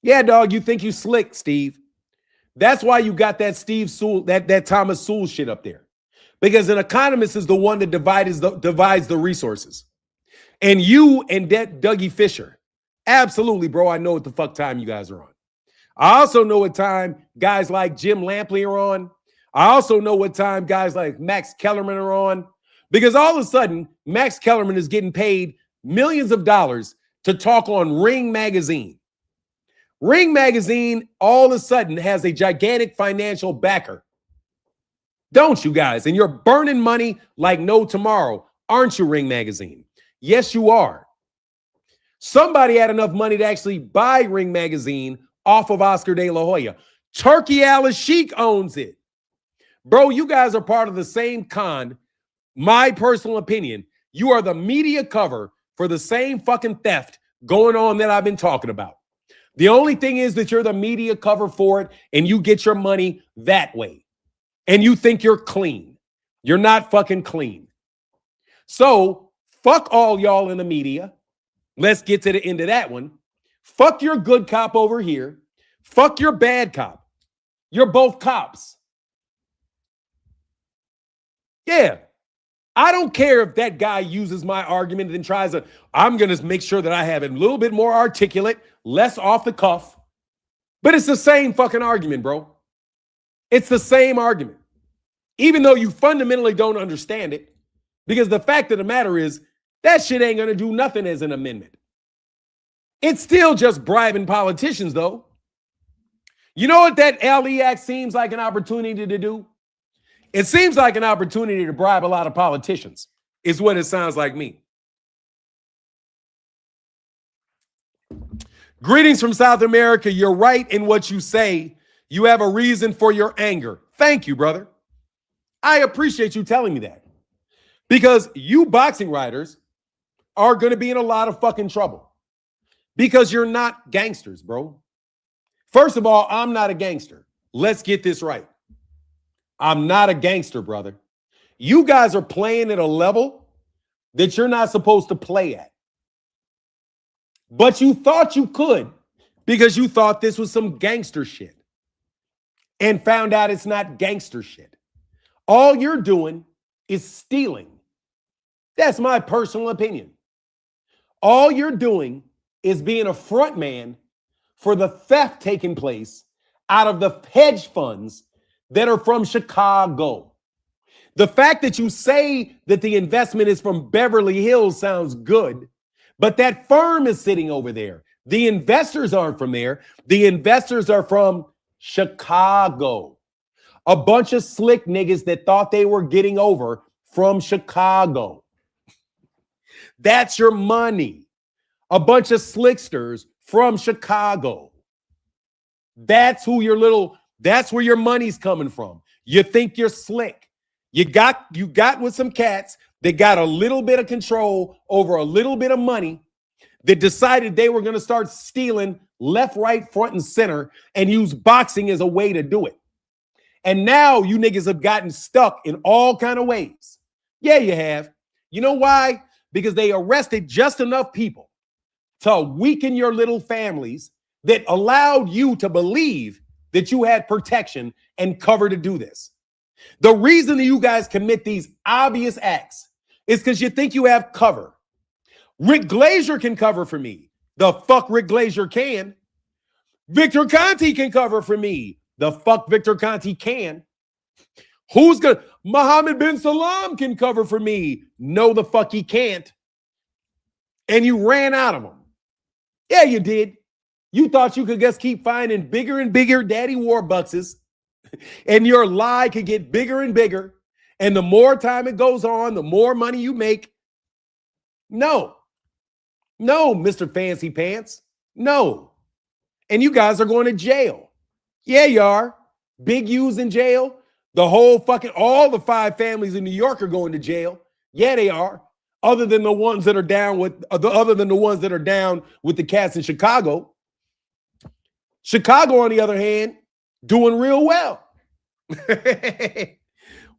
Yeah, dog, you think you slick, Steve. That's why you got that Steve Sewell, that Thomas Sowell shit up there. Because an economist is the one that divides the resources. And you and that Dougie Fisher. Absolutely, bro. I know what the fuck time you guys are on. I also know what time guys like Jim Lampley are on. I also know what time guys like Max Kellerman are on. Because all of a sudden, Max Kellerman is getting paid millions of dollars to talk on Ring Magazine. Ring Magazine all of a sudden has a gigantic financial backer. Don't you guys? And you're burning money like no tomorrow. Aren't you, Ring Magazine? Yes, you are. Somebody had enough money to actually buy Ring Magazine off of Oscar De La Hoya. Turkey Al-Sheikh owns it. Bro, you guys are part of the same con. My personal opinion, you are the media cover for the same fucking theft going on that I've been talking about. The only thing is that you're the media cover for it and you get your money that way. And you think you're clean. You're not fucking clean. So, fuck all y'all in the media. Let's get to the end of that one. Fuck your good cop over here. Fuck your bad cop. You're both cops. Yeah. I don't care if that guy uses my argument and then tries to, I'm going to make sure that I have it a little bit more articulate, less off the cuff. But it's the same fucking argument, bro. It's the same argument. Even though you fundamentally don't understand it, because the fact of the matter is that shit ain't going to do nothing as an amendment. It's still just bribing politicians, though. You know what that LE Act seems like an opportunity to do? It seems like an opportunity to bribe a lot of politicians, is what it sounds like me. Greetings from South America. You're right in what you say. You have a reason for your anger. Thank you, brother. I appreciate you telling me that. Because you boxing writers are going to be in a lot of fucking trouble. Because you're not gangsters, bro. First of all, I'm not a gangster. Let's get this right. I'm not a gangster, brother. You guys are playing at a level that you're not supposed to play at. But you thought you could because you thought this was some gangster shit and found out it's not gangster shit. All you're doing is stealing. That's my personal opinion. All you're doing is being a front man for the theft taking place out of the hedge funds that are from Chicago. The fact that you say that the investment is from Beverly Hills sounds good, but that firm is sitting over there. The investors aren't from there. The investors are from Chicago. A bunch of slick niggas that thought they were getting over from Chicago. That's your money. A bunch of slicksters from Chicago. That's who that's where your money's coming from. You think you're slick. You got with some cats that got a little bit of control over a little bit of money that decided they were going to start stealing left, right, front, and center and use boxing as a way to do it. And now you niggas have gotten stuck in all kind of ways. Yeah, you have. You know why? Because they arrested just enough people to weaken your little families that allowed you to believe that you had protection and cover to do this. The reason that you guys commit these obvious acts is because you think you have cover. Rick Glazier can cover for me. The fuck Rick Glazier can. Victor Conti can cover for me. The fuck Victor Conti can. Who's gonna? Mohammed bin Salam can cover for me. No, the fuck he can't. And you ran out of them. Yeah, you did. You thought you could just keep finding bigger and bigger daddy warbuckses, and your lie could get bigger and bigger. And the more time it goes on, the more money you make. No, Mr. Fancy Pants. No. And you guys are going to jail. Yeah, you are. Big U's in jail. All the 5 families in New York are going to jail. Yeah, they are. Other than the ones that are down with the cats in Chicago. Chicago, on the other hand, doing real well.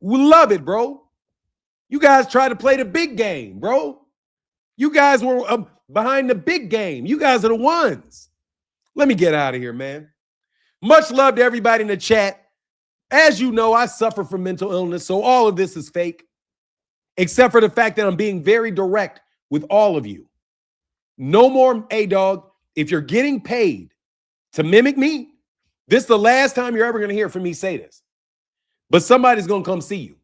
We love it, bro. You guys try to play the big game, bro. You guys were behind the big game. You guys are the ones. Let me get out of here, man. Much love to everybody in the chat. As you know, I suffer from mental illness, so all of this is fake, except for the fact that I'm being very direct with all of you. No more, hey, dog, if you're getting paid to mimic me, this is the last time you're ever going to hear from me say this. But somebody's going to come see you.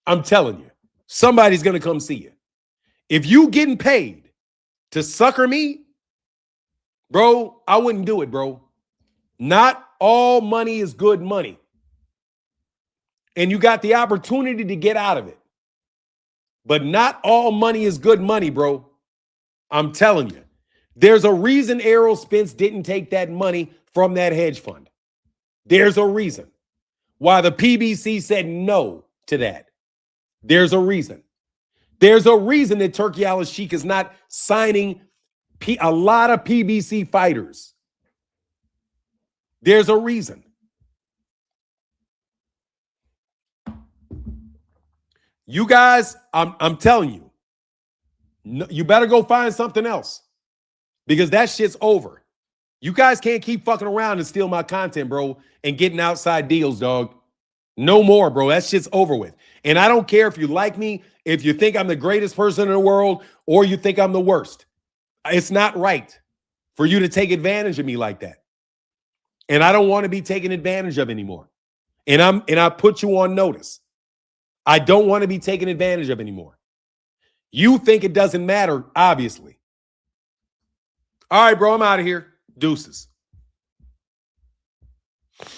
I'm telling you, somebody's going to come see you. If you getting paid to sucker me, bro, I wouldn't do it, bro. Not all money is good money. And you got the opportunity to get out of it. But not all money is good money, bro. I'm telling you. There's a reason Errol Spence didn't take that money from that hedge fund. There's a reason why the PBC said no to that. There's a reason. There's a reason that Turkey Al-Sheikh is not signing a lot of PBC fighters. There's a reason. You guys, I'm telling you, you better go find something else because that shit's over. You guys can't keep fucking around and steal my content, bro, and getting outside deals, dog. No more, bro. That shit's over with. And I don't care if you like me, if you think I'm the greatest person in the world, or you think I'm the worst. It's not right for you to take advantage of me like that. And I don't want to be taken advantage of anymore. And I put you on notice. I don't want to be taken advantage of anymore. You think it doesn't matter, obviously. All right, bro, I'm out of here. Deuces.